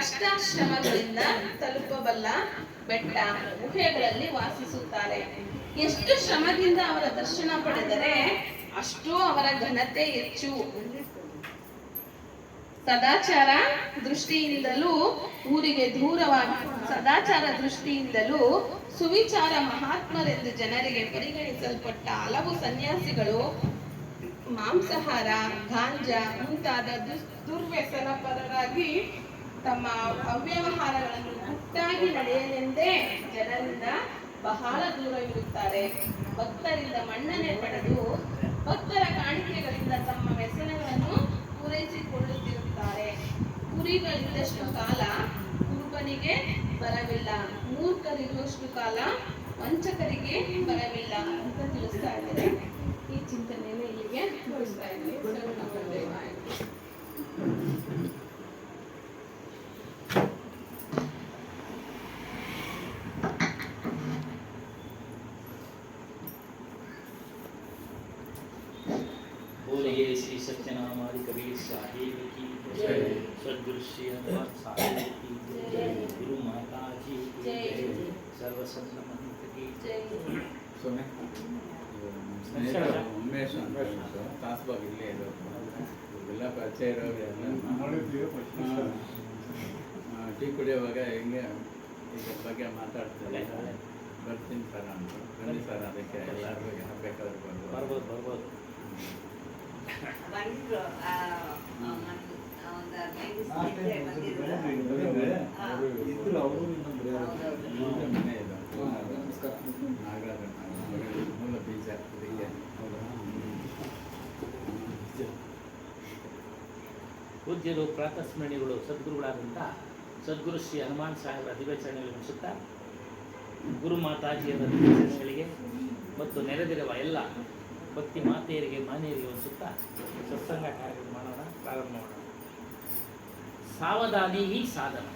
ಕಷ್ಟಾಶ್ರಮಗಳಿಂದ ತಲುಪಬಲ್ಲ ಬೆಟ್ಟ ಗುಹೆಗಳಲ್ಲಿ ವಾಸಿಸುತ್ತಾರೆ. ಎಷ್ಟು ಶ್ರಮದಿಂದ ಅವರ ದರ್ಶನ ಪಡೆದರೆ ಅಷ್ಟು ಅವರ ಘನತೆ ಹೆಚ್ಚು. ಸದಾಚಾರ ದೃಷ್ಟಿಯಿಂದಲೂ ಊರಿಗೆ ಸದಾಚಾರ ದೃಷ್ಟಿಯಿಂದಲೂ ಸುವಿಚಾರ ಮಹಾತ್ಮರೆಂದು ಜನರಿಗೆ ಪರಿಗಣಿಸಲ್ಪಟ್ಟ ಹಲವು ಸನ್ಯಾಸಿಗಳು ಮಾಂಸಾಹಾರ, ಗಾಂಜಾ ಮುಂತಾದ ದುರ್ವ್ಯಸನ ಪರರಾಗಿ ತಮ್ಮ ಅವ್ಯವಹಾರಗಳನ್ನು ಗುಟ್ಟಾಗಿ ನಡೆಯಲೆಂದೇ ಜನರಿಂದ ಬಹಳ ದೂರವಿರುತ್ತಾರೆ. ಭಕ್ತರಿಂದ ಮನ್ನಣೆ ಪಡೆದು ಭಕ್ತರ ಕಾಣಿಕೆಗಳಿಂದ ತಮ್ಮ ವ್ಯಸನಗಳನ್ನು ಪೂರೈಸಿಕೊಳ್ಳುತ್ತಿರುತ್ತಾರೆ. ಕುರಿಗಳಿದ್ದಷ್ಟು ಕಾಲ ಕುರುಬನಿಗೆ ಬರವಿಲ್ಲ, ಮೂರ್ಖರಿರುವಷ್ಟು ಕಾಲ ವಂಚಕರಿಗೆ ಬರವಿಲ್ಲ ಅಂತ ತಿಳಿಸ್ತಾ ಇದ್ದಾರೆ. ಈ ಚಿಂತನೆಯನ್ನು ಇಲ್ಲಿಗೆ ಮುಗಿಸ್ತಾ ಇದ್ದೀನಿ. बोलिए श्री सत्यनामादि कबीर साहिब की जय, सद्गुरु श्री हनुमान साहिब की जय, गुरु माता जी की जय, सर्व संत महंत की जय. ಉಮೇಶ್ ಅಂತ ಕಾಸ್ಬಾಗ್ ಇಲ್ಲೇ ಇರೋದು, ಎಲ್ಲ ಪರಿಚಯ ಇರೋರು. ಟೀ ಕುಡಿಯೋವಾಗ ಹೆಂಗೆ ಇದ್ರ ಬಗ್ಗೆ ಮಾತಾಡ್ತಾರೆ. ಬರ್ತೀನಿ ಸರ್ ಅಂತ ಬನ್ನಿ ಸರ್, ಅದಕ್ಕೆ ಎಲ್ಲರೂ ಬೇಕಾದ್ರೆ ಬರ್ಬೋದು ಬರ್ಬೋದು. ಮನೆ ಇದೆ ನಾಗರಾಜ ಮೂಲ ಬೀಜ. ಪೂಜ್ಯರು ಪ್ರಾತಸ್ಮರಣಿಗಳು ಸದ್ಗುರುಗಳಾದಂಥ ಸದ್ಗುರು ಶ್ರೀ ಹನುಮಾನ್ ಸಾಹೇಬರ ದಿವ್ಯಾಚರಣೆಗಳು ಅನಿಸುತ್ತಾ ಗುರು ಮಾತಾಜಿಯವರ ದಿವ್ಯಾಚರಣೆಗಳಿಗೆ ಮತ್ತು ನೆರೆದಿರುವ ಎಲ್ಲ ಭಕ್ತಿ ಮಾತೆಯರಿಗೆ ಮಾನ್ಯರಿಗೆ ಅನಿಸುತ್ತಾ ಸತ್ಸಂಗ ಕಾರ್ಯಕ್ರಮ ಮಾಡೋಣ, ಪ್ರಾರಂಭ ಮಾಡೋಣ. ಸಾವಧಾನಿ ಈ ಸಾಧನ.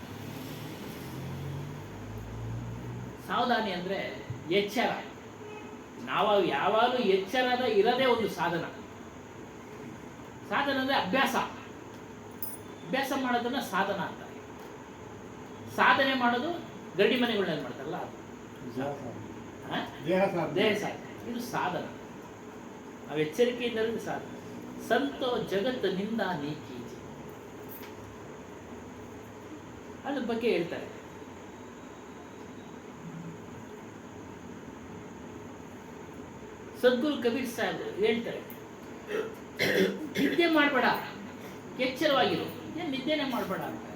ಸಾವಧಾನಿ ಅಂದರೆ ಎಚ್ಚರ. ನಾವು ಯಾವಾಗಲೂ ಎಚ್ಚರದ ಇರದೇ ಒಂದು ಸಾಧನ. ಸಾಧನ ಅಂದರೆ ಅಭ್ಯಾಸ. ಅಭ್ಯಾಸ ಮಾಡೋದನ್ನ ಸಾಧನ ಅಂತಾರೆ. ಸಾಧನೆ ಮಾಡೋದು ಗಡಿ ಮನೆಗಳನ್ನೇನು ಮಾಡ್ತಾರಲ್ಲ ಅದು ದೇಹ ಸಾಧನೆ. ಇದು ಸಾಧನ. ನಾವು ಎಚ್ಚರಿಕೆಯಿಂದ ಸಾಧನ. ಸಂತೋ ಜಗತ್ತಿನಿಂದ ನೀಕೀಜಿ ಅದ್ರ ಬಗ್ಗೆ ಹೇಳ್ತಾರೆ. ಸದ್ಗುರು ಕಬೀರ್ ಸಾಹೇಬ್ ಹೇಳ್ತಾರೆ, ನಿದ್ದೆ ಮಾಡಬೇಡ, ಎಚ್ಚರವಾಗಿರು. ಏನು ನಿದ್ದೆನೇ ಮಾಡಬೇಡ ಅಂತ.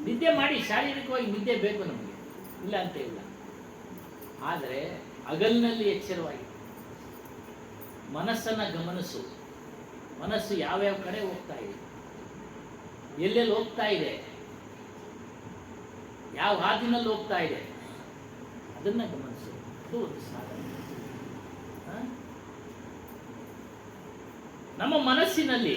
ನಿದ್ದೆ ಮಾಡಿ, ಶಾರೀರಿಕವಾಗಿ ನಿದ್ದೆ ಬೇಕು ನಮಗೆ, ಇಲ್ಲ ಅಂತ ಇಲ್ಲ. ಆದರೆ ಹಗಲಿನಲ್ಲಿ ಎಚ್ಚರವಾಗಿ ಮನಸ್ಸನ್ನು ಗಮನಿಸು. ಮನಸ್ಸು ಯಾವ್ಯಾವ ಕಡೆ ಹೋಗ್ತಾ ಇದೆ, ಎಲ್ಲೆಲ್ಲಿ ಹೋಗ್ತಾ ಇದೆ, ಯಾವ ಹಾದಿನಲ್ಲಿ ಹೋಗ್ತಾ ಇದೆ, ಅದನ್ನ ಗಮನಿಸು. ಅದು ಒಂದು ಸಾಧನೆ. ನಮ್ಮ ಮನಸ್ಸಿನಲ್ಲಿ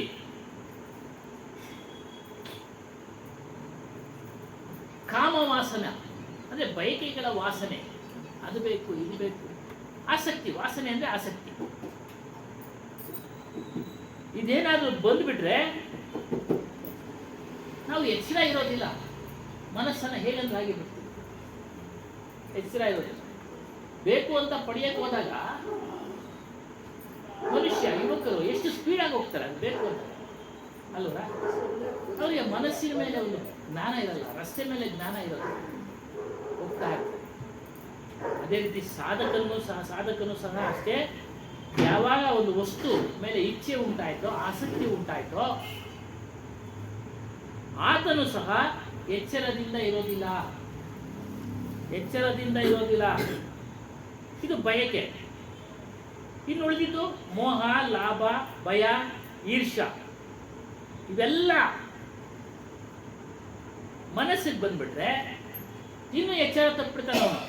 ಕಾಮವಾಸನ ಅಂದರೆ ಬಯಕೆಗಳ ವಾಸನೆ, ಅದು ಬೇಕು ಇದು ಬೇಕು. ಆಸಕ್ತಿ, ವಾಸನೆ ಅಂದರೆ ಆಸಕ್ತಿ. ಇದೇನಾದರೂ ಬಂದುಬಿಟ್ರೆ ನಾವು ಎಚ್ಚರ ಇರೋದಿಲ್ಲ. ಮನಸ್ಸನ್ನು ಹೇಗಂದ್ರೆ ಹಾಗೆ ಬಿಡ್ತೀವಿ, ಎಚ್ಚರ ಇರೋದಿಲ್ಲ. ಬೇಕು ಅಂತ ಪಡೆಯಕ್ಕೆ ಹೋದಾಗ ಮನುಷ್ಯ, ಯುವಕರು ಎಷ್ಟು ಸ್ಪೀಡಾಗಿ ಹೋಗ್ತಾರೆ ಅದು ಬೇಕು ಅಂತ ಅಲ್ವಾ. ಅವರಿಗೆ ಮನಸ್ಸಿನ ಮೇಲೆ ಒಂದು ಜ್ಞಾನ ಇರಲ್ಲ, ರಸ್ತೆ ಮೇಲೆ ಜ್ಞಾನ ಇರೋದು, ಹೋಗ್ತಾ ಇರ್ತಾರೆ. ಅದೇ ರೀತಿ ಸಾಧಕನು ಸಹ ಅಷ್ಟೇ. ಯಾವಾಗ ಒಂದು ವಸ್ತು ಮೇಲೆ ಇಚ್ಛೆ ಉಂಟಾಯ್ತೋ, ಆಸಕ್ತಿ ಉಂಟಾಯ್ತೋ, ಆತನು ಸಹ ಎಚ್ಚರದಿಂದ ಇರೋದಿಲ್ಲ. ಇದು ಬಯಕೆ. ಇನ್ನು ಉಳಿದಿದ್ದು ಮೋಹ, ಲಾಭ, ಭಯ, ಈರ್ಷ್ಯ, ಇವೆಲ್ಲ ಮನಸ್ಸಿಗೆ ಬಂದ್ಬಿಟ್ರೆ ಇನ್ನು ಎಚ್ಚರ ತಪ್ಪಿಡ್ತಾನೆ ಅವನು.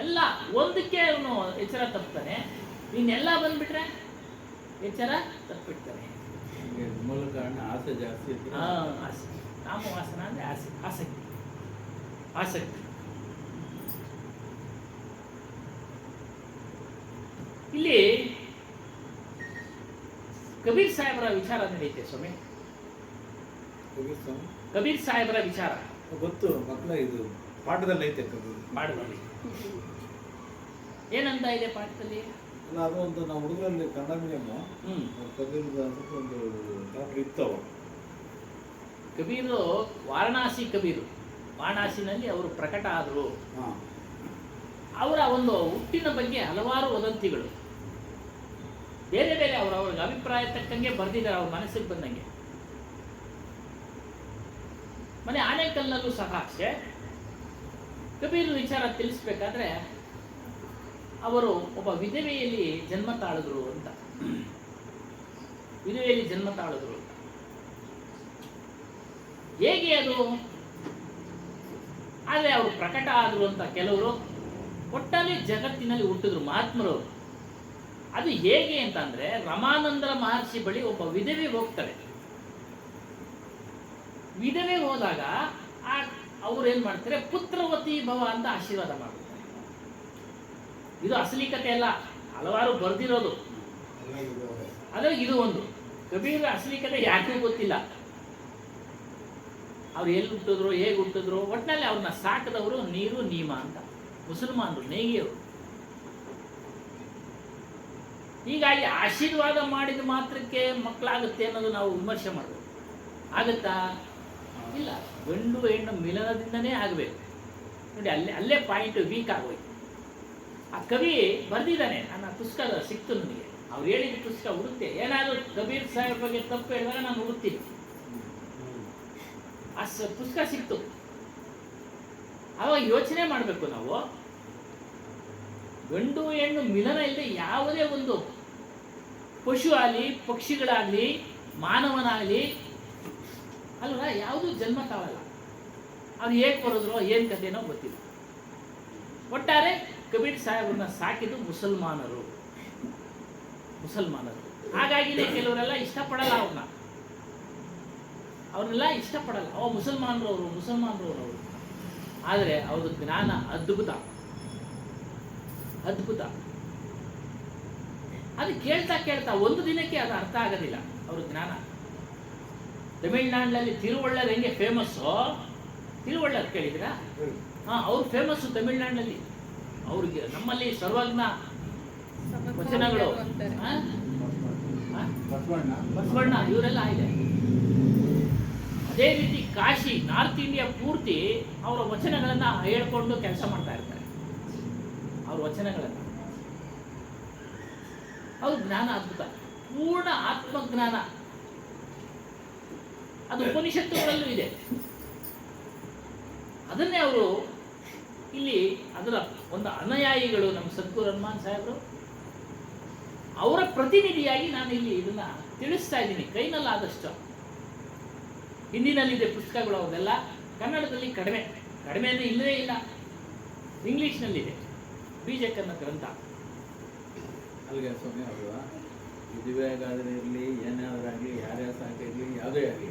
ಎಲ್ಲ ಒಂದಕ್ಕೆ ಅವನು ಎಚ್ಚರ ತಪ್ತಾನೆ. ಇನ್ನೆಲ್ಲ ಬಂದ್ಬಿಟ್ರೆ ಎಚ್ಚರ ತಪ್ಪಿಡ್ತಾನೆ. ಮೂಲ ಕಾರಣ ಆಸೆ ಜಾಸ್ತಿ. ಆಸೆ, ಕಾಮವಾಸನ ಅಂದರೆ ಆಸೆ, ಆಸಕ್ತಿ. ಇಲ್ಲಿ ಕಬೀರ್ ಸಾಹೇಬರ ವಿಚಾರ ನಡೆಯುತ್ತೆ ಸ್ವಾಮಿ. ಕಬೀರ್ ಸಾಹೇಬರ ವಿಚಾರ ಗೊತ್ತು ಮಕ್ಕಳ ಇದು ಪಾಠದಲ್ಲಿ ಐತೆ ಕಬೀರ್. ಮಾಡುವಲ್ಲಿ ಏನಂತ ಇದೆ ಪಾಠದಲ್ಲಿ? ಅಲ್ಲ ಅದು ಒಂದು ನಾವು ಹುಡುಗರಲ್ಲಿ ಕನ್ನಡ ಮೀಡಿಯಮ್ ಹ್ಮ್ ಕಬೀರ್ ಒಂದು ಚಾಪ್ಟರ್ ಇತ್ತು ಅವಾಗ. ಕಬೀರು ವಾರಣಾಸಿ ಕಬೀರು, ವಾರಣಾಸಿನಲ್ಲಿ ಅವರು ಪ್ರಕಟ ಆದರು. ಹಾಂ ಅವರ ಒಂದು ಹುಟ್ಟಿನ ಬಗ್ಗೆ ಹಲವಾರು ವದಂತಿಗಳು ಬೇರೆ ಬೇರೆ ಅವ್ರಿಗೆ ಅಭಿಪ್ರಾಯ ತಕ್ಕಂಗೆ ಬರೆದಿದ್ದಾರೆ, ಅವ್ರ ಮನಸ್ಸಿಗೆ ಬಂದಂಗೆ. ಮನೆ ಆನೇಕಲ್ನಲ್ಲೂ ಸಹ ಅಷ್ಟೇ ಕಬೀರ್ ವಿಚಾರ ತಿಳಿಸ್ಬೇಕಾದ್ರೆ ಅವರು ಒಬ್ಬ ವಿಧವೆಯಲ್ಲಿ ಜನ್ಮ ತಾಳಿದ್ರು ಅಂತ, ವಿಧವೆಯಲ್ಲಿ ಜನ್ಮ ತಾಳಿದ್ರು ಅಂತ. ಹೇಗೆ ಅದು? ಆದರೆ ಅವರು ಪ್ರಕಟ ಆದರು ಅಂತ ಕೆಲವರು, ಒಟ್ಟಾರೆ ಜಗತ್ತಿನಲ್ಲಿ ಹುಟ್ಟಿದ್ರು ಮಹಾತ್ಮರು. ಅದು ಹೇಗೆ ಅಂತಂದ್ರೆ ರಮಾನಂದರ ಮಹರ್ಷಿ ಬಳಿ ಒಬ್ಬ ವಿಧವೆ ಹೋಗ್ತಾರೆ. ವಿಧವೆ ಹೋದಾಗ ಅವ್ರು ಏನ್ ಮಾಡ್ತಾರೆ, ಪುತ್ರವತಿ ಭವ ಅಂತ ಆಶೀರ್ವಾದ ಮಾಡ್ತಾರೆ. ಇದು ಅಸಲಿ ಕಥೆ ಅಲ್ಲ, ಹಲವಾರು ಬರ್ದಿರೋದು. ಅದ್ರಲ್ಲಿ ಇದು ಒಂದು. ಕಬೀರ್ ಅಸಲಿ ಕಥೆ ಯಾರಿಗೂ ಗೊತ್ತಿಲ್ಲ. ಅವ್ರು ಎಲ್ಲಿ ಹುಟ್ಟಿದ್ರು, ಹೇಗೆ ಹುಟ್ಟಿದ್ರು, ಒಟ್ಟಿನಲ್ಲಿ ಅವ್ರನ್ನ ಸಾಕದವರು ನೀರು ನೀಮ ಅಂತ ಮುಸಲ್ಮಾನರು, ನೇಗಿಯವರು. ಹೀಗಾಗಿ ಆಶೀರ್ವಾದ ಮಾಡಿದ ಮಾತ್ರಕ್ಕೆ ಮಕ್ಕಳಾಗುತ್ತೆ ಅನ್ನೋದು ನಾವು ವಿಮರ್ಶೆ ಮಾಡಬೇಕು. ಆಗುತ್ತಾ? ಇಲ್ಲ. ಗಂಡು ಹೆಣ್ಣು ಮಿಲನದಿಂದನೇ ಆಗಬೇಕು. ನೋಡಿ, ಅಲ್ಲೇ ಪಾಯಿಂಟ್ ವೀಕ್ ಆಗೋಯ್ತು. ಆ ಕವಿ ಬರೆದಿದ್ದಾನೆ, ನನ್ನ ಪುಸ್ತಕ ಸಿಕ್ತು ನನಗೆ. ಅವ್ರು ಹೇಳಿದ ಪುಸ್ತಕ ಹುಡುಕ್ತೆ. ಏನಾದರೂ ಕಬೀರ್ ಸಾಹೇಬ್ ಬಗ್ಗೆ ತಪ್ಪು ಹೇಳಿದಾಗ ನಾನು ಹುಡುಕ್ತೀನಿ. ಆ ಪುಸ್ತಕ ಸಿಕ್ತು. ಆವಾಗ ಯೋಚನೆ ಮಾಡಬೇಕು ನಾವು, ಗಂಡು ಹೆಣ್ಣು ಮಿಲನ ಇಲ್ಲದೆ ಯಾವುದೇ ಒಂದು ಪಶು ಆಗಲಿ, ಪಕ್ಷಿಗಳಾಗಲಿ, ಮಾನವನಾಗಲಿ ಅಲ್ವಾ, ಯಾವುದೂ ಜನ್ಮ ತಾಳಲ್ಲ. ಅವ್ರು ಹೇಗೆ ಬರೋದ್ರೋ ಏನು ಕಥೆನೋ ಗೊತ್ತಿಲ್ಲ. ಒಟ್ಟಾರೆ ಕಬೀರ್ ಸಾಹೇಬ್ರನ್ನ ಸಾಕಿದ್ದು ಮುಸಲ್ಮಾನರು. ಹಾಗಾಗಿನೇ ಕೆಲವರೆಲ್ಲ ಇಷ್ಟಪಡಲ್ಲ ಅವ್ರನ್ನೆಲ್ಲ ಇಷ್ಟಪಡಲ್ಲ. ಮುಸಲ್ಮಾನರು ಅವರು. ಆದರೆ ಅವ್ರ ಜ್ಞಾನ ಅದ್ಭುತ. ಅದು ಕೇಳ್ತಾ ಒಂದು ದಿನಕ್ಕೆ ಅದು ಅರ್ಥ ಆಗೋದಿಲ್ಲ ಅವ್ರ ಜ್ಞಾನ. ತಮಿಳ್ನಾಡಿನಲ್ಲಿ ತಿರುವಳ್ಳರ್ ಹೆಂಗೆ ಫೇಮಸ್ಸು, ತಿರುವಳ್ಳರ್ ಕೇಳಿದ್ರಾ? ಅವ್ರು ಫೇಮಸ್ಸು ತಮಿಳ್ನಾಡಿನಲ್ಲಿ. ಅವ್ರಿಗೆ ನಮ್ಮಲ್ಲಿ ಸರ್ವಜ್ಞ ವಚನಗಳು, ಬಸವಣ್ಣ ಇವರೆಲ್ಲ ಇದೆ. ಅದೇ ರೀತಿ ಕಾಶಿ, ನಾರ್ತ್ ಇಂಡಿಯಾ ಪೂರ್ತಿ ಅವರ ವಚನಗಳನ್ನ ಹೇಳ್ಕೊಂಡು ಕೆಲಸ ಮಾಡ್ತಾ ಇರ್ತಾರೆ. ಅವ್ರ ವಚನಗಳನ್ನ, ಅವ್ರ ಜ್ಞಾನ ಅದ್ಭುತ, ಪೂರ್ಣ ಆತ್ಮಜ್ಞಾನ. ಅದು ಉಪನಿಷತ್ತುಗಳಲ್ಲೂ ಇದೆ. ಅದನ್ನೇ ಅವರು ಇಲ್ಲಿ ಅದರ ಒಂದು ಅನುಯಾಯಿಗಳು ನಮ್ಮ ಸದ್ಗುರು ಹನುಮಾನ್ ಸಾಹೇಬರು, ಅವರ ಪ್ರತಿನಿಧಿಯಾಗಿ ನಾನು ಇಲ್ಲಿ ಇದನ್ನ ತಿಳಿಸ್ತಾ ಇದ್ದೀನಿ ಕೈನಲ್ಲಾದಷ್ಟು. ಹಿಂದಿನಲ್ಲಿದೆ ಪುಸ್ತಕಗಳು, ಅವೆಲ್ಲ ಕನ್ನಡದಲ್ಲಿ ಕಡಿಮೆ ಅಂದ್ರೆ ಇಲ್ಲವೇ ಇಲ್ಲ. ಇಂಗ್ಲಿಷ್ನಲ್ಲಿದೆ ಬೀಜಕನ್ನ ಗ್ರಂಥ. ಅಲ್ಲಿಗೆ ಸ್ವಾಮಿ ಅವರು ವಿಧವೆಗಾದ್ರೆ ಇರಲಿ, ಏನಾದ್ರಾಗಲಿ, ಯಾರ್ಯಾರ ಸಾಕಿರಲಿ, ಯಾವುದೇ ಆಗಲಿ,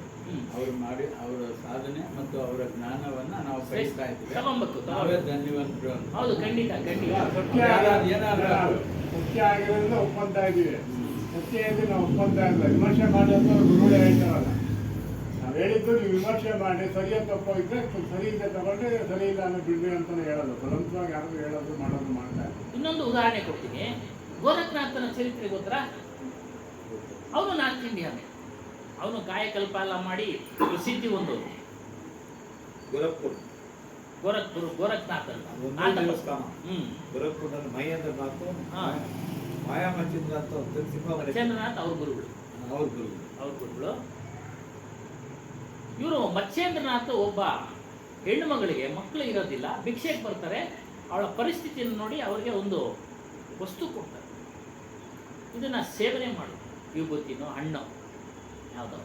ಅವ್ರು ಮಾಡಿ ಅವರ ಸಾಧನೆ ಮತ್ತು ಅವರ ಜ್ಞಾನವನ್ನ ನಾವು ಬಯಸ್ತಾ ಇದ್ದೀವಿ. ತಗೊಂಬೇಕು, ನಾವೇ ಧನ್ಯವಂತರು. ಹೌದು, ಖಂಡಿತ. ಏನಾದ್ರು ಸತ್ಯ ಆಗಿರೋದ್ರಿಂದ ಒಪ್ಪಂತ ಇದ್ದೀವಿ. ಸತ್ಯ ಇದ್ದು ನಾವು ಒಪ್ಪಂತ ಇಲ್ಲ. ವಿಮರ್ಶೆ ಮಾಡೋದು ಗುರುಗಳೇ ಹೇಳ್ತಾರಲ್ಲ, ನಾವು ಹೇಳಿದ್ದು ನೀವು ವಿಮರ್ಶೆ ಮಾಡಿ ಸರಿಯಾದ ತಪ್ಪು ಇದ್ದರೆ ಸರಿ ಇದೆ ತಗೊಂಡ್ರೆ, ಸರಿ ಇಲ್ಲ ಅನ್ನೋ ಬಿಡ್ರಿ ಅಂತಾನೆ ಹೇಳೋದು. ಬಲವಂತವಾಗಿ ಯಾರು ಹೇಳೋದು ಮಾಡೋದು ಮಾಡ್ತಾ ಇದ್ದಾರೆ. ಇನ್ನೊಂದು ಉದಾಹರಣೆ ಕೊಡ್ತೀನಿ. ಗೋರಖನಾಥನ ಚರಿತ್ರೆ ಗೊತ್ತಾ? ಅವನು ನಾರ್ತ್ ಇಂಡಿಯಾನೆ. ಅವನು ಕಾಯಕಲ್ಪ ಎಲ್ಲ ಮಾಡಿ ಪ್ರಸಿದ್ಧಿ ಹೊಂದೋದು. ಗೋರಖನಾಥ್ ಅಂತ ಒಂದು ದೇವಸ್ಥಾನ ಗೋರಖ್ಪುರದಲ್ಲಿ ಮಹೇಂದ್ರನಾಥ್, ಮಾಯಾಮಚಂದ್ರ ಅಂತ ಚಂದ್ರನಾಥ್ ಅವ್ರ ಗುರುಗಳು. ಇವರು ಮತ್ಸ್ಯೇಂದ್ರನಾಥ್ ಒಬ್ಬ ಹೆಣ್ಣು ಮಗಳಿಗೆ ಮಕ್ಕಳು ಇರೋದಿಲ್ಲ, ಭಿಕ್ಷೆಗೆ ಬರ್ತಾರೆ. ಅವಳ ಪರಿಸ್ಥಿತಿಯನ್ನು ನೋಡಿ ಅವರಿಗೆ ಒಂದು ವಸ್ತು ಕೊಡ್ತಾರೆ, ಇದನ್ನ ಸೇವನೆ ಮಾಡು, ವಿಭೂತಿನೋ ಹಣ್ಣು ಯಾವುದೋ.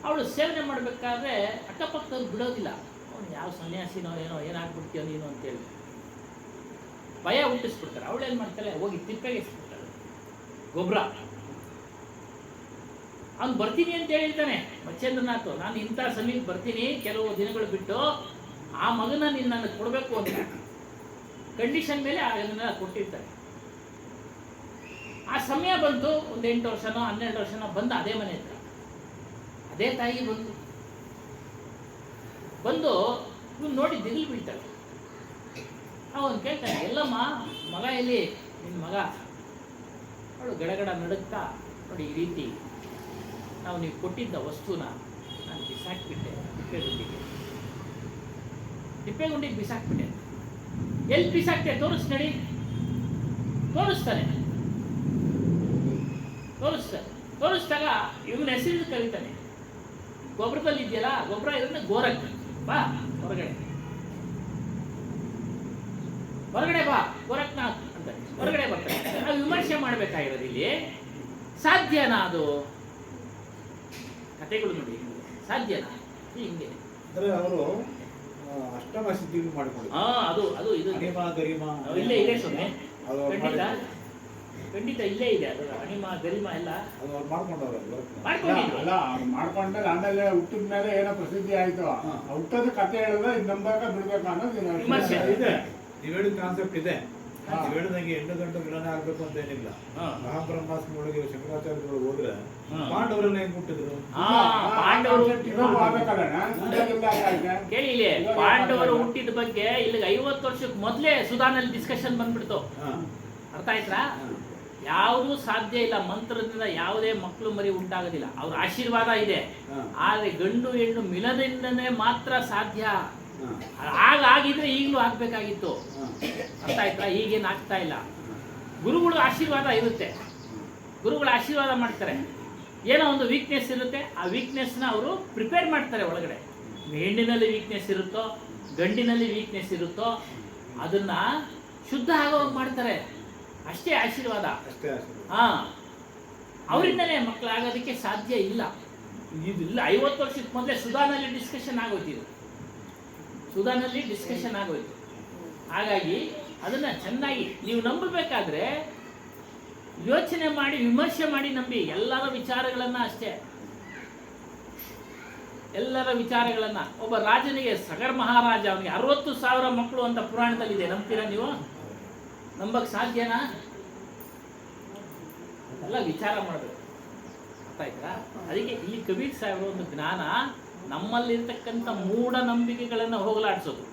ಅವಳು ಸೇವನೆ ಮಾಡಬೇಕಾದ್ರೆ ಅಕ್ಕಪಕ್ಕದವ್ರು ಬಿಡೋದಿಲ್ಲ. ಅವನು ಯಾವ ಸನ್ಯಾಸಿನೋ ಏನೋ, ಏನಾಗ್ಬಿಡ್ತೀಯೋ ನೀನು ಅಂತೇಳಿ ಭಯ ಹುಟ್ಟಿಸ್ಬಿಡ್ತಾರೆ. ಅವಳು ಏನು ಮಾಡ್ತಾಳೆ, ಹೋಗಿ ತಿಪ್ಪೆಗೆ ಎಸ್ಬಿಡ್ತಾಳೆ ಗೊಬ್ಬರ. ಅವ್ನು ಬರ್ತೀನಿ ಅಂತ ಹೇಳಿದ್ದಾನೆ ಮತ್ಸ್ಯೇಂದ್ರನಾಥ್, ನಾನು ಇಂಥ ಸಮಯಕ್ಕೆ ಬರ್ತೀನಿ ಕೆಲವು ದಿನಗಳು ಬಿಟ್ಟು, ಆ ಮಗನ ನೀನು ನನಗೆ ಕೊಡಬೇಕು ಅಂತ ಕಂಡೀಷನ್ ಮೇಲೆ ಅದನ್ನೆಲ್ಲ ಕೊಟ್ಟಿರ್ತಾರೆ. ಆ ಸಮಯ ಬಂತು, ಒಂದು 8 ವರ್ಷನೋ 12 ವರ್ಷನೋ ಬಂದ ಅದೇ ಮನೆ ಹತ್ರ. ಅದೇ ತಾಯಿ ಬಂದು ಬಂದು ಇವ್ನು ನೋಡಿ ದಿಗಿಲು ಬೀಳ್ತಾಳೆ. ಅವನು ಕೇಳ್ತಾನೆ, ಎಲ್ಲಮ್ಮ ಮಗ ಎಲ್ಲಿ ನಿನ್ನ ಮಗ? ಅವಳು ಗಡಗಡ ನಡುತ್ತಾ, ನೋಡಿ ಈ ರೀತಿ ನೀವು ಕೊಟ್ಟಿದ್ದ ವಸ್ತುನ ನಾನು ಬಿಸಾಕ್ಬಿಟ್ಟೆ, ತಿಪ್ಪೆಗುಂಡಿಗೆ ಬಿಸಾಕ್ಬಿಟ್ಟೆ. ಎಲ್ಲಿ ಬಿಸಾಕ್ತೆ ತೋರಿಸ್ ನಡಿ. ತೋರಿಸ್ದಾಗ ಇವನ ಹೆಸರು ಕರೀತಾನೆ. ಗೊಬ್ಬರದಲ್ಲಿ ಇದೆಯಲ್ಲ, ಗೊಬ್ಬರ ಇರೋದನ್ನ ಗೋರಕ್ ಬಾ ಹೊರಗಡೆ ಬಾ ಗೋರಖ್ನಾಥ್ ಅಂತ ಹೊರಗಡೆ ಬರ್ತಾರೆ. ನಾವು ವಿಮರ್ಶೆ ಮಾಡ್ಬೇಕಾಗಿರೋದು ಇಲ್ಲಿ. ಸಾಧ್ಯನಾ ಅದು? ಕಥೆಗಳು ನೋಡಿ, ಸಾಧ್ಯನಾ? ಹಿಂಗೆ ಅಂದ್ರೆ ಅವರು ಅಷ್ಟಮ ಸಿದ್ಧಿಗಳು ಮಾಡಿಕೊಂಡು ಅದು ಇದು ಗರಿಮಾ ಇಲ್ಲೇ ಇದೆ ಸ್ವಾಮಿ, ಅದು ಅವ್ರು ಖಂಡಿತ ಇಲ್ಲೇ ಇದೆ. ಅದು ಅಣಿಮ ಗರಿಮ ಎಲ್ಲ ಅದು ಅವ್ರು ಮಾಡ್ಕೊಂಡವ್ರು. ಮಾಡ್ಕೊಂಡಿದ್ರು. ಅಲ್ಲ ಅವ್ರು ಮಾಡ್ಕೊಂಡ್ಮೇಲೆ ಆಮೇಲೆ ಹುಟ್ಟಿದ ಮೇಲೆ ಏನೋ ಪ್ರಸಿದ್ಧಿ ಆಯ್ತು. ಹುಟ್ಟದ ಕತೆ ಹೇಳಿದ್ರೆ ಇದು ನಂಬಕ ಬಿಡ್ಬೇಕು ಅನ್ನೋದು ವಿಮರ್ಶೆ. ಇದೆ, ನೀವು ಹೇಳಿದ ಕಾನ್ಸೆಪ್ಟ್ ಇದೆ. ನೀವು ಹೇಳಿದಂಗೆ ಹೆಣ್ಣು ಗಂಟು ವಿಲನೇ ಆಗ್ಬೇಕು ಅಂತ ಏನಿಲ್ಲ. ಮಹಾಬ್ರಹ್ಮಾಸ್ಮೊಳಗೆ ಶಂಕರಾಚಾರ್ಯಗಳು ಹೋದ್ರೆ ಪಾಂಡವರನ್ನ ಹೆಂಗ್ ಹುಟ್ಟಿದ್ರು? ಪಾಂಡವರು ಆಗ್ಬೇಕಲ್ಲ. ಕೇಳಿ, ಇಲ್ಲಿ ಪಾಂಡವರು ಹುಟ್ಟಿದ ಬಗ್ಗೆ ಇಲ್ಲಿಗೆ 50 ವರ್ಷಕ್ಕೆ ಮೊದಲೇ ಸುಧಾನಲ್ಲಿ ಡಿಸ್ಕಷನ್ ಬಂದ್ಬಿಡ್ತು. ಅರ್ಥ ಆಯ್ತಾ? ಯಾವುದೂ ಸಾಧ್ಯ ಇಲ್ಲ, ಮಂತ್ರದಿಂದ ಯಾವುದೇ ಮಕ್ಕಳು ಮರಿ ಉಂಟಾಗೋದಿಲ್ಲ. ಅವ್ರ ಆಶೀರ್ವಾದ ಇದೆ, ಆದ್ರೆ ಗಂಡು ಹೆಣ್ಣು ಮಿಲದಿಂದನೇ ಮಾತ್ರ ಸಾಧ್ಯ. ಆಗಿದ್ರೆ ಈಗಲೂ ಆಗ್ಬೇಕಾಗಿತ್ತು. ಅರ್ಥ ಆಯ್ತಾ? ಈಗೇನು ಆಗ್ತಾ ಇಲ್ಲ. ಗುರುಗಳು ಆಶೀರ್ವಾದ ಇರುತ್ತೆ, ಗುರುಗಳು ಆಶೀರ್ವಾದ ಮಾಡ್ತಾರೆ. ಏನೋ ಒಂದು ವೀಕ್ನೆಸ್ ಇರುತ್ತೆ, ಆ ವೀಕ್ನೆಸ್ನ ಅವರು ಪ್ರಿಪೇರ್ ಮಾಡ್ತಾರೆ ಒಳಗಡೆ. ಹೆಣ್ಣಿನಲ್ಲಿ ವೀಕ್ನೆಸ್ ಇರುತ್ತೋ, ಗಂಡಿನಲ್ಲಿ ವೀಕ್ನೆಸ್ ಇರುತ್ತೋ, ಅದನ್ನ ಶುದ್ಧ ಆಗೋಗಿ ಮಾಡ್ತಾರೆ. ಅಷ್ಟೇ ಆಶೀರ್ವಾದ. ಅವರಿಂದಲೇ ಮಕ್ಕಳಾಗೋದಕ್ಕೆ ಸಾಧ್ಯ ಇಲ್ಲ. ಇದಿಲ್ಲ 50 ವರ್ಷಕ್ಕೆ ಮೊದಲೇ ಸುಧಾನಲ್ಲಿ ಡಿಸ್ಕಷನ್ ಆಗೋಯ್ತು. ಹಾಗಾಗಿ ಅದನ್ನ ಚೆನ್ನಾಗಿ ನೀವು ನಂಬಬೇಕಾದ್ರೆ ಯೋಚನೆ ಮಾಡಿ, ವಿಮರ್ಶೆ ಮಾಡಿ ನಂಬಿ. ಎಲ್ಲರ ವಿಚಾರಗಳನ್ನ ಅಷ್ಟೇ, ಎಲ್ಲರ ವಿಚಾರಗಳನ್ನ. ಒಬ್ಬ ರಾಜನಿಗೆ ಸಗರ್ ಮಹಾರಾಜ, ಅವನಿಗೆ 60,000 ಮಕ್ಕಳು ಅಂತ ಪುರಾಣದಲ್ಲಿದೆ. ನಂಬ್ತೀರಾ ನೀವು? ನಂಬಕ್ ಸಾಧ್ಯನಾ? ಎಲ್ಲ ವಿಚಾರ ಮಾಡಬೇಕು. ಅರ್ಥ ಆಯ್ತಾ? ಅದಕ್ಕೆ ಇಲ್ಲಿ ಕಬೀರ್ ಸಾಹೇಬರ ಒಂದು ಜ್ಞಾನ ನಮ್ಮಲ್ಲಿರ್ತಕ್ಕಂಥ ಮೂಢನಂಬಿಕೆಗಳನ್ನು ಹೋಗಲಾಡಿಸೋದು,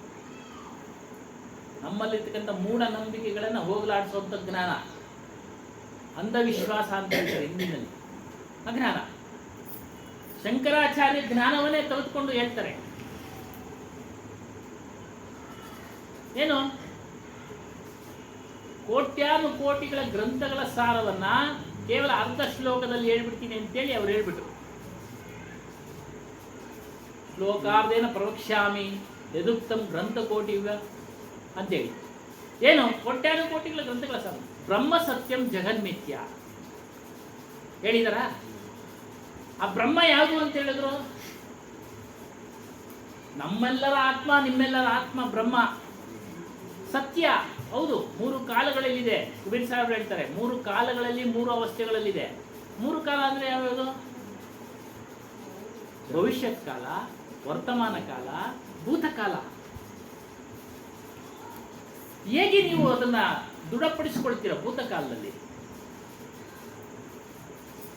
ಹೋಗಲಾಡಿಸುವಂಥ ಜ್ಞಾನ. ಅಂಧವಿಶ್ವಾಸ ಅಂತ ಹೇಳ್ತಾರೆ ಹಿಂದಿನಲ್ಲಿ, ಅಜ್ಞಾನ. ಶಂಕರಾಚಾರ್ಯ ಜ್ಞಾನವನ್ನೇ ತೆಗೆದುಕೊಂಡು ಹೇಳ್ತಾರೆ. ಏನು? ಕೋಟ್ಯಾನು ಕೋಟಿಗಳ ಗ್ರಂಥಗಳ ಸಾರವನ್ನ ಕೇವಲ ಅರ್ಧ ಶ್ಲೋಕದಲ್ಲಿ ಹೇಳ್ಬಿಡ್ತೀನಿ ಅಂತೇಳಿ ಅವ್ರು ಹೇಳ್ಬಿಟ್ರು. ಶ್ಲೋಕಾರ್ಧೇನ ಪ್ರವಕ್ಷ್ಯಾಮಿ ಯದುಕ್ತಂ ಗ್ರಂಥಕೋಟಿವ ಅಂತೇಳಿ. ಏನು? ಕೋಟ್ಯಾನು ಕೋಟಿಗಳ ಗ್ರಂಥಗಳ ಸಾರ. ಬ್ರಹ್ಮ ಸತ್ಯಂ ಜಗನ್ಮಿಥ್ಯ ಹೇಳಿದಾರ? ಆ ಬ್ರಹ್ಮ ಯಾವುದು ಅಂತ ಹೇಳಿದ್ರು? ನಮ್ಮೆಲ್ಲರ ಆತ್ಮ, ನಿಮ್ಮೆಲ್ಲರ ಆತ್ಮ ಬ್ರಹ್ಮ ಸತ್ಯ. ಹೌದು, 3 ಕಾಲಗಳಲ್ಲಿದೆ. ಕುಬೇರ್ ಸಾಹೇಬ್ರು ಹೇಳ್ತಾರೆ 3 ಕಾಲಗಳಲ್ಲಿ 3 ಅವಸ್ಥೆಗಳಲ್ಲಿದೆ. 3 ಕಾಲ ಅಂದ್ರೆ ಯಾವ್ಯಾವುದು? ಭವಿಷ್ಯತ್ ಕಾಲ, ವರ್ತಮಾನ ಕಾಲ, ಭೂತಕಾಲ. ಹೇಗೆ ನೀವು ಅದನ್ನ ದೃಢಪಡಿಸಿಕೊಳ್ತೀರ? ಭೂತಕಾಲದಲ್ಲಿ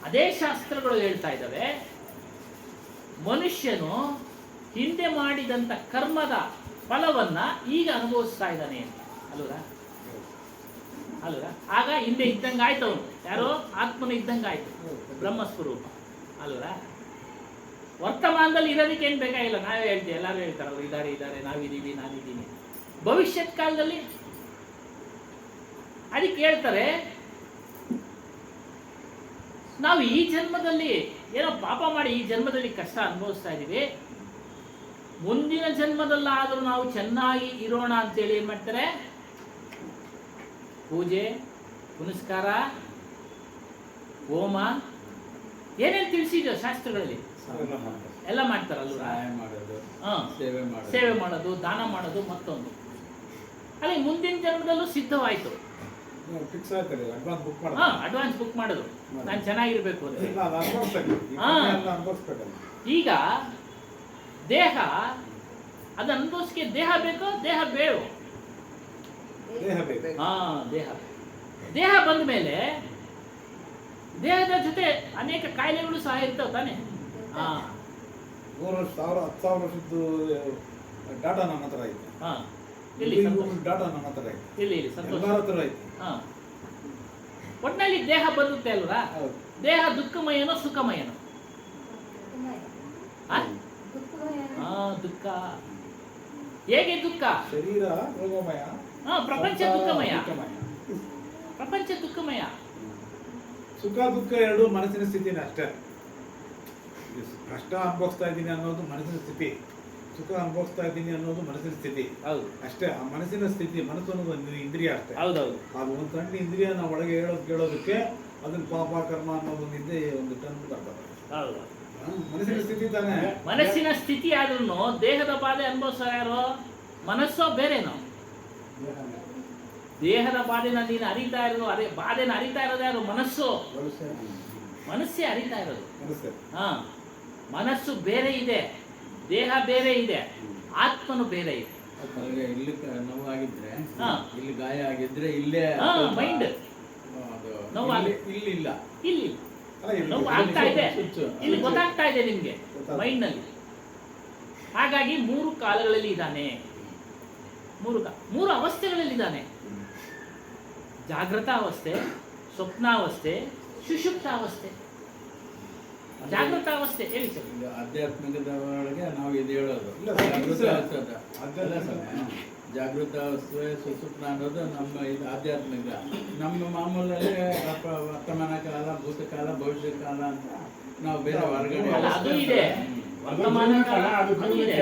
ಅದೇ ಶಾಸ್ತ್ರಗಳು ಹೇಳ್ತಾ ಇದ್ದಾವೆ, ಮನುಷ್ಯನು ಹಿಂದೆ ಮಾಡಿದಂತ ಕರ್ಮದ ಫಲವನ್ನ ಈಗ ಅನುಭವಿಸ್ತಾ ಇದ್ದಾನೆ ಅಂತ. ಅಲ್ವರ? ಆಗ ಹಿಂದೆ ಇದ್ದಂಗೆ ಆಯ್ತು ಅವನು. ಯಾರೋ ಆತ್ಮನ ಇದ್ದಂಗೆ ಆಯ್ತು, ಬ್ರಹ್ಮಸ್ವರೂಪ. ಅಲ್ವರ? ವರ್ತಮಾನದಲ್ಲಿ ಇರೋದಕ್ಕೆ ಏನು ಬೇಕಾಗಿಲ್ಲ, ನಾವೇ ಹೇಳ್ತೀವಿ, ಎಲ್ಲರೂ ಹೇಳ್ತಾರೆ ಅವ್ರು ಇದ್ದಾರೆ, ನಾವಿದ್ದೀವಿ, ನಾನಿದ್ದೀನಿ. ಭವಿಷ್ಯತ್ ಕಾಲದಲ್ಲಿ ಅದಕ್ಕೆ ಹೇಳ್ತಾರೆ, ನಾವು ಈ ಜನ್ಮದಲ್ಲಿ ಏನೋ ಪಾಪ ಮಾಡಿ ಈ ಜನ್ಮದಲ್ಲಿ ಕಷ್ಟ ಅನುಭವಿಸ್ತಾ ಇದ್ದೀವಿ, ಮುಂದಿನ ಜನ್ಮದಲ್ಲಾದರೂ ನಾವು ಚೆನ್ನಾಗಿ ಇರೋಣ ಅಂತೇಳಿ ಏನ್ ಮಾಡ್ತಾರೆ? ಪೂಜೆ, ಪುನಸ್ಕಾರ, ಹೋಮ, ಏನೇನು ತಿಳಿಸಿದೋ ಶಾಸ್ತ್ರಗಳಲ್ಲಿ ಎಲ್ಲ ಮಾಡ್ತಾರಲ್ವ? ಸೇವೆ ಮಾಡೋದು, ದಾನ ಮಾಡೋದು, ಮತ್ತೊಂದು. ಅಲ್ಲಿ ಮುಂದಿನ ಜನ್ಮದಲ್ಲೂ ಸಿದ್ಧವಾಯ್ತು. ಫಿಕ್ಸ್ ಆಯ್ತಲ್ಲ, ಅಡ್ವಾನ್ಸ್ ಬುಕ್ ಮಾಡೋದು, ನಾನು ಚೆನ್ನಾಗಿರ್ಬೇಕು ಅಂತ. ಈಗ ದೇಹ ಅದು ಅನುಭವಿಸ್ಕೆ ದೇಹ ಬೇಕೋ ದೇಹ ಬೇಡೋ? ದೇಹ ಬಂದ ಮೇಲೆ ದೇಹದ ಜೊತೆ ಅನೇಕ ಕಾಯಿಲೆಗಳು ಸಹ ಇರ್ತಾವೆ ತಾನೆ. 10,000 ವರ್ಷದ್ದು ಡಾಟಾ ನನ್ನ ಹತ್ರ ಐತೆ. ಹಾ ಎಲ್ಲಿ ಸಂತೋಷ? ಡಾಟಾ ನನ್ನ ಹತ್ರ ಐತೆ. ಇಲ್ಲಿ ಸಂತೋಷ. ಎಲ್ಲರ ಹತ್ರ ಐತೆ. ಹಾ ಒಟ್ಟಿನಲ್ಲಿ ದೇಹ ಬರುತ್ತೆ ಅಲ್ವಾ? ಹೌದು. ದೇಹ ದುಃಖಮಯನೋ ಸುಖಮಯನೋ? ಆ? ಹಾ ದುಃಖ. ಹೇಗೆ ದುಃಖ? ಶರೀರ ರೋಗಮಯ, ಹಾ ಪ್ರಪಂಚ ದುಃಖಮಯ. ದುಃಖಮಯ. ಪ್ರಪಂಚ ದುಃಖಮಯ. ಸುಖ ದುಃಖ ಎರಡು ಮನಸ್ಸಿನ ಸ್ಥಿತಿನೇ ಅಷ್ಟೇ. ಕಷ್ಟ ಅನುಭವಿಸ್ತಾ ಇದ್ದೀನಿ ಅನ್ನೋದು ಮನಸ್ಸಿನ ಸ್ಥಿತಿ, ಸುಖ ಅನುಭವಿಸ್ತಾ ಇದ್ದೀನಿ ಅನ್ನೋದು ಮನಸ್ಸಿನ ಸ್ಥಿತಿ ಹೌದು ಅಷ್ಟೇ. ಆ ಮನಸ್ಸಿನ ಸ್ಥಿತಿ, ಮನಸ್ಸು ಅನ್ನೋದು ಒಂದು ಇಂದ್ರಿಯ ಅಷ್ಟೇ. ಹೌದೌದು. ಅದು ಒಂದು ಸಣ್ಣ ಇಂದ್ರಿಯ ನಾವು ಒಳಗೆ ಕೇಳೋದಕ್ಕೆ ಅದನ್ನ ಪಾಪ ಕರ್ಮ ಅನ್ನೋದೊಂದು ಇದ್ದೇ ಒಂದು ಟರ್ಮ್ ಬರ್ತದೆ. ಹೌದು ಮನಸ್ಸಿನ ಸ್ಥಿತಿ ತಾನೇ. ಮನಸ್ಸಿನ ಸ್ಥಿತಿ ಆದ್ರೂ ದೇಹದ ಬಾಧೆ ಅನುಭವಿಸೋ ಯಾರು? ಮನಸ್ಸೋ ಬೇರೆನೋ? ದೇಹದ ಬಾಧೆನ ನೀನು ಅರಿತಾ ಇರೋದು, ಬಾಧೆನ ಅರಿತಾ ಇರೋದು ಯಾರು? ಮನಸ್ಸು. ಮನಸ್ಸೇ ಅರಿತಾ ಇರೋದು. ಮನಸ್ಸೇ. ಹಾ ಮನಸ್ಸು ಬೇರೆ ಇದೆ, ದೇಹ ಬೇರೆ ಇದೆ, ಆತ್ಮನು ಬೇರೆ ಇದೆ. ಅಲ್ಲಿಗೆ ಇಲ್ಲಿ ನೋವಾಗಿದ್ರೆ, ಹಾ. ಇಲ್ಲಿ ಗಾಯ ಆಗಿದ್ರೆ ಇಲ್ಲೇ ಹಾ ಸ್ವಲ್ಪ ಮೈಂಡ್ ಅದು ನೋವಾಗಿ- ಇಲ್ಲಿ ಇಲ್ಲ. ಇಲ್ಲಿ ಅಲ್ಲ, ಇಲ್ಲಿ ನೋವು ಆಗ್ತಾ ಇದೆ, ಹುಚ್ಚು. ಇಲ್ಲಿ ಗೊತ್ತಾಗ್ತಾ ಇದೆ ನಿಮ್ಗೆ ಮೈಂಡ್ ನಲ್ಲಿ. ಹಾಗಾಗಿ 3 ಕಾಲಗಳಲ್ಲಿ ಇದ್ದಾನೆ, 3 ಅವಸ್ಥೆಗಳಲ್ಲಿ ಇದ್ದಾನೆ. ಜಾಗೃತಾವಸ್ಥೆ, ಸ್ವಪ್ನಾವಸ್ಥೆ, ಸುಷುಪ್ತಾವಸ್ಥೆ. ಜಾಗೃತಾವಸ್ಥೆ ಹೇಳಿ ಸರ್. ಇದು ಆಧ್ಯಾತ್ಮಿಕದ ಒಳಗೆ ನಾವು ಇದು ಹೇಳೋದು ಇಲ್ಲ, ಜಾಗೃತಾವಸ್ಥೆ ಸುಸುಪ್ನ ಅನ್ನೋದು ನಮ್ಮ ಇದು ಆಧ್ಯಾತ್ಮಿಕ. ನಮ್ಮ ಮಾಮೂಲಲ್ಲಿ ವರ್ತಮಾನ ಕಾಲ, ಭೂತಕಾಲ, ಭವಿಷ್ಯ ಕಾಲ ಅಂತ ನಾವು ಬೇರೆ ಹೊರಗಡೆ ಅಲ್ಲ, ಅದು ಇದೆ. ವರ್ತಮಾನ ಕಾಲ ಅದು ಇದೆ.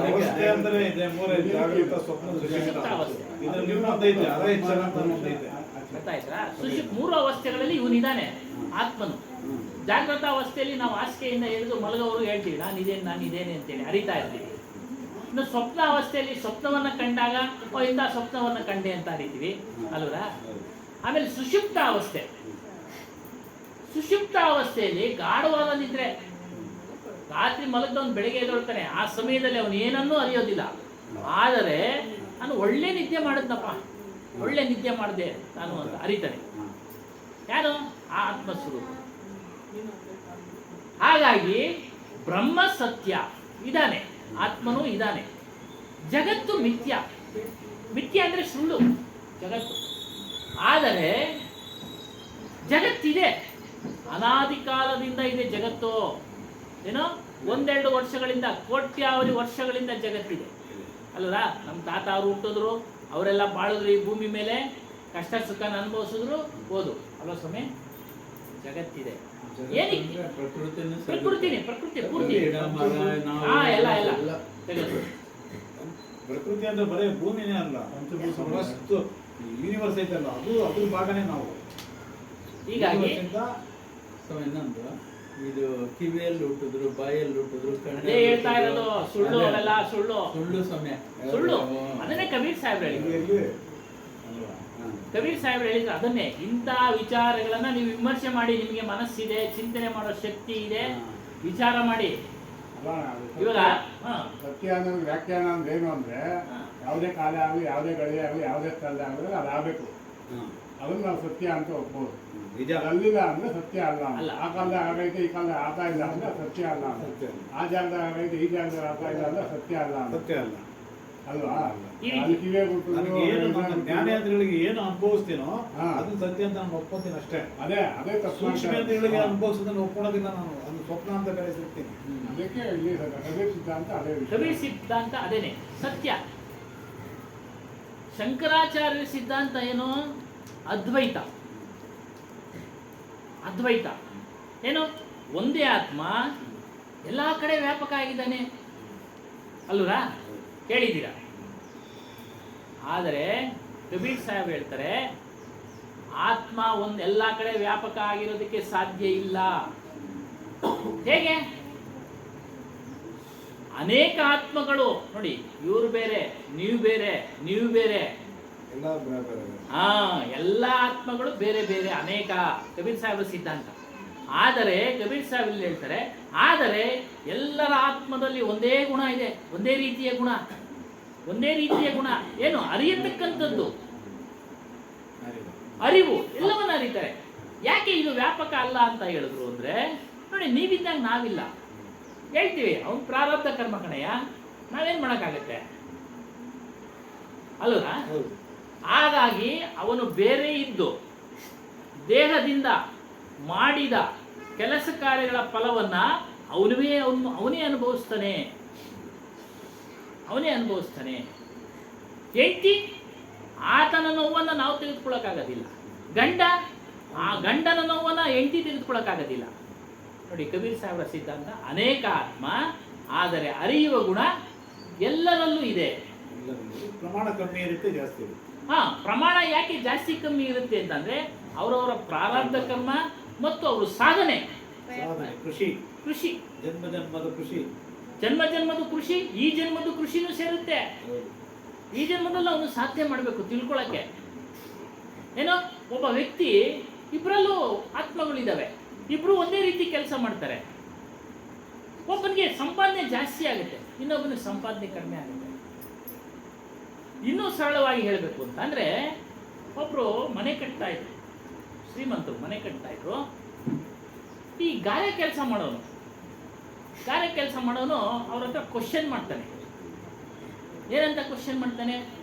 ಅವಸ್ಥೆ ಅಂದ್ರೆ ಇದೆ, ಮೂರೇ: ಜಾಗೃತ, ಸ್ವಪ್ನ, ಸುಷುಪ್ತ. ಇದ್ರಲ್ಲಿ ಇನ್ನೊಂದು ಐತೆ, ಅದೇ ಎಚ್ಚರ ಅಂತ ಒಂದು ಐತೆ. ಗೊತ್ತಾಯ್ತಾ? ಸುಷುಪ್ 3 ಅವಸ್ಥೆಗಳಲ್ಲಿ ಇವನಿದ್ದಾನೆ ಆತ್ಮನು. ಜಾಗೃತ ಅವಸ್ಥೆಯಲ್ಲಿ ನಾವು ಹಾಸಿಗೆಯಿಂದ ಎಳೆದು ಮಲಗೋರು ಹೇಳ್ತೀವಿ ನಾನಿದ್ದೇನೆ ಅಂತೇಳಿ ಅರಿತಾ ಇರ್ತೀವಿ. ಇನ್ನು ಸ್ವಪ್ನ ಅವಸ್ಥೆಯಲ್ಲಿ ಸ್ವಪ್ನವನ್ನ ಕಂಡಾಗ ಇಂಥ ಸ್ವಪ್ನವನ್ನ ಕಂಡೆ ಅಂತ ಅರಿತೀವಿ ಅಲ್ವರ. ಆಮೇಲೆ ಸುಷುಪ್ತ ಅವಸ್ಥೆ, ಸುಷುಪ್ತ ಅವಸ್ಥೆಯಲ್ಲಿ ಗಾಢವಾದ ನಿದ್ರೆ. ರಾತ್ರಿ ಮಲಗ್ದವನು ಬೆಳಗ್ಗೆ ಎದ್ದೇಳ್ತಾನೆ, ಆ ಸಮಯದಲ್ಲಿ ಅವನು ಏನನ್ನೂ ಅರಿಯೋದಿಲ್ಲ. ಆದರೆ ನಾನು ಒಳ್ಳೆ ನಿದ್ದೆ ಮಾಡಿದ್ನಪ್ಪ, ಒಳ್ಳೆ ನಿದ್ದೆ ಮಾಡಿದೆ ನಾನು ಅಂತ ಅರಿತಾನೆ. ಯಾರು? ಆ ಆತ್ಮಸ್ವರೂಪ. ಹಾಗಾಗಿ ಬ್ರಹ್ಮ ಸತ್ಯ ಇದ್ದಾನೆ, ಆತ್ಮನೂ ಇದ್ದಾನೆ. ಜಗತ್ತು ಮಿಥ್ಯ. ಮಿಥ್ಯ ಅಂದ್ರೆ ಸುಳ್ಳು ಜಗತ್ತು. ಆದರೆ ಜಗತ್ತಿದೆ, ಅನಾದಿ ಕಾಲದಿಂದ ಇದೆ ಜಗತ್ತು. ಏನೋ 1-2 ವರ್ಷಗಳಿಂದ, ಕೋಟ್ಯಾವಧಿ ವರ್ಷಗಳಿಂದ ಜಗತ್ತಿದೆ ಅಲ್ವಾ? ನಮ್ಮ ತಾತ ಅವರು ಹುಟ್ಟಿದ್ರು, ಅವರೆಲ್ಲ ಬಾಳಿದ್ರು ಈ ಭೂಮಿ ಮೇಲೆ, ಕಷ್ಟ ಸುಖನ ಅನುಭವಿಸಿದ್ರು, ಹೋದು ಅಲ್ವಾ ಸ್ವಾಮಿ? ಜಗತ್ತಿದೆ. ಏನಕ್ಕೆ? ಪ್ರಕೃತಿ ಪೂರ್ತಿ. ಹಾ ಎಲ್ಲ ಜಗತ್ತು. ಪ್ರಕೃತಿ ಅಂದ್ರೆ ಬರೀ ಭೂಮಿನೇ ಅಲ್ಲ, ಸಮಸ್ತ ಯೂನಿವರ್ಸ್ ಐತಲ್ಲ, ಅದು ಅದ್ರ ಭಾಗನೇ ನಾವು. ಹೀಗಾಗಿ ಇನ್ನೊಂದು, ಇದು ಕಿವಿಯಲ್ಲಿ ಹುಟ್ಟಿದ್ರು, ಬಾಯಲ್ಲಿ ಹುಟ್ಟಿದ್ರು, ಅದೇ ಹೇಳ್ತಾ ಇರೋದು ಸುಳ್ಳು. ಅವೆಲ್ಲ ಸುಳ್ಳು, ಸುಳ್ಳು ಸಮಯ ಸುಳ್ಳು. ಅದನ್ನೇ ಕಬೀರ್ ಸಾಹೇಬ್ರು ಹೇಳಿದ್ರು. ಕಬೀರ್ ಸಾಹೇಬ್ರು ಹೇಳಿದ್ರು ಅದನ್ನೇ. ಇಂಥ ವಿಚಾರಗಳನ್ನ ನೀವು ವಿಮರ್ಶೆ ಮಾಡಿ, ನಿಮಗೆ ಮನಸ್ಸಿದೆ, ಚಿಂತನೆ ಮಾಡೋ ಶಕ್ತಿ ಇದೆ, ವಿಚಾರ ಮಾಡಿ. ಇವಾಗ ಸತ್ಯ ಅನ್ನೋದು ವ್ಯಾಖ್ಯಾನ ಅಂದ್ರೆ ಏನು ಅಂದ್ರೆ, ಯಾವುದೇ ಕಾಲ ಆಗಲಿ, ಯಾವುದೇ ಗಡಿ ಆಗಲಿ, ಯಾವುದೇ ಸ್ಥಳ ಆಗಲಿ ಅದು ಆಗಬೇಕು. ಅದನ್ನ ನಾವು ಸತ್ಯ ಅಂತ ಒಪ್ಬೋದು. ನಿಜ. ಅಲ್ಲಿಲ್ಲ ಅಂದ್ರೆ ಸತ್ಯ ಅಲ್ಲ. ಅಲ್ಲ. ಆ ಕಾಲದಾಗ ಆಗೈತೆ, ಈ ಕಾಲದಾಗ ಆಗ್ತಾ ಇಲ್ಲ ಅಂದ್ರೆ ಸತ್ಯ ಅಲ್ಲ. ಆ ಜಾಗದಾಗ ಆಗೈತೆ, ಈ ಜಾಗದಾಗ ಆಗ್ತಾ ಇಲ್ಲ ಅಂದ್ರೆ ಸತ್ಯ ಅಲ್ಲ. ಸತ್ಯ ಅಲ್ಲ ಅಲ್ವಾ? ಈ ರೀತಿ. ಅಲ್ಲಿ ಕಿವೇ ಕೊಟ್ಟು ನನಗೆ ಏನು ನನ್ನ ಜ್ಞಾನೇಂದ್ರಗಳಿಗೆ ಏನು ಅನುಭವಿಸ್ತೀನೋ ಹಾ. ಅದು ಸತ್ಯ ಅಂತ ನಾನು ಒಪ್ಕೊತೀನಿ ಅಷ್ಟೇ. ಅದೇ ತಪ್ಪು. ಸೂಕ್ಷ್ಮೇಂದ್ರಗಳಿಗೆ ಅನುಭವಿಸೋದನ್ನು ಒಪ್ಕೊಳ್ಳೋದಿಲ್ಲ ನಾನು, ಅದು ಸ್ವಪ್ನ ಅಂತ ಕರೆಸಿರ್ತೀನಿ. ಅದಕ್ಕೆ ಇಲ್ಲಿ ಕಬೀರ್ ಸಿದ್ಧಾಂತ ಅದೇ ವಿಷಯ. ಕಬೀರ್ ಸಿದ್ಧಾಂತ ಅದೇನೆ ಸತ್ಯ. ಶಂಕರಾಚಾರ್ಯರ ಸಿದ್ಧಾಂತ ಏನು? ಅದ್ವೈತ. ಅದ್ವೈತ ಏನು? ಒಂದೇ ಆತ್ಮ ಎಲ್ಲ ಕಡೆ ವ್ಯಾಪಕ ಆಗಿದ್ದಾನೆ ಅಲ್ವಾ? ಕೇಳಿದ್ದೀರಾ? ಆದರೆ ಕಬೀರ್ ಸಾಹೇಬ್ ಹೇಳ್ತಾರೆ ಆತ್ಮ ಎಲ್ಲ ಕಡೆ ವ್ಯಾಪಕ ಆಗಿರೋದಕ್ಕೆ ಸಾಧ್ಯ ಇಲ್ಲ. ಹೇಗೆ? ಅನೇಕ ಆತ್ಮಗಳು ನೋಡಿ, ಇವರು ಬೇರೆ, ನೀವು ಬೇರೆ, ನೀವು ಬೇರೆ, ಎಲ್ಲ ಬರಾಬರ್. ಎಲ್ಲ ಆತ್ಮಗಳು ಬೇರೆ ಬೇರೆ, ಅನೇಕ. ಕಬೀರ್ ಸಾಹೇಬ್ರ ಸಿದ್ಧಾಂತ. ಆದರೆ ಕಬೀರ್ ಸಾಹೇಬ್ ಇಲ್ಲಿ ಹೇಳ್ತಾರೆ, ಆದರೆ ಎಲ್ಲರ ಆತ್ಮದಲ್ಲಿ ಒಂದೇ ಗುಣ ಇದೆ, ಒಂದೇ ರೀತಿಯ ಗುಣ, ಒಂದೇ ರೀತಿಯ ಗುಣ. ಏನು? ಅರಿಯತಕ್ಕಂಥದ್ದು, ಅರಿವು, ಎಲ್ಲವನ್ನ ಅರಿತಾರೆ. ಯಾಕೆ ಇದು ವ್ಯಾಪಕ ಅಲ್ಲ ಅಂತ ಹೇಳಿದ್ರು ಅಂದ್ರೆ, ನೋಡಿ, ನೀವಿದ್ದಾಗ ನಾವಿಲ್ಲ, ಹೇಳ್ತೀವಿ ಅವ್ನು ಪ್ರಾರಬ್ಧ ಕರ್ಮ ಕಣಯ್ಯ, ನಾವೇನ್ ಮಾಡೋಕ್ಕಾಗತ್ತೆ ಅಲ್ವಾ? ಹೌದು. ಹಾಗಾಗಿ ಅವನು ಬೇರೆ ಇದ್ದು ದೇಹದಿಂದ ಮಾಡಿದ ಕೆಲಸ ಕಾರ್ಯಗಳ ಫಲವನ್ನ ಅವನೇ ಅನುಭವಿಸ್ತಾನೆ. ಹೆಂಡತಿ ಆತನ ನೋವನ್ನು ನಾವು ತೆಗೆದುಕೊಳ್ಳಕ್ಕಾಗೋದಿಲ್ಲ. ಆ ಗಂಡನ ನೋವನ್ನು ಹೆಂಡತಿ ತೆಗೆದುಕೊಳ್ಳಕ್ಕಾಗೋದಿಲ್ಲ. ನೋಡಿ, ಕಬೀರ್ ಸಾಹೇಬರ ಸಿದ್ಧಾಂತ ಅನೇಕ ಆತ್ಮ, ಆದರೆ ಅರಿಯುವ ಗುಣ ಎಲ್ಲರಲ್ಲೂ ಇದೆ. ಪ್ರಮಾಣ ಕಮ್ಮಿ ಇರುತ್ತೆ, ಜಾಸ್ತಿ ಇರುತ್ತೆ. ಪ್ರಮಾಣ ಯಾಕೆ ಜಾಸ್ತಿ ಕಮ್ಮಿ ಇರುತ್ತೆ ಅಂತಂದ್ರೆ ಅವರವರ ಪ್ರಾರಬ್ಧ ಕರ್ಮ ಮತ್ತು ಅವರು ಸಾಧನೆ, ಕೃಷಿ ಜನ್ಮದ ಕೃಷಿ, ಜನ್ಮದ ಕೃಷಿ, ಈ ಜನ್ಮದ ಕೃಷಿನೂ ಸೇರುತ್ತೆ. ಈ ಜನ್ಮದಲ್ಲಿ ಅವನು ಸಾಧನೆ ಮಾಡಬೇಕು ತಿಳ್ಕೊಳಕ್ಕೆ. ಏನೋ ಒಬ್ಬ ವ್ಯಕ್ತಿ, ಇಬ್ಬರಲ್ಲೂ ಆತ್ಮಗಳಿದ್ದಾವೆ, ಇಬ್ರು ಒಂದೇ ರೀತಿ ಕೆಲಸ ಮಾಡ್ತಾರೆ. ಒಬ್ಬನಿಗೆ ಸಂಪಾದನೆ ಜಾಸ್ತಿ ಆಗುತ್ತೆ, ಇನ್ನೊಬ್ಬನಿಗೆ ಸಂಪಾದನೆ ಕಡಿಮೆ ಆಗುತ್ತೆ. ಇನ್ನೂ ಸರಳವಾಗಿ ಹೇಳಬೇಕು ಅಂತಂದ್ರೆ, ಒಬ್ರು ಮನೆ ಕಟ್ತಾ ಇದ್ರು, ಶ್ರೀಮಂತರು ಮನೆ ಕಟ್ತಾ ಇದ್ರು. ಈ ಗಾರೆ ಕೆಲಸ ಮಾಡೋನು ಅವ್ರ ಹತ್ರ ಕ್ವಶನ್ ಮಾಡ್ತಾನೆ. ಏನಂತ ಕ್ವಶನ್ ಮಾಡ್ತಾನೆ?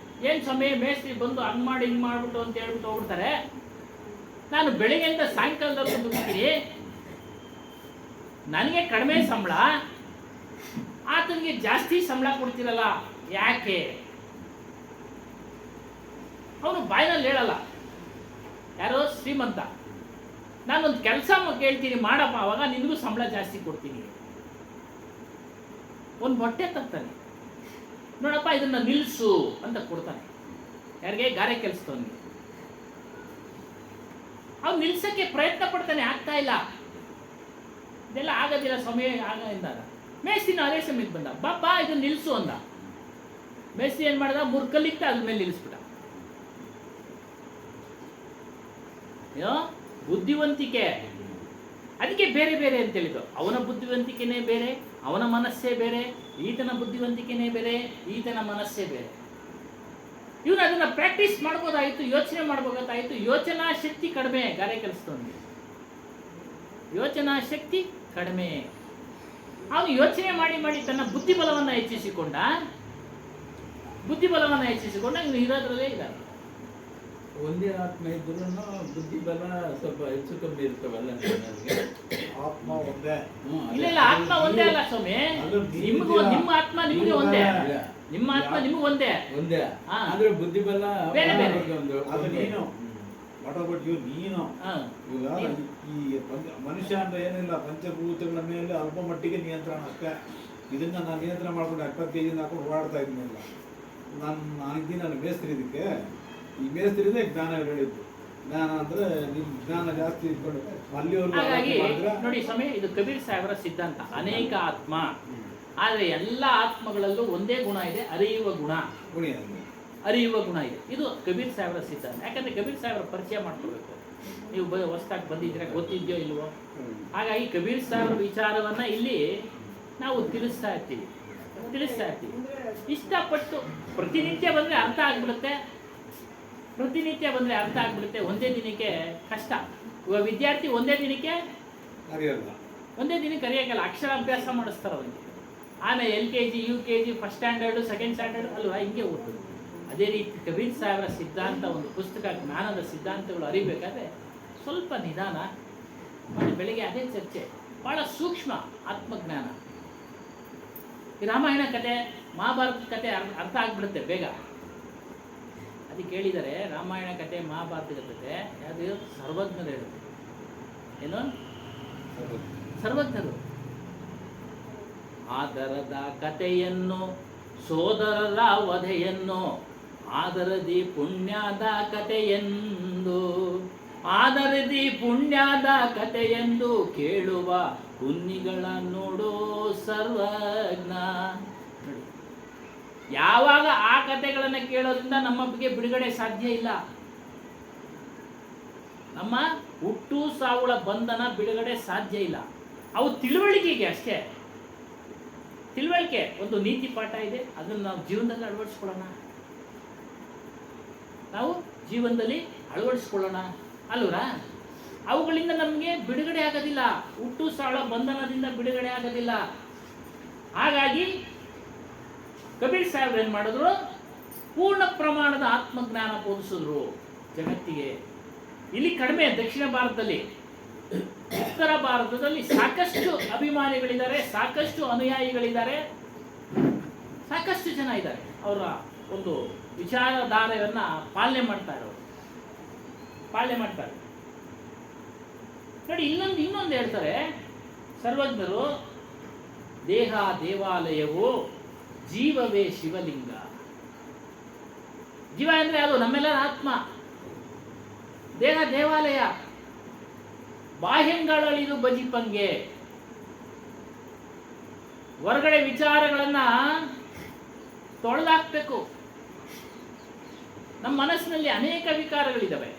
ಏನ್ ಸಮಯ ಮೇಸ್ತ್ರಿ ಬಂದು ಹಂಗ್ ಮಾಡಿ ಹಿಂಗ್ ಮಾಡ್ಬಿಟ್ಟು ಅಂತ ಹೇಳ್ಬಿಟ್ಟು ಹೋಗ್ಬಿಡ್ತಾರೆ, ನಾನು ಬೆಳಿಗ್ಗೆಯಿಂದ ಸಾಯಂಕಾಲದವರೆಗೂ ದುಡ್ತೀನಿ, ನನಗೆ ಕಡಿಮೆ ಸಂಬಳ, ಆತನಿಗೆ ಜಾಸ್ತಿ ಸಂಬಳ ಕೊಡ್ತಿರಲ್ಲ ಯಾಕೆ? ಅವನು ಬಾಯಿನಲ್ಲಿ ಹೇಳಲ್ಲ. ಯಾರೋ ಶ್ರೀಮಂತ, ನಾನೊಂದು ಕೆಲಸ ಕೇಳ್ತೀನಿ ಮಾಡಪ್ಪ, ಅವಾಗ ನಿನಗೂ ಸಂಬಳ ಜಾಸ್ತಿ ಕೊಡ್ತೀನಿ. ಒಂದು ಮೊಟ್ಟೆ ತರ್ತಾನೆ, ನೋಡಪ್ಪ ಇದನ್ನ ನಿಲ್ಲಿಸು ಅಂತ ಕೊಡ್ತಾನೆ. ಯಾರಿಗೆ? ಗಾರೆ ಕೆಲಸದವನಿಗೆ. ಅವ್ನು ನಿಲ್ಸಕ್ಕೆ ಪ್ರಯತ್ನ ಪಡ್ತಾನೆ, ಆಗ್ತಾ ಇಲ್ಲ, ಇದೆಲ್ಲ ಆಗೋದಿಲ್ಲ, ಸಮಯ ಇಂದಾಗ ಮೇಸ್ತಿನ ಅದೇ ಸಮಯಕ್ಕೆ ಬಂದ, ಬಾ ಇದನ್ನ ನಿಲ್ಸು ಅಂದ. ಮೇಸ್ತಿ ಏನ್ ಮಾಡ್ದ? 3 ಕಲ್ಲಿತ್ತ ಅದ್ರ ಮೇಲೆ ನಿಲ್ಲಿಸ್ಬಿಟ್ಟ. ಬುದ್ಧಿವಂತಿಕೆ ಅದಕ್ಕೆ ಬೇರೆ ಬೇರೆ ಅಂತ ಹೇಳಿದ್ರು. ಅವನ ಬುದ್ಧಿವಂತಿಕೆನೇ ಬೇರೆ, ಅವನ ಮನಸ್ಸೇ ಬೇರೆ, ಈತನ ಬುದ್ಧಿವಂತಿಕೆನೇ ಬೇರೆ, ಈತನ ಮನಸ್ಸೇ ಬೇರೆ. ಇವನು ಅದನ್ನ ಪ್ರಾಕ್ಟೀಸ್ ಮಾಡ್ಬೋದಾಯ್ತು, ಯೋಚನೆ ಮಾಡ್ಬೋದಾಯ್ತು. ಯೋಚನಾ ಶಕ್ತಿ ಕಡಿಮೆ ಗಾರೆ ಕೆಲಸದವನಿಗೆ, ಯೋಚನಾ ಶಕ್ತಿ ಕಡಿಮೆ. ಅವನು ಯೋಚನೆ ಮಾಡಿ ತನ್ನ ಬುದ್ಧಿಬಲವನ್ನ ಹೆಚ್ಚಿಸಿಕೊಂಡ ಇವನು ಇರೋದ್ರಲ್ಲೇ ಇದ್ದಾರೆ. ಒಂದೇ ಆತ್ಮ ಇದ್ರೂ ಬುದ್ಧಿ ಬಲ ಸ್ವಲ್ಪ ಹೆಚ್ಚು ಕಮ್ಮಿ ಇರ್ತವಲ್ಲ. ಆತ್ಮ ಒಂದೇ. ಇಲ್ಲ, ಆತ್ಮ ಒಂದೇ ಅಲ್ಲ ಸ್ವಾಮಿ. ನಿಮ್ಮ ಆತ್ಮ ನಿಮ್ಗೆ ಒಂದೇ, ನಿಮ್ಮ ಆತ್ಮ ನಿಮ್ಗೆ ಒಂದೇ. ಆದ್ರೆ ಬುದ್ಧಿ ಬಲ ಬೇರೆ ಬೇರೆ. ಅದು ನೀನು ವಾಟ್ ಅಬೌಟ್ ಯು? ನೀನು ಈಗ ಈ ಮನುಷ್ಯ ಅಂದ್ರೆ ಏನಿಲ್ಲ, ಪಂಚಭೂತಗಳ ಮೇಲೆ ಅಲ್ಪ ಮಟ್ಟಿಗೆ ನಿಯಂತ್ರಣ ಅಷ್ಟೇ. ಇದನ್ನ ನಾನು ನಿಯಂತ್ರಣ ಮಾಡ್ಕೊಂಡು 70 kg ಹಾಕೊಂಡು ಓಡಾಡ್ತಾ ಇದ್ದೀನಲ್ಲ, ನಾನು ಮೇಸ್ತ್ರಿ. ಇದಕ್ಕೆ ಈ ಮೇಸ್ತ್ರಿದೆ ಜ್ಞಾನ ಹೇಳಿದ್ದು. ಜ್ಞಾನ ಅಂದ್ರೆ ನಿಮ್ ಜ್ಞಾನ ಜಾಸ್ತಿ ಇಟ್ಕೊಂಡು ಹಾಗಾಗಿ ಅಲ್ಲಿವರೆಗೂ ನೋಡಿ ಸ್ವಾಮಿ, ಇದು ಕಬೀರ್ ಸಾಹೇಬರ ಸಿದ್ಧಾಂತ. ಅನೇಕ ಆತ್ಮ, ಆದ್ರೆ ಎಲ್ಲ ಆತ್ಮಗಳಲ್ಲೂ ಒಂದೇ ಗುಣ ಇದೆ, ಅರಿಯುವ ಗುಣ ಇದೆ. ಇದು ಕಬೀರ್ ಸಾಹೇಬರ ಸಿದ್ಧಾಂತ. ಯಾಕಂದ್ರೆ ಕಬೀರ್ ಸಾಹೇಬರ ಪರಿಚಯ ಮಾಡ್ಕೊಳ್ಬೇಕು. ನೀವು ಹೊಸದಾಗಿ ಬಂದಿದ್ರೆ ಗೊತ್ತಿದ್ಯೋ ಇಲ್ವೋ? ಹಾಗಾಗಿ ಕಬೀರ್ ಸಾಹೇಬರ ವಿಚಾರವನ್ನ ಇಲ್ಲಿ ನಾವು ತಿಳಿಸ್ತಾ ಇರ್ತೀವಿ. ಇಷ್ಟಪಟ್ಟು ಪ್ರತಿನಿತ್ಯ ಬಂದ್ರೆ ಅರ್ಥ ಆಗ್ಬಿಡುತ್ತೆ. ಒಂದೇ ದಿನಕ್ಕೆ ಕಷ್ಟ. ಇವಾಗ ವಿದ್ಯಾರ್ಥಿ ಒಂದೇ ದಿನಕ್ಕೆ ಕರೆಯೋಕ್ಕಲ್ಲ, ಅಕ್ಷರಾಭ್ಯಾಸ ಮಾಡಿಸ್ತಾರೆ ಅವನಿಗೆ. ಆಮೇಲೆ LKG, UKG, first standard, second standard ಅಲ್ವಾ, ಹಿಂಗೆ ಓದ್ತದೆ. ಅದೇ ರೀತಿ ಕಬೀರ್ ಸಾಹೇಬರ ಸಿದ್ಧಾಂತ, ಒಂದು ಪುಸ್ತಕ, ಜ್ಞಾನದ ಸಿದ್ಧಾಂತಗಳು ಅರಿಬೇಕಾದ್ರೆ ಸ್ವಲ್ಪ ನಿಧಾನ ಮಾಡಿ. ಬೆಳಿಗ್ಗೆ ಅದೇ ಚರ್ಚೆ, ಬಹಳ ಸೂಕ್ಷ್ಮ ಆತ್ಮಜ್ಞಾನ. ಈ ರಾಮಾಯಣ ಕತೆ, ಮಹಾಭಾರತ ಕತೆ ಅರ್ಥ ಆಗ್ಬಿಡುತ್ತೆ ಬೇಗ. ಅದಕ್ಕೆ ಹೇಳಿದರೆ ರಾಮಾಯಣ ಕತೆ, ಮಹಾಭಾರತದ ಕತೆ ಯಾವುದು? ಸರ್ವಜ್ಞರು ಹೇಳುತ್ತೆ. ಏನು? ಸರ್ವಜ್ಞರು. ಆದರದ ಕಥೆಯನ್ನು, ಸೋದರರ ವಧೆಯನ್ನು, ಆದರದಿ ಪುಣ್ಯದ ಕಥೆಯೆಂದು ಕೇಳುವ ಕುನ್ನಿಗಳ ನೋಡೋ ಸರ್ವಜ್ಞ. ಯಾವಾಗ ಆ ಕಥೆಗಳನ್ನು ಕೇಳೋದ್ರಿಂದ ನಮ್ಮ ಬಗ್ಗೆ ಬಿಡುಗಡೆ ಸಾಧ್ಯ ಇಲ್ಲ. ನಮ್ಮ ಹುಟ್ಟು ಸಾವುಗಳ ಬಂಧನ ಬಿಡುಗಡೆ ಸಾಧ್ಯ ಇಲ್ಲ. ಅವು ತಿಳುವಳಿಕೆಗೆ ಅಷ್ಟೇ. ತಿಳುವಳಿಕೆ ಒಂದು ನೀತಿ ಪಾಠ ಇದೆ, ಅದನ್ನು ನಾವು ಜೀವನದಲ್ಲಿ ಅಳವಡಿಸ್ಕೊಳ್ಳೋಣ. ಅಲ್ವರಾ? ಅವುಗಳಿಂದ ನಮಗೆ ಬಿಡುಗಡೆ ಆಗೋದಿಲ್ಲ. ಹುಟ್ಟು ಸಾವುಗಳ ಬಂಧನದಿಂದ ಬಿಡುಗಡೆ ಆಗೋದಿಲ್ಲ. ಹಾಗಾಗಿ ಕಬೀರ್ ಸಾಹೇಬ್ರು ಏನ್ ಮಾಡಿದ್ರು, ಪೂರ್ಣ ಪ್ರಮಾಣದ ಆತ್ಮಜ್ಞಾನ ಬೋಧಿಸಿದ್ರು ಜಗತ್ತಿಗೆ. ಇಲ್ಲಿ ಕಡಿಮೆ, ದಕ್ಷಿಣ ಭಾರತದಲ್ಲಿ. ಉತ್ತರ ಭಾರತದಲ್ಲಿ ಸಾಕಷ್ಟು ಅಭಿಮಾನಿಗಳಿದ್ದಾರೆ, ಸಾಕಷ್ಟು ಅನುಯಾಯಿಗಳಿದ್ದಾರೆ, ಸಾಕಷ್ಟು ಜನ ಇದ್ದಾರೆ. ಅವರ ಒಂದು ವಿಚಾರಧಾರೆಯನ್ನ ಪಾಲನೆ ಮಾಡ್ತಾರೆ. ನೋಡಿ, ಇನ್ನೊಂದು ಹೇಳ್ತಾರೆ ಸರ್ವಜ್ಞರು, ದೇಹ ದೇವಾಲಯವು, ಜೀವವೇ ಶಿವಲಿಂಗ. ಜೀವ ಅಂದ್ರೆ ಅದು ನಮ್ಮೆಲ್ಲರ ಆತ್ಮ, ದೇಹ ದೇವಾಲಯ, ಬಾಹ್ಯಂಗಳಳಿದು ಬಜಿಪಂಗೆ. ಹೊರಗಡೆ ವಿಚಾರಗಳನ್ನ ತೊಳೆದಾಕ್ಬೇಕು. ನಮ್ಮ ಮನಸ್ಸಿನಲ್ಲಿ ಅನೇಕ ವಿಕಾರಗಳಿದ್ದಾವೆ.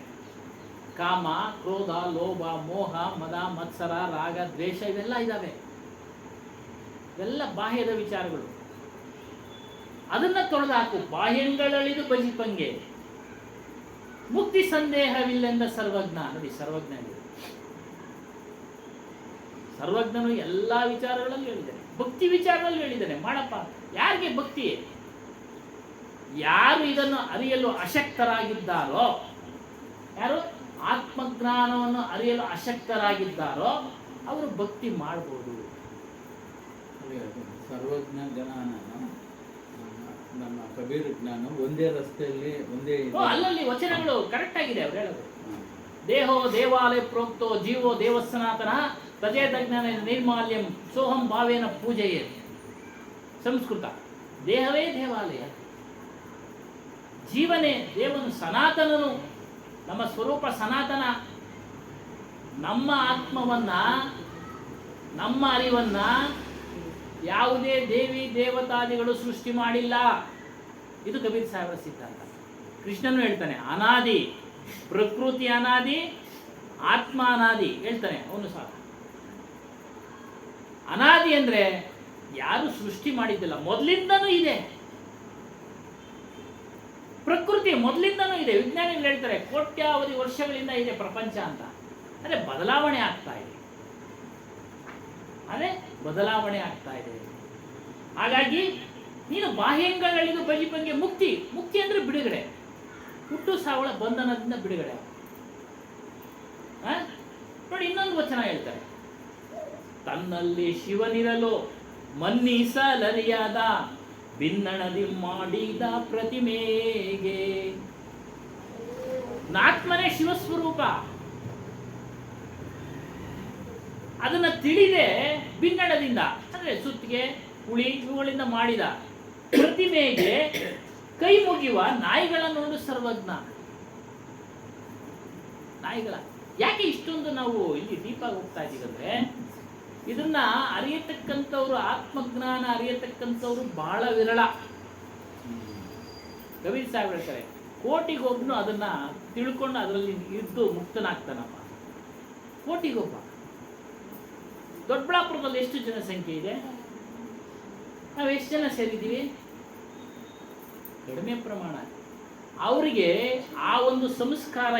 ಕಾಮ, ಕ್ರೋಧ, ಲೋಭ, ಮೋಹ, ಮದ, ಮತ್ಸರ, ರಾಗ, ದ್ವೇಷ ಇವೆಲ್ಲ ಇದ್ದಾವೆ. ಇವೆಲ್ಲ ಬಾಹ್ಯದ ವಿಚಾರಗಳು. ಅದನ್ನ ತೊಳೆದಾಕು. ಬಾಹ್ಯಂಗಳಳಿದು ಬಜಿಪಂಗೆ, ಮುಕ್ತಿ ಸಂದೇಹವಿಲ್ಲೆಂದ ಸರ್ವಜ್ಞ. ನೋಡಿ, ಸರ್ವಜ್ಞನು ಎಲ್ಲಾ ವಿಚಾರಗಳಲ್ಲಿ ಹೇಳಿದ್ದಾನೆ. ಭಕ್ತಿ ವಿಚಾರಗಳಲ್ಲಿ ಹೇಳಿದ್ದಾನೆ. ಮಾಡಪ್ಪ, ಯಾರಿಗೆ ಭಕ್ತಿ? ಯಾರು ಇದನ್ನು ಅರಿಯಲು ಅಶಕ್ತರಾಗಿದ್ದಾರೋ, ಯಾರು ಆತ್ಮಜ್ಞಾನವನ್ನು ಅರಿಯಲು ಅಶಕ್ತರಾಗಿದ್ದಾರೋ ಅವರು ಭಕ್ತಿ ಮಾಡಬಹುದು. ಸರ್ವಜ್ಞ ಜ್ಞಾನ, ನಮ್ಮ ಕಬೀರ್ ಜ್ಞಾನ ಒಂದೇ ರಸ್ತೆಯಲ್ಲಿ ಒಂದೇ ಅಲ್ಲಲ್ಲಿ ವಚನಗಳು ಕರೆಕ್ಟ್ ಆಗಿದೆ ಅವ್ರು ಹೇಳೋದು. ದೇಹೋ ದೇವಾಲಯ ಪ್ರೋಕ್ತೋ ಜೀವೋ ದೇವಸನಾತನ ತಜೇತಜ್ಞಾನ ನಿರ್ಮಾಲ್ಯಂ ಸೋಹಂ ಭಾವೇನ ಪೂಜೆಯೇ. ಸಂಸ್ಕೃತ. ದೇಹವೇ ದೇವಾಲಯ, ಜೀವನೇ ದೇವನು, ಸನಾತನನು. ನಮ್ಮ ಸ್ವರೂಪ ಸನಾತನ. ನಮ್ಮ ಆತ್ಮವನ್ನ, ನಮ್ಮ ಅರಿವನ್ನ ಯಾವುದೇ ದೇವಿ ದೇವತಾದಿಗಳು ಸೃಷ್ಟಿ ಮಾಡಿಲ್ಲ. ಇದು ಕಬೀರ್ ಸಾಹೇಬರ ಸಿದ್ಧಾಂತ. ಕೃಷ್ಣನು ಹೇಳ್ತಾನೆ, ಅನಾದಿ, ಪ್ರಕೃತಿ ಅನಾದಿ, ಆತ್ಮ ಅನಾದಿ ಹೇಳ್ತಾನೆ ಅವನು ಸಹ. ಅನಾದಿ ಅಂದ್ರೆ ಯಾರು ಸೃಷ್ಟಿ ಮಾಡಿದ್ದಿಲ್ಲ, ಮೊದಲಿಂದನೂ ಇದೆ. ಪ್ರಕೃತಿ ಮೊದಲಿಂದನೂ ಇದೆ. ವಿಜ್ಞಾನಿಗಳು ಹೇಳ್ತಾರೆ ಕೋಟ್ಯಾವಧಿ ವರ್ಷಗಳಿಂದ ಇದೆ ಪ್ರಪಂಚ ಅಂತ. ಅದೇ ಬದಲಾವಣೆ ಆಗ್ತಾ ಇದೆ. ಹಾಗಾಗಿ ನೀನು ಬಾಹ್ಯಂಗಳಳಿದು ಬಜಿಪಂಗೆ ಮುಕ್ತಿ. ಮುಕ್ತಿ ಅಂದ್ರೆ ಬಿಡುಗಡೆ, ಹುಟ್ಟು ಸಾವಳ ಬಂಧನದಿಂದ ಬಿಡುಗಡೆ. ನೋಡಿ, ಇನ್ನೊಂದು ವಚನ ಹೇಳ್ತಾರೆ, ತನ್ನಲ್ಲಿ ಶಿವನಿರಲು ಮನ್ನಿಸಲರಿಯಾದ ಭಿನ್ನಣದಿ ಮಾಡಿದ ಪ್ರತಿಮೆಗೆ. ಆತ್ಮನೇ ಶಿವಸ್ವರೂಪ. ಅದನ್ನ ತಿಳಿದೆ ಭಿನ್ನಣದಿಂದ ಅಂದ್ರೆ ಸುತ್ತಿಗೆ, ಹುಳಿ ಇವುಗಳಿಂದ ಮಾಡಿದ ಪ್ರತಿಮೆಗೆ ಕೈ ಮುಗಿಯುವ ನಾಯಿಗಳ ನೋಡು ಸರ್ವಜ್ಞ. ನಾಯಿಗಳ ಯಾಕೆ ಇಷ್ಟೊಂದು ನಾವು ಇಲ್ಲಿ ದೀಪ ಹೋಗ್ತಾ ಇದೀವಿ ಅಂದ್ರೆ, ಇದನ್ನ ಅರಿಯತಕ್ಕಂಥವ್ರು, ಆತ್ಮಜ್ಞಾನ ಅರಿಯತಕ್ಕಂಥವ್ರು ಬಹಳ ವಿರಳ. ಕಬೀರ್ ಸಾಹೇಬ್ ಹೇಳ್ತಾರೆ, ಕೋಟಿಗೊಬ್ಬನು ಅದನ್ನ ತಿಳ್ಕೊಂಡು ಅದರಲ್ಲಿ ಇದ್ದು ಮುಕ್ತನಾಗ್ತಾನಪ್ಪ. ಕೋಟಿಗೊಬ್ಬ. ದೊಡ್ಡಬಳ್ಳಾಪುರದಲ್ಲಿ ಎಷ್ಟು ಜನಸಂಖ್ಯೆ ಇದೆ? ನಾವು ಎಷ್ಟು ಜನ ಸೇರಿದ್ದೀವಿ? ಕಡಿಮೆ ಪ್ರಮಾಣ. ಅವರಿಗೆ ಆ ಒಂದು ಸಂಸ್ಕಾರ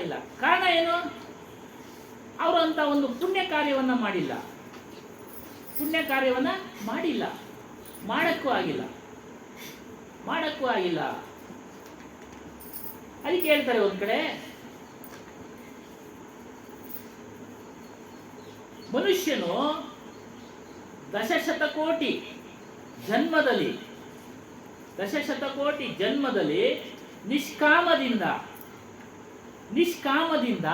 ಇಲ್ಲ. ಕಾರಣ ಏನು? ಅವರು ಅಂತ ಒಂದು ಪುಣ್ಯ ಕಾರ್ಯವನ್ನ ಮಾಡಿಲ್ಲ. ಮಾಡಕ್ಕೂ ಆಗಿಲ್ಲ. ಅದಕ್ಕೆ ಹೇಳ್ತಾರೆ ಒಂದ್ ಕಡೆ, ಮನುಷ್ಯನು ದಶಶತಕೋಟಿ ಜನ್ಮದಲ್ಲಿ ನಿಷ್ಕಾಮದಿಂದ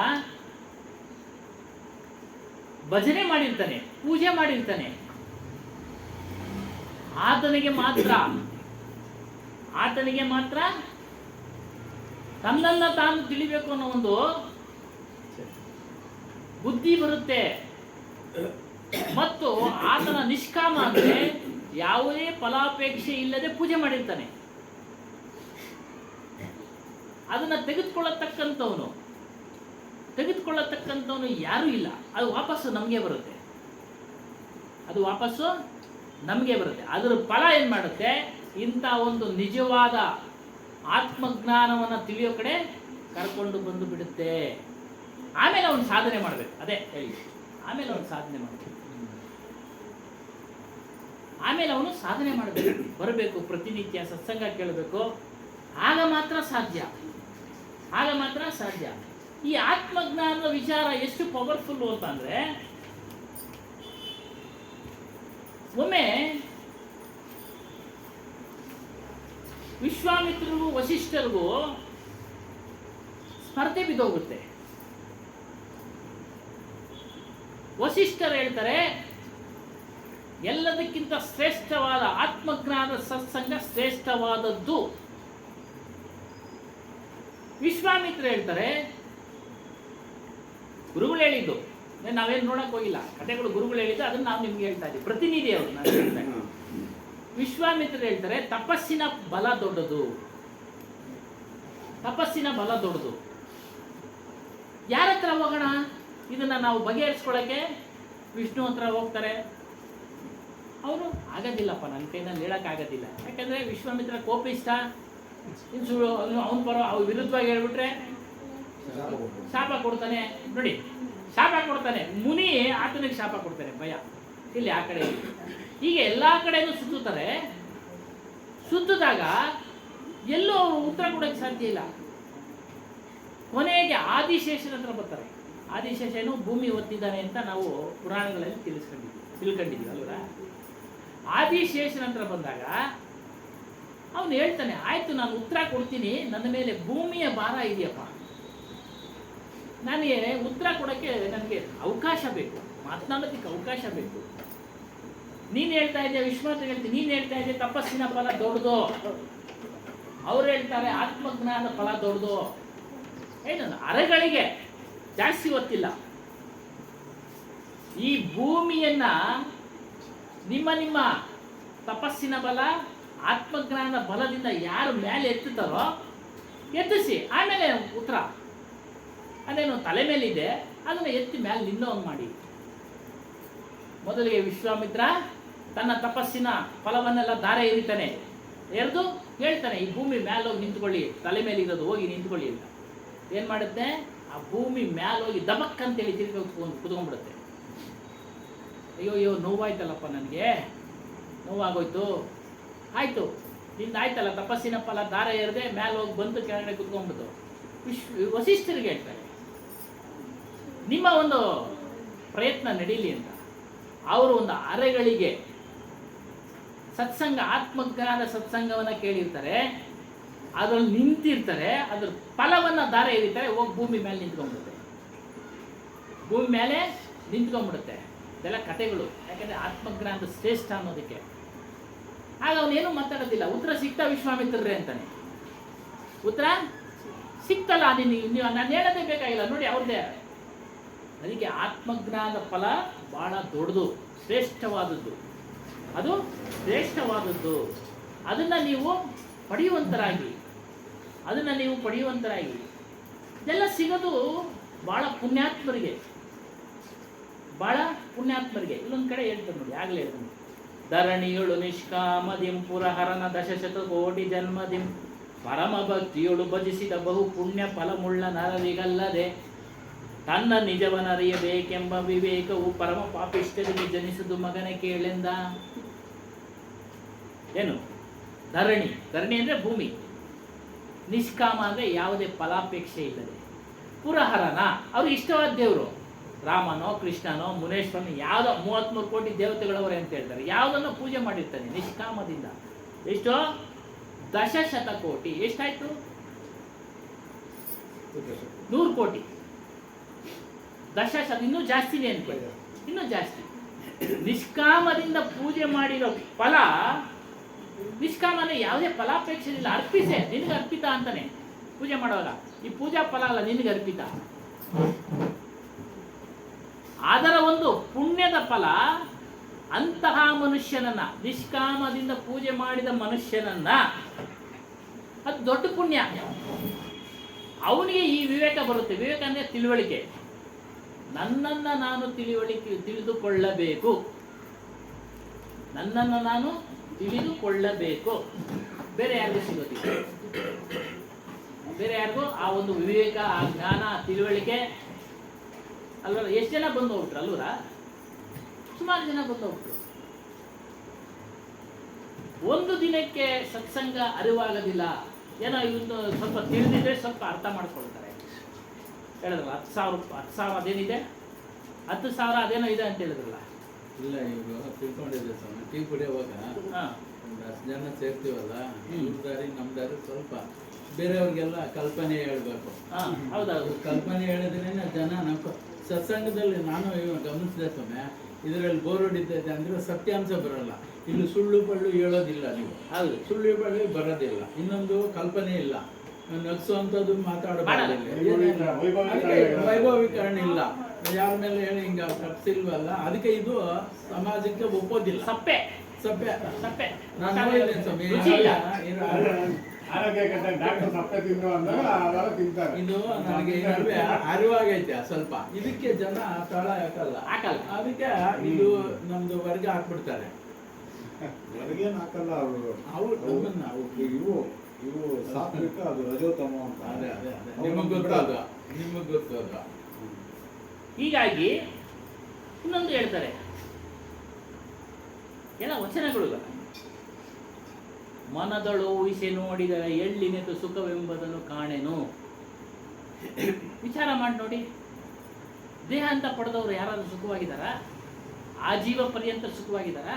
ಭಜನೆ ಮಾಡಿರ್ತಾನೆ, ಪೂಜೆ ಮಾಡಿರ್ತಾನೆ. ಆತನಿಗೆ ಮಾತ್ರ ತನ್ನನ್ನ ತಾನು ತಿಳಿಬೇಕು ಅನ್ನೋ ಒಂದು ಬುದ್ಧಿ ಬರುತ್ತೆ. ಮತ್ತು ಆತನ ನಿಷ್ಕಾಮ ಅಂದ್ರೆ ಯಾವುದೇ ಫಲಾಪೇಕ್ಷೆ ಇಲ್ಲದೆ ಪೂಜೆ ಮಾಡಿರ್ತಾನೆ. ಅದನ್ನ ತೆಗೆದುಕೊಳ್ಳತಕ್ಕಂಥವನು ಯಾರೂ ಇಲ್ಲ. ಅದು ವಾಪಸ್ಸು ನಮಗೆ ಬರುತ್ತೆ. ಅದರ ಫಲ ಏನ್ ಮಾಡುತ್ತೆ? ಇಂಥ ಒಂದು ನಿಜವಾದ ಆತ್ಮಜ್ಞಾನವನ್ನ ತಿಳಿಯೋ ಕಡೆ ಕರ್ಕೊಂಡು ಬಂದು ಬಿಡುತ್ತೆ. ಆಮೇಲೆ ಅವನು ಸಾಧನೆ ಮಾಡ್ಬೇಕು. ಅದೇ ಹೇಳಿ, ಆಮೇಲೆ ಅವನು ಸಾಧನೆ ಮಾಡ್ಬೇಕು. ಆಮೇಲೆ ಅವನು ಸಾಧನೆ ಮಾಡಬೇಕು, ಬರಬೇಕು, ಪ್ರತಿನಿತ್ಯ ಸತ್ಸಂಗ ಕೇಳಬೇಕು. ಆಗ ಮಾತ್ರ ಸಾಧ್ಯ, ಆಗ ಮಾತ್ರ ಸಾಧ್ಯ. ಈ ಆತ್ಮಜ್ಞಾನದ ವಿಚಾರ ಎಷ್ಟು ಪವರ್ಫುಲ್ಲು ಅಂತಂದ್ರೆ, ಒಮ್ಮೆ ವಿಶ್ವಾಮಿತ್ರರಿಗೂ ವಸಿಷ್ಠರಿಗೂ ಸ್ಪರ್ಧೆ ಬಿದ್ದೋಗುತ್ತೆ. ವಸಿಷ್ಠರು ಹೇಳ್ತಾರೆ, ಎಲ್ಲದಕ್ಕಿಂತ ಶ್ರೇಷ್ಠವಾದ ಆತ್ಮಜ್ಞಾನದ ಸತ್ಸಂಗ ಶ್ರೇಷ್ಠವಾದದ್ದು. ವಿಶ್ವಾಮಿತ್ರ ಹೇಳ್ತಾರೆ, ಗುರುಗಳು ಹೇಳಿದ್ದು, ನಾವೇನು ನೋಡಕ್ ಹೋಗಿಲ್ಲ, ಕಥೆಗಳು ಗುರುಗಳು ಹೇಳಿದ್ದು, ಅದನ್ನ ನಾವು ನಿಮ್ಗೆ ಹೇಳ್ತಾ ಇದ್ದೀವಿ, ಪ್ರತಿನಿಧಿ ಅವರು ನಾನು ಹೇಳ್ತಾ ಇದ್ದೀನಿ. ವಿಶ್ವಾಮಿತ್ರ ಹೇಳ್ತಾರೆ, ತಪಸ್ಸಿನ ಬಲ ದೊಡ್ಡದು, ತಪಸ್ಸಿನ ಬಲ ದೊಡ್ಡದು. ಯಾರ ಹತ್ರ ಹೋಗೋಣ ಇದನ್ನ ನಾವು ಬಗೆಹರಿಸ್ಕೊಳ್ಳೋಕೆ? ವಿಷ್ಣು ಹತ್ರ ಹೋಗ್ತಾರೆ. ಅವರು ಆಗೋದಿಲ್ಲಪ್ಪ, ನನ್ನ ಕೈನಲ್ಲಿ ಹೇಳೋಕ್ಕಾಗೋದಿಲ್ಲ. ಯಾಕಂದರೆ ವಿಶ್ವಾಮಿತ್ರ ಕೋಪಿಷ್ಟ, ಇನ್ನು ಸುಳ್ಳು ಅವನ ಪರ ಅವ್ರ ವಿರುದ್ಧವಾಗಿ ಹೇಳ್ಬಿಟ್ರೆ ಶಾಪ ಕೊಡ್ತಾನೆ. ನೋಡಿ, ಶಾಪ ಕೊಡ್ತಾನೆ, ಮುನಿ ಆತನಿಗೆ ಶಾಪ ಕೊಡ್ತಾನೆ, ಭಯ. ಇಲ್ಲಿ ಆ ಕಡೆ ಹೀಗೆ ಎಲ್ಲ ಕಡೆನೂ ಸುತ್ತುತ್ತಾರೆ. ಸುತ್ತಿದಾಗ ಎಲ್ಲೂ ಉತ್ತರ ಕೊಡೋಕ್ಕೆ ಸಾಧ್ಯ ಇಲ್ಲ. ಕೊನೆಗೆ ಆದಿಶೇಷನ ಹತ್ರ ಬರ್ತಾರೆ. ಆದಿಶೇಷನು ಭೂಮಿ ಒತ್ತಿದ್ದಾನೆ ಅಂತ ನಾವು ಪುರಾಣಗಳಲ್ಲಿ ತಿಳ್ಕೊಂಡಿದ್ದೀವಿ ಅಲ್ವಾ? ಆದಿಶೇಷನ ಹತ್ರ ಬಂದಾಗ ಅವನು ಹೇಳ್ತಾನೆ, ಆಯ್ತು ನಾನು ಉತ್ತರ ಕೊಡ್ತೀನಿ, ನನ್ನ ಮೇಲೆ ಭೂಮಿಯ ಭಾರ ಇದೆಯಪ್ಪ, ನನಗೆ ಉತ್ತರ ಕೊಡೋಕ್ಕೆ ನನಗೆ ಅವಕಾಶ ಬೇಕು, ಮಾತನಾಡೋದಕ್ಕೆ ಅವಕಾಶ ಬೇಕು. ನೀನು ಹೇಳ್ತಾ ಇದ್ದೆ, ವಿಶ್ವಾಮಿತ್ರ ಹೇಳ್ತೀನಿ, ನೀನು ಹೇಳ್ತಾ ಇದ್ದೆ ತಪಸ್ಸಿನ ಫಲ ದೊಡ್ಡದು, ಅವ್ರು ಹೇಳ್ತಾರೆ ಆತ್ಮಜ್ಞಾನದ ಫಲ ದೊಡ್ಡದು. ಏನು ಅರೆಗಳಿಗೆ ಜಾಸ್ತಿ ಗೊತ್ತಿಲ್ಲ. ಈ ಭೂಮಿಯನ್ನ ನಿಮ್ಮ ನಿಮ್ಮ ತಪಸ್ಸಿನ ಬಲ, ಆತ್ಮಜ್ಞಾನದ ಬಲದಿಂದ ಯಾರು ಮೇಲೆ ಎತ್ತುತ್ತಾರೋ ಎತ್ತಿಸಿ, ಆಮೇಲೆ ಉತ್ತರ. ಅದೇನು ತಲೆ ಮೇಲಿದೆ, ಅದನ್ನು ಎತ್ತಿ ಮೇಲೆ ನಿಲ್ಲೋಂಗೆ ಮಾಡಿ. ಮೊದಲಿಗೆ ವಿಶ್ವಾಮಿತ್ರ ತನ್ನ ತಪಸ್ಸಿನ ಫಲವನ್ನೆಲ್ಲ ದಾರೆ ಎರಿತಾನೆ, ಎರೆದು ಹೇಳ್ತಾನೆ, ಈ ಭೂಮಿ ಮೇಲೆ ಹೋಗಿ ನಿಂತ್ಕೊಳ್ಳಿ, ತಲೆ ಮೇಲೆ ಇರೋದು ಹೋಗಿ ನಿಂತ್ಕೊಳ್ಳಿ ಅಂತ. ಏನು ಮಾಡುತ್ತೆ, ಆ ಭೂಮಿ ಮ್ಯಾಲ ಹೋಗಿ ದಬಕ್ ಅಂತೇಳಿ ತಿರುಗಿ ಕುತ್ಕೊಂಡ್ಬಿಡುತ್ತೆ. ಅಯ್ಯೋ ನೋವಾಯ್ತಲ್ಲಪ್ಪ, ನನಗೆ ನೋವಾಗೋಯ್ತು, ಆಯಿತು ನಿಂದು ಆಯ್ತಲ್ಲ ತಪಸ್ಸಿನ ಫಲ ದಾರ ಎರದೆ ಮ್ಯಾಲೆ ಹೋಗಿ ಬಂದು ಕೆಳಗಡೆ ಕುತ್ಕೊಂಡ್ಬಿಡ್ತು. ವಸಿಷ್ಠರಿಗೆ ಹೇಳ್ತಾರೆ, ನಿಮ್ಮ ಒಂದು ಪ್ರಯತ್ನ ನಡೀಲಿ ಅಂತ. ಅವರು ಒಂದು ಅರೆಗಳಿಗೆ ಸತ್ಸಂಗ, ಆತ್ಮಜ್ಞಾನದ ಸತ್ಸಂಗವನ್ನು ಕೇಳಿರ್ತಾರೆ, ಅದ್ರಲ್ಲಿ ನಿಂತಿರ್ತಾರೆ, ಅದ್ರ ಫಲವನ್ನು ದಾರ ಎರಿತಾರೆ, ಹೋಗಿ ಭೂಮಿ ಮೇಲೆ ನಿಂತ್ಕೊಂಡ್ಬಿಡುತ್ತೆ, ಭೂಮಿ ಮೇಲೆ ನಿಂತ್ಕೊಂಡ್ಬಿಡುತ್ತೆ. ಇದೆಲ್ಲ ಕಥೆಗಳು, ಯಾಕಂದರೆ ಆತ್ಮಜ್ಞಾನದ ಶ್ರೇಷ್ಠ ಅನ್ನೋದಕ್ಕೆ. ಆಗ ಅವನೇನು ಮಾತಾಡೋದಿಲ್ಲ. ಉತ್ತರ ಸಿಗ್ತಾ ವಿಶ್ವಾಮಿತ್ರರೇ ಅಂತಾನೆ. ಉತ್ತರ ಸಿಕ್ತಲ್ಲ, ನೀವು ನಾನು ಹೇಳೋದೇ ಬೇಕಾಗಿಲ್ಲ, ನೋಡಿ ಅವ್ರದ್ದೇ. ಅದಕ್ಕೆ ಆತ್ಮಜ್ಞಾನದ ಫಲ ಬಹಳ ದೊಡ್ಡದು, ಶ್ರೇಷ್ಠವಾದದ್ದು, ಅದು ಶ್ರೇಷ್ಠವಾದದ್ದು. ಅದನ್ನು ನೀವು ಪಡೆಯುವಂತರಾಗಿ, ಇದೆಲ್ಲ ಸಿಗೋದು ಭಾಳ ಪುಣ್ಯಾತ್ಮರಿಗೆ. ಇಲ್ಲೊಂದು ಕಡೆ ಹೇಳ್ತಾರೆ ನೋಡಿ, ಆಗಲೇ ಹೇಳ್ತಾನೆ, ಧರಣಿಯೊಳು ನಿಷ್ಕಾಮದಿಂ ಪುರಹರನ ದಶಶತಕೋಟಿ ಜನ್ಮದಿಂ ಪರಮ ಭಕ್ತಿಯೊಳು ಭಜಿಸಿದ ಬಹು ಪುಣ್ಯ ಫಲಮುಳ್ಳ ನರರಿಗಲ್ಲದೆ ತನ್ನ ನಿಜವನರಿಯಬೇಕೆಂಬ ವಿವೇಕವು ಪರಮ ಪಾಪಿಷ್ಠರಿಗೆ ಜನಿಸುವುದು ಮಗನೇ ಕೇಳೆಂದ. ಏನು ಧರಣಿ ಅಂದರೆ ಭೂಮಿ, ನಿಷ್ಕಾಮ ಅಂದರೆ ಯಾವುದೇ ಫಲಾಪೇಕ್ಷೆ ಇಲ್ಲದೆ, ಪುರಹರನ ಅವರು ಇಷ್ಟವಾದ ದೇವರು, ರಾಮನೋ ಕೃಷ್ಣನೋ ಮುನೇಶ್ವರನೋ ಯಾವುದೋ 33 ಕೋಟಿ ದೇವತೆಗಳವರೇ ಅಂತ ಹೇಳ್ತಾರೆ, ಯಾವುದನ್ನು ಪೂಜೆ ಮಾಡಿರ್ತಾನೆ ನಿಷ್ಕಾಮದಿಂದ. ಎಷ್ಟೋ ದಶಶತಕೋಟಿ, ಎಷ್ಟಾಯ್ತು? 100 ಕೋಟಿ. ದಶಶತ ಇನ್ನೂ ಜಾಸ್ತಿನೇ ಅನ್ಕೊಳ್ಳಿ, ಇನ್ನೂ ಜಾಸ್ತಿ. ನಿಷ್ಕಾಮದಿಂದ ಪೂಜೆ ಮಾಡಿರೋ ಫಲ, ನಿಷ್ಕಾಮನೆ ಯಾವುದೇ ಫಲಾಪೇಕ್ಷೆ ಇಲ್ಲ, ಅರ್ಪಿಸೆ, ನಿನಗೆ ಅರ್ಪಿತ ಅಂತಾನೆ ಪೂಜೆ ಮಾಡುವಾಗ. ಈ ಪೂಜಾ ಫಲ ಅಲ್ಲ, ನಿನಗೆ ಅರ್ಪಿತ. ಅದರ ಒಂದು ಪುಣ್ಯದ ಫಲ ಅಂತಹ ಮನುಷ್ಯನನ್ನ, ನಿಷ್ಕಾಮದಿಂದ ಪೂಜೆ ಮಾಡಿದ ಮನುಷ್ಯನನ್ನ, ಅದು ದೊಡ್ಡ ಪುಣ್ಯ. ಅವನಿಗೆ ಈ ವಿವೇಕ ಬರುತ್ತೆ. ವಿವೇಕ ಅಂದರೆ ತಿಳುವಳಿಕೆ. ನನ್ನನ್ನು ನಾನು ತಿಳಿದುಕೊಳ್ಳಬೇಕು, ನನ್ನನ್ನು ನಾನು ತಿಳಿದುಕೊಳ್ಳಬೇಕು. ಬೇರೆ ಯಾರಿಗೂ ಸಿಗೋದಿಲ್ಲ, ಬೇರೆ ಯಾರಿಗೂ ಆ ಒಂದು ವಿವೇಕ, ಆ ಜ್ಞಾನ, ಆ ತಿಳುವಳಿಕೆ ಅಲ್ವಲ್ಲ. ಎಷ್ಟು ಜನ ಬಂದು ಹೋಗ್ಬಿಟ್ರು ಅಲ್ವರ? ಸುಮಾರು ಜನ ಬಂದು ಹೋಗ್ಬಿಟ್ರು. ಒಂದು ದಿನಕ್ಕೆ ಸತ್ಸಂಗ ಅರಿವಾಗೋದಿಲ್ಲ. ಏನೋ ಇವನು ಸ್ವಲ್ಪ ತಿಳಿದಿದ್ರೆ ಸ್ವಲ್ಪ ಅರ್ಥ ಮಾಡ್ಕೊಳ್ತಾರೆ. ಹೇಳಿದ್ರಲ್ಲ 10,000 ಅದೇನಿದೆ, 10,000 ಅದೇನೋ ಇದೆ ಅಂತ ಹೇಳಿದ್ರಲ್ಲ. ಇಲ್ಲ ಇವರು ತಿಳ್ಕೊಂಡಿದ್ದೆ ಸ್ವಾಮಿ. ಟೀ ಕುಡಿಯೋವಾಗ ಹಾಂ, ಒಂದು 10 ಜನ ಸೇರ್ತೀವಲ್ಲ, ಇವ್ರ ದಾರಿ ನಮ್ಮ ದಾರಿ ಸ್ವಲ್ಪ ಬೇರೆಯವ್ರಿಗೆಲ್ಲ ಕಲ್ಪನೆ ಹೇಳ್ಬೇಕು. ಹಾಂ, ಹೌದೌದು. ಕಲ್ಪನೆ ಹೇಳಿದ್ರೇನೆ ಜನ ನಮ್ಮ ಸತ್ಸಂಗದಲ್ಲಿ ನಾನು ಗಮನಿಸಿದೆ ಸ್ವಾಮಿ. ಇದರಲ್ಲಿ ಬೋರ್ ಹೊಡಿತೈತೆ ಅಂದ್ರೆ ಸತ್ಯಾಂಶ ಬರಲ್ಲ. ಇಲ್ಲಿ ಸುಳ್ಳು ಪಳ್ಳು ಹೇಳೋದಿಲ್ಲ ನೀವು. ಹೌದು. ಸುಳ್ಳು ಪಳ್ಳು ಬರೋದಿಲ್ಲ. ಇನ್ನೊಂದು ಕಲ್ಪನೆ ಇಲ್ಲ, ನಗ್ಸುವಂಥದ್ದು ಮಾತಾಡಬಾರ್ದು. ವೈಭವೀಕರಣ ಇಲ್ಲ. ಯಾರ ಮೇಲೆ ಹೇಳಿ ಹಿಂಗ ತಪ್ಸಿಲ್ವಲ್ಲ, ಅದಕ್ಕೆ ಇದು ಸಮಾಜಕ್ಕೆ ಒಪ್ಪೋದಿಲ್ಲ. ಸಪ್ಪೆ ಸಪ್ಪೆ ಸಪ್ಪೆ ನಾನು ನೋಡಿದ್ದೇನೆ ಸ್ವಾಮಿ. ರುಚಿ ಇಲ್ಲ. ಆರೋಗ್ಯ ಕೆಟ್ಟ ಡಾಕ್ಟರ್ ಸಪ್ಪೆ ತಿಂದ್ರು ಅಂದಾಗ ಅವೆಲ್ಲ ತಿಂತಾರೆ. ಇದು ನನಗೆ ಈ ನಡುವೆ ಅರಿವಾಗೈತೆ ಸ್ವಲ್ಪ. ಇದಕ್ಕೆ ಜನ ತಳ ಹಾಕಲ್ಲ. ಅದಕ್ಕೆ ಇದು ನಮ್ದು ವರ್ಗ ಹಾಕ್ಬಿಡ್ತಾರೆ. ಹೊರಗೇನು ಹಾಕಲ್ಲ ಅವರು ನಮ್ಮನ್ನ ಇವು ಸಾತ್ವಿಕ, ಅದು ರಜೋತಮ ಅಂತ. ಅದೇ ಅದೇ ಅದೇ ನಿಮಗೆ ಗೊತ್ತಾದ ನಿಮಗೆ ಗೊತ್ತಾದ. ಹೀಗಾಗಿ ಇನ್ನೊಂದು ಹೇಳ್ತಾರೆ, ಎಲ್ಲ ವಚನಗಳು. ಮನದಳು ಊಹಿಸಿ ನೋಡಿದರೆ ಎಳ್ಳಿನೆತು ಸುಖವೆಂಬುದನ್ನು ಕಾಣೆನು. ವಿಚಾರ ಮಾಡಿ ನೋಡಿ, ದೇಹ ಅಂತ ಪಡೆದವರು ಯಾರಾದ್ರೂ ಸುಖವಾಗಿದ್ದಾರಾ? ಆಜೀವ ಪರ್ಯಂತ ಸುಖವಾಗಿದ್ದಾರಾ?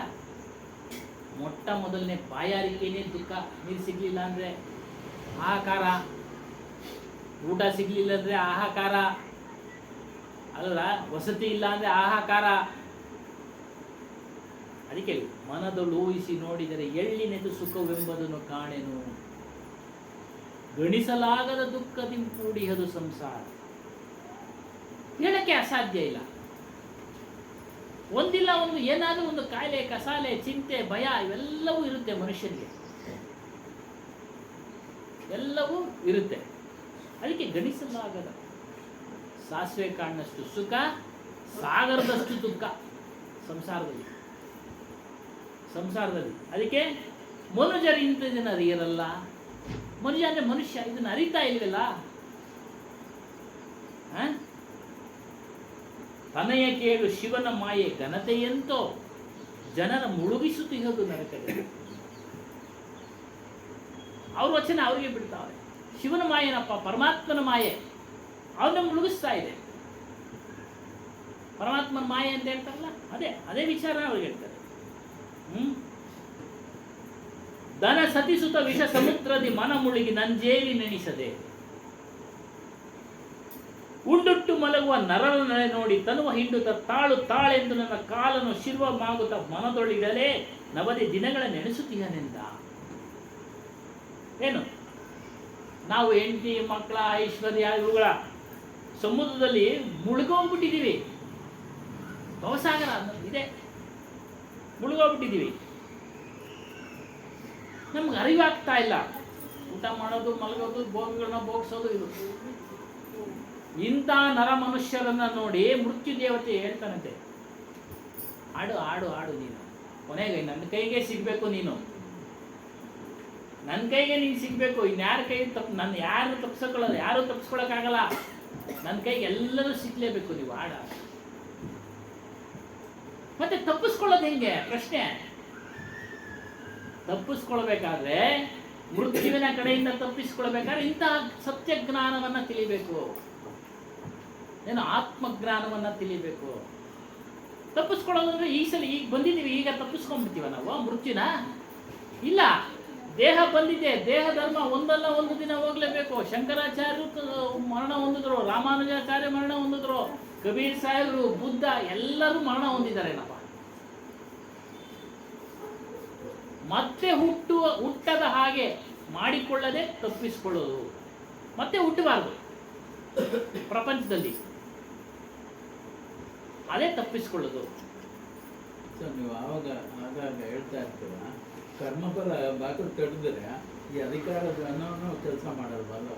ಮೊಟ್ಟ ಮೊದಲನೇ ಬಾಯಾರಿಕೆನೇ ದುಃಖ. ನೀರು ಸಿಗ್ಲಿಲ್ಲ ಅಂದ್ರೆ ಹಾಹಾಕಾರ, ಊಟ ಸಿಗ್ಲಿಲ್ಲ ಅಂದ್ರೆ ಹಾಹಾಕಾರ, ಅಲ್ಲ ವಸತಿ ಇಲ್ಲ ಅಂದ್ರೆ ಹಾಹಾಕಾರ. ಅದಕ್ಕೆ ಮನದೊಳು ಊಹಿಸಿ ನೋಡಿದರೆ ಎಳ್ಳಿನೆದು ಸುಖವೆಂಬುದನ್ನು ಕಾಣೆನು. ಗಣಿಸಲಾಗದ ದುಃಖದಿಂದ ಕೂಡಿಹದು ಸಂಸಾರ. ಹೇಳಕ್ಕೆ ಅಸಾಧ್ಯ ಇಲ್ಲ. ಒಂದಿಲ್ಲ ಒಂದು ಏನಾದರೂ ಒಂದು ಕಾಯಿಲೆ, ಕಸಾಲೆ, ಚಿಂತೆ, ಭಯ ಇವೆಲ್ಲವೂ ಇರುತ್ತೆ ಮನುಷ್ಯನಿಗೆ, ಎಲ್ಲವೂ ಇರುತ್ತೆ. ಅದಕ್ಕೆ ಗಣಿಸಲಾಗದ ಸಾಸಿವೆ ಕಾಣಿನಷ್ಟು ಸುಖ, ಸಾಗರದಷ್ಟು ದುಃಖ ಸಂಸಾರದಲ್ಲಿ. ಅದಕ್ಕೆ ಮನುಜರು ಇಂಥದನ್ನು ಅರಿಯರಲ್ಲ. ಮನುಜ ಅಂದ್ರೆ ಮನುಷ್ಯ, ಇದನ್ನು ಅರಿತಾ ಇಲ್ವಲ್ಲ. ತನಯ ಕೇಳು ಶಿವನ ಮಾಯೆ ಘನತೆಯಂತೋ ಜನರ ಮುಳುಗಿಸುತ್ತಿರೋದು ನರಕದಲ್ಲಿ. ಅವ್ರ ವಚನ ಅವ್ರಿಗೆ ಬಿಡ್ತಾವೆ. ಶಿವನ ಮಾಯೇನಪ್ಪ, ಪರಮಾತ್ಮನ ಮಾಯೆ ಅವನ್ನ ಮುಳುಗಿಸ್ತಾ ಇದೆ. ಪರಮಾತ್ಮನ ಮಾಯೆ ಅಂತ ಹೇಳ್ತಾರಲ್ಲ, ಅದೇ ವಿಚಾರ ಅವ್ರಿಗೆ ಹೇಳ್ತಾರೆ. ದನ ಸತಿಸುತ್ತ ವಿಷ ಸಮುದ್ರದಿ ಮನ ಮುಳುಗಿ ನಂಜೇರಿ ನೆನೆಸದೆ, ಉಂಡುಟ್ಟು ಮಲಗುವ ನರರ ನಡೆ ನೋಡಿ ತನುವ ಹಿಂಡುತ್ತ ತಾಳೆಂದು ನನ್ನ ಕಾಲನ್ನು ಶಿರುವ ಮಾಗುತ್ತ ಮನದೊಳಿಡಲೇ ನವದಿ ದಿನಗಳ ನೆನೆಸುತ್ತೀಯನೆಂದ. ಏನು ನಾವು ಹೆಂಡತಿ ಮಕ್ಕಳ ಐಶ್ವರ್ಯ ಇವುಗಳ ಸಮುದ್ರದಲ್ಲಿ ಮುಳುಗೋಗ್ಬಿಟ್ಟಿದ್ದೀವಿ. ಭವಸಾಗರ ಇದೆ, ಮುಳುಗೋಗ್ಬಿಟ್ಟಿದ್ದೀವಿ. ನಮ್ಗೆ ಅರಿವಾಗ್ತಾ ಇಲ್ಲ. ಊಟ ಮಾಡೋದು, ಮಲಗೋದು, ಭೋಗಿಗಳನ್ನ ಭೋಗಿಸೋದು ಇದು. ಇಂಥ ನರ ಮನುಷ್ಯರನ್ನ ನೋಡಿ ಮೃತ್ಯು ದೇವತೆ ಹೇಳ್ತಾನಂತೆ, ಆಡು ನೀನು, ಕೊನೆಗೆ ನನ್ನ ಕೈಗೆ ಸಿಗ್ಬೇಕು, ನೀನು ನನ್ನ ಕೈಗೆ ನೀನು ಸಿಗ್ಬೇಕು. ಇನ್ಯಾರ ಕೈ ನನ್ನ ಯಾರು ತಪ್ಪಿಸ್ಕೊಳ್ಳೋದು, ಯಾರು ತಪ್ಪಿಸ್ಕೊಳಕ್ಕಾಗಲ್ಲ. ನನ್ನ ಕೈಗೆ ಎಲ್ಲರೂ ಸಿಗ್ಲೇಬೇಕು, ನೀವು ಆಡ. ಮತ್ತೆ ತಪ್ಪಿಸ್ಕೊಳ್ಳೋದು ಹೆಂಗೆ? ಪ್ರಶ್ನೆ. ತಪ್ಪಿಸ್ಕೊಳ್ಬೇಕಾದ್ರೆ, ಮೃತ್ಯುವಿನ ಕಡೆಯಿಂದ ತಪ್ಪಿಸ್ಕೊಳ್ಬೇಕಾದ್ರೆ ಇಂತಹ ಸತ್ಯ ಜ್ಞಾನವನ್ನ ತಿಳಿಬೇಕು, ಏನು ಆತ್ಮಜ್ಞಾನವನ್ನ ತಿಳಿಬೇಕು. ತಪ್ಪಿಸ್ಕೊಳ್ಳೋದಂದ್ರೆ ಈ ಸಲ ಈಗ ಬಂದಿದ್ದೀವಿ, ಈಗ ತಪ್ಪಿಸ್ಕೊಂಡ್ಬಿಡ್ತೀವ ನಾವು ಮೃತ್ಯುನ? ಇಲ್ಲ, ದೇಹ ಬಂದಿದೆ, ದೇಹ ಧರ್ಮ ಒಂದಲ್ಲ ಒಂದು ದಿನ ಹೋಗ್ಲೇಬೇಕು. ಶಂಕರಾಚಾರ್ಯರು ಮರಣ ಹೊಂದಿದ್ರು, ರಾಮಾನುಜಾಚಾರ್ಯ ಮರಣ ಹೊಂದಿದ್ರು, ಕಬೀರ್ ಸಾಹೇಬರು, ಬುದ್ಧ ಎಲ್ಲರೂ ಮರಣ ಹೊಂದಿದ್ದಾರೇನಪ್ಪ. ಮತ್ತೆ ಹುಟ್ಟದ ಹಾಗೆ ಮಾಡಿಕೊಳ್ಳದೆ ತಪ್ಪಿಸಿಕೊಳ್ಳೋದು, ಮತ್ತೆ ಹುಟ್ಟಬಾರ್ದು ಪ್ರಪಂಚದಲ್ಲಿ, ಅದೇ ತಪ್ಪಿಸಿಕೊಳ್ಳೋದು. ನೀವು ಆಗಾಗ ಹೇಳ್ತಾ ಇರ್ತೀರ, ಕರ್ಮಫಲ ಬಾಕಲು ತಡೆದ್ರೆ ಈ ಅಧಿಕಾರದ ಅನ್ನೋನು ಕೆಲಸ ಮಾಡಲ್ವಲ್ಲ,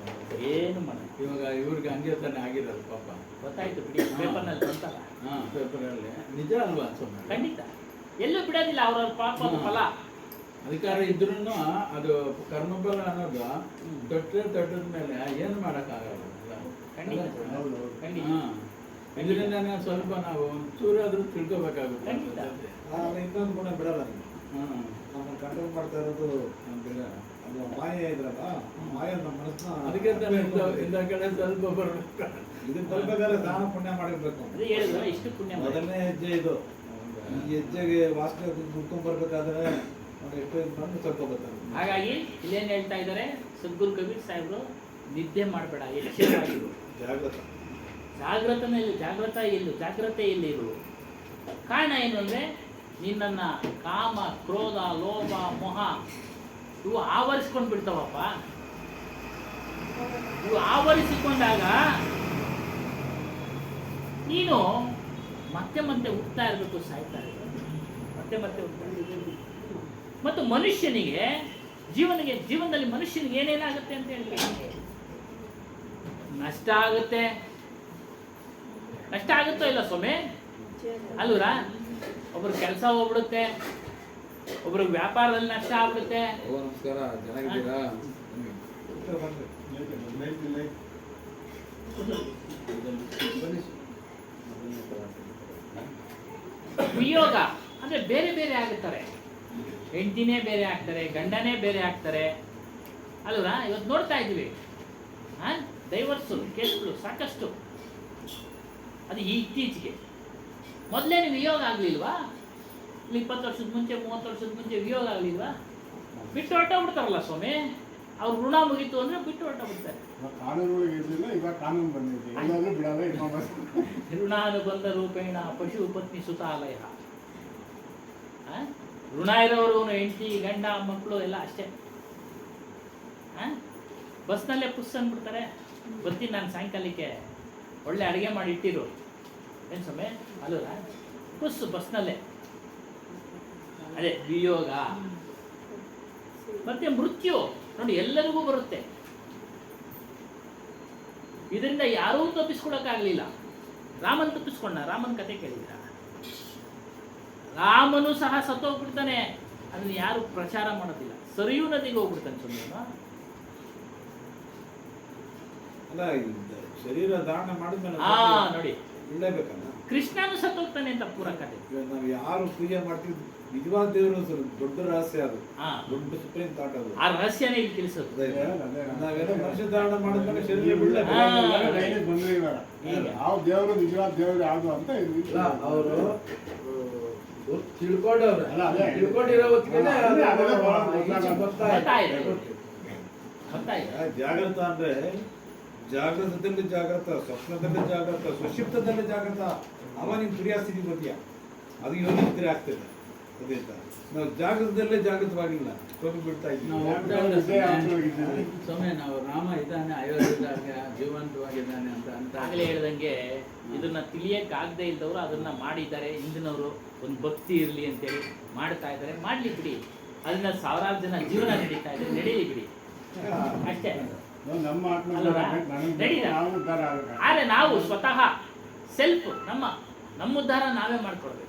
ಏನು ಮಾಡ. ಇವಾಗ ಇವ್ರಿಗೆ ಹಂಗೆ ತಾನೆ ಆಗಿರಲ್ಲ ಪಾಪ. ಗೊತ್ತಾಯ್ತು ಬಿಡಿ, ಪೇಪರ್ನಲ್ಲಿ ಬಂತಲ್ಲ. ಪೇಪರಲ್ಲಿ ನಿಜ ಅಲ್ವಾ ಸ್ವಾಮಿ? ಖಂಡಿತ, ಎಲ್ಲೂ ಬಿಡೋದಿಲ್ಲ ಅವ್ರ ಪಾಪದ ಫಲ. ಅಧಿಕಾರ ಇದ್ರೂ ಅದು ಕರ್ಮಫಲ ಅನ್ನೋದು ತೊಟ್ಟದ ಮೇಲೆ ಏನು ಮಾಡೋಕ್ಕಾಗಲ್ಲ. ಇದರಿಂದ ಸ್ವಲ್ಪ ನಾವು ಚೂರಾದ್ರೂ ತಿಳ್ಕೊಬೇಕಾಗುತ್ತೆ. ಇನ್ನೊಂದು ಗುಣ ಬಿಡಲ್ಲ ನೀವು. ನಮ್ಮನ್ನು ಕಂಟ್ರೋಲ್ ಮಾಡ್ತಾ ಇರೋದು ನಮ್ಗೆ ಅದು ಮಾಯ ಇದ್ರಲ್ಲ ಆ ಮಾಯ ನಮ್ಮ ಮನಸ್ಸನ್ನ ಅದಕ್ಕೆ ತಾನೇ ಇಂಥ ಕಡೆ ಸ್ವಲ್ಪ ಬರ್ಬೇಕು. ಇದನ್ನ ಬರ್ಬೇಕಾದ್ರೆ ದಾನ ಪುಣ್ಯ ಮಾಡಿರ್ಬೇಕು. ಅದೇ ಹೇಳಿದ್ರಲ್ಲ ಇಷ್ಟು ಪುಣ್ಯ ಮಾಡಿ. ಮೊದಲನೇ ಹೆಜ್ಜೆ ಇದು. ಈ ಹೆಜ್ಜೆಗೆ ವಾಸನೆ ದುಡ್ಕೊಂಡ್ ಬರ್ಬೇಕಾದ್ರೆ ನಾವು ಎಷ್ಟು ಇದು ಮಾಡಿ ಸ್ವಲ್ಪ ಬರ್ತಾರೆ. ಹಾಗಾಗಿ ಇಲ್ಲೇನು ಹೇಳ್ತಾ ಇದ್ದಾರೆ ಸದ್ಗುರು ಕಬೀರ್ ಸಾಹೇಬ್ರು, ನಿದ್ದೆ ಮಾಡಬೇಡ, ಎಚ್ಚರವಾಗಿರು, ಜಾಗ್ರತೆ. ಜಾಗ್ರತೆ ಎಲ್ಲಿರು. ಕಾರಣ ಏನು ಅಂದರೆ ನಿನ್ನನ್ನು ಕಾಮ, ಕ್ರೋಧ, ಲೋಭ, ಮೋಹ ಇವು ಆವರಿಸ್ಕೊಂಡು ಬಿಡ್ತಾವಪ್ಪ. ಇವು ಆವರಿಸಿಕೊಂಡಾಗ ನೀನು ಮತ್ತೆ ಮತ್ತೆ ಹುಡ್ತಾ ಇರಬೇಕು, ಸಾಯ್ತಾ ಇರಬೇಕು, ಮತ್ತೆ ಹುಡ್ತಾ ಇರಬೇಕು. ಮತ್ತು ಮನುಷ್ಯನಿಗೆ ಜೀವನದಲ್ಲಿ ಮನುಷ್ಯನಿಗೆ ಏನೇನಾಗುತ್ತೆ ಅಂತ ಹೇಳ್ಬೇಕು. ನಷ್ಟ ಆಗುತ್ತೋ ಇಲ್ಲ ಸ್ವಾಮಿ, ಅಲ್ವರಾ? ಒಬ್ರು ಕೆಲಸ ಹೋಗ್ಬಿಡುತ್ತೆ, ಒಬ್ರಿಗೆ ವ್ಯಾಪಾರದಲ್ಲಿ ನಷ್ಟ ಆಗ್ಬಿಡುತ್ತೆ. ಓ ನಮಸ್ಕಾರ, ಚೆನ್ನಾಗಿದ್ದೀರಾ? ವಿಯೋಗ ಅಂದ್ರೆ ಬೇರೆ ಬೇರೆ ಆಗುತ್ತಾರೆ. ಹೆಂಡತಿನೇ ಬೇರೆ ಆಗ್ತಾರೆ, ಗಂಡನೇ ಬೇರೆ ಆಗ್ತಾರೆ, ಅಲ್ವರಾ? ಇವತ್ತು ನೋಡ್ತಾ ಇದ್ದೀವಿ ಡೈವರ್ಸು ಕೇಸ್ಗಳು ಸಾಕಷ್ಟು. ಅದು ಇತ್ತೀಚೆಗೆ. ಮೊದಲೇ ವಿಯೋಗ ಆಗಲಿಲ್ವಾ? 20 ವರ್ಷದ ಮುಂಚೆ, 30 ವರ್ಷದ ಮುಂಚೆ ವಿಯೋಗ ಆಗಲಿಲ್ವಾ? ಬಿಟ್ಟು ಹೊರಟೋಗ್ಬಿಡ್ತಾರಲ್ಲ ಸ್ವಾಮಿ. ಅವ್ರ ಋಣ ಮುಗೀತು ಅಂದ್ರೆ ಬಿಟ್ಟು ಹೊರಟೋಗ್ಬಿಡ್ತಾರೆ. ಕಾನೂನುಗಳಿಗೆ ಇರಲಿಲ್ಲ, ಇವಾಗ ಕಾನೂನು ಬಂದಿದೆ. ಎಲ್ಲಾದ್ರೂ ಬಿಡಲ್ಲ, ಋಣಾನುಬಂಧ ರೂಪೇಣ ಪಶು ಪತ್ನಿ ಸುತಾಲಯ. ಋಣ ಇರೋರು ಹೆಂಡತಿ, ಗಂಡ, ಮಕ್ಕಳು ಎಲ್ಲ ಅಷ್ಟೇ. ಬಸ್ನಲ್ಲೇ ಪುಸ್ ಅಂದ್ಬಿಡ್ತಾರೆ, ಬರ್ತೀನಿ ನಾನು ಸಾಯಂಕಾಲಕ್ಕೆ, ಒಳ್ಳೆ ಅಡುಗೆ ಮಾಡಿ ಇಟ್ಟಿರು. ಏನು ಸಮಯ ಅಲ್ಲೂರ ಪುಸ್ ಬಸ್ನಲ್ಲೇ. ಅದೇ ವಿಯೋಗ. ಮತ್ತೆ ಮೃತ್ಯು ನೋಡಿ ಎಲ್ಲರಿಗೂ ಬರುತ್ತೆ. ಇದರಿಂದ ಯಾರೂ ತಪ್ಪಿಸ್ಕೊಳಕ್ಕಾಗಲಿಲ್ಲ. ರಾಮನ್ ತಪ್ಪಿಸ್ಕೊಂಡ. ರಾಮನ್ ಕತೆ ಕೇಳಿದ್ರ? ರಾಮನು ಸಹ ಸತ್ತೋಗ್ಬಿಡ್ತಾನೆ, ಅದನ್ನ ಯಾರು ಪ್ರಚಾರ ಮಾಡೋದಿಲ್ಲ. ಸರಿಯೂ ನದಿಗೆ ಹೋಗ್ಬಿಡ್ತಾನೆ ಸುಮ್ಮನೆ. ಅಲ್ಲ, ಶರೀರ ಧಾರಣ ಮಾಡಿದ್ಮೇಲೆ ನೋಡಿ ಇಡಲೇಬೇಕಲ್ಲ. ಕೃಷ್ಣನು ಸತ್ತೋಗ್ತಾನೆ ಅಂತ ಪೂರ ಕತೆ. ನಾವು ಯಾರು ಪೂಜೆ ಮಾಡ್ತೀವಿ ನಿಜವಾದ ದೇವರು ದೊಡ್ಡ ರಹಸ್ಯ, ಅದು ದೊಡ್ಡ ಸುಪ್ರೀಂ ಥಾಟ್ ಅದು. ಆ ರಹಸ್ಯನೇ ಇಲ್ಲಿ ತಿಳಿಸೋದು. ನಾವೇನೋ ಮನುಷ್ಯ ಧಾರಣ ಮಾಡಿದ್ಮೇಲೆ ಶರೀರ ಬಿಡಲೇಬೇಕು. ಬಂದ್ರೆ ಇವಾಗ ಯಾವ ದೇವರು ನಿಜವಾದ ದೇವರು ಯಾವುದು ಅಂತ ಅವರು ತಿಳ್ಕೊಂಡವ್ರೆ. ಅಲ್ಲ, ಅದೇ. ತಿಳ್ಕೊಂಡಿರೋ ಹೊತ್ತಿಗೆ ಜಾಗೃತ ಅಂದ್ರೆ ಜಾಗೃತದಲ್ಲಿ ಜಾಗೃತ, ಸ್ವಪ್ನದಲ್ಲಿ ಜಾಗೃತ, ಸುಷಿಪ್ತದಲ್ಲಿ ಜಾಗೃತ. ಅವ ನಿನ್ ಕ್ರಿಯಾಸ್ಥಿತಿ ಗೊತ್ತಿಯ, ಅದು ಯೋಗ ನಿದ್ರೆ ಆಗ್ತದೆ. ಗೊತ್ತಾಯ್ತಾ? ನಾವು ಜಾಗೃತದಲ್ಲೇ ಜಾಗೃತವಾಗಿಲ್ಲ, ಹೋಗಿ ಬಿಡ್ತಾ ಇದ್ದೀವಿ. ಸ್ವಾಮಿ, ನಾವು ರಾಮ ಇದ್ದಾನೆ, ಅಯೋಧ್ಯೆದಾಗ ಜೀವಂತವಾಗಿದ್ದಾನೆ ಅಂತ ಆಗಲೇ ಹೇಳ್ದಂಗೆ ಇದನ್ನ ತಿಳಿಯಕ್ಕಾಗದೇ ಇದ್ದವರು ಅದನ್ನ ಮಾಡಿದ್ದಾರೆ. ಹಿಂದಿನವರು ಒಂದು ಭಕ್ತಿ ಇರಲಿ ಅಂತೇಳಿ ಮಾಡ್ತಾ ಇದ್ದಾರೆ. ಮಾಡ್ಲಿ ಬಿಡಿ, ಅದನ್ನ ಸಾವಿರಾರು ಜನ ಜೀವನ ನಡೀತಾ ಇದೆ, ನಡೀಲಿ ಬಿಡಿ ಅಷ್ಟೇ. ನಮ್ಮ ಆತ್ಮ ಆದ್ರೆ ನಾವು ಸ್ವತಃ ಸೆಲ್ಫ್ ನಮ್ಮ ಉದ್ಧಾರ ನಾವೇ ಮಾಡ್ಕೊಳ್ಬೇಕು.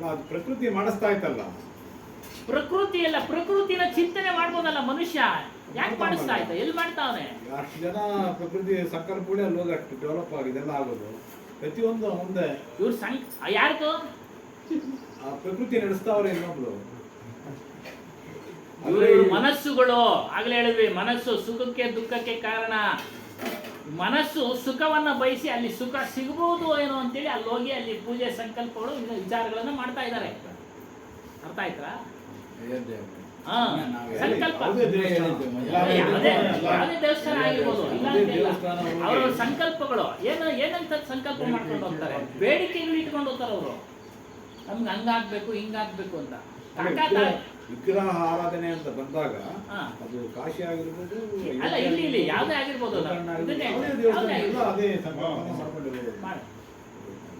ಅದು ಪ್ರಕೃತಿ ಮಾಡಿಸ್ತಾ ಇತ್ತಲ್ಲ. ಪ್ರಕೃತಿ ಎಲ್ಲ, ಪ್ರಕೃತಿನ ಚಿಂತನೆ ಮಾಡ್ಬೋದಲ್ಲ ಮನುಷ್ಯ. ಯಾಕೆ ಮಾಡಿಸ್ತಾ ಇದ್ದ? ಎಲ್ಲಿ ಮಾಡ್ತಾವನೆ? ಅಷ್ಟು ಜನ ಪ್ರಕೃತಿ ಸಂಕಲ್ಪಗಳೇ ಅಲ್ಲಿ ಹೋಗಿ ಅಷ್ಟು ಡೆವಲಪ್ ಆಗಿದೆಲ್ಲ ಆಗೋದು. ಪ್ರತಿಯೊಂದು ಮುಂದೆ ಇವ್ರು ಯಾರ್ದು ಆ ಪ್ರಕೃತಿ ನಡೆಸ್ತಾವ್ರೆ ಇನ್ನೊಬ್ರು. ಇವರು ಮನಸ್ಸುಗಳು. ಆಗ್ಲೇ ಹೇಳಿದ್ವಿ, ಮನಸ್ಸು ಸುಖಕ್ಕೆ ದುಃಖಕ್ಕೆ ಕಾರಣ. ಮನಸ್ಸು ಸುಖವನ್ನ ಬಯಸಿ ಅಲ್ಲಿ ಸುಖ ಸಿಗಬಹುದು ಏನೋ ಅಂತೇಳಿ ಅಲ್ಲಿ ಹೋಗಿ ಅಲ್ಲಿ ಪೂಜೆ ಸಂಕಲ್ಪಗಳು ವಿಚಾರಗಳನ್ನ ಮಾಡ್ತಾ ಇದ್ದಾರೆ. ಅರ್ಥ ಆಯ್ತಾ? ಸಂಕಲ್ಪ ಯಾವುದೇ ದೇವಸ್ಥಾನ ಆಗಿರ್ಬೋದು, ಇಲ್ಲ ಅಂತಿಲ್ಲ. ಅವರ ಸಂಕಲ್ಪಗಳು ಏನಂತ ಸಂಕಲ್ಪ ಮಾಡ್ಕೊಂಡು ಹೋಗ್ತಾರೆ, ಬೇಡಿಕೆಗಳು ಇಟ್ಕೊಂಡು ಹೋಗ್ತಾರೆ ಅವರು. ನಮ್ಗೆ ಹಂಗಾಗ್ಬೇಕು ಹಿಂಗಾಗ್ಬೇಕು ಅಂತ. ವಿಗ್ರಹ ಆರಾಧನೆ ಅಂತ ಬಂದಾಗ ಅದು ಕಾಶಿ ಆಗಿರ್ಬೋದು, ಅಲ್ಲ ಇಲ್ಲಿ ಯಾವುದೇ ಆಗಿರ್ಬೋದು,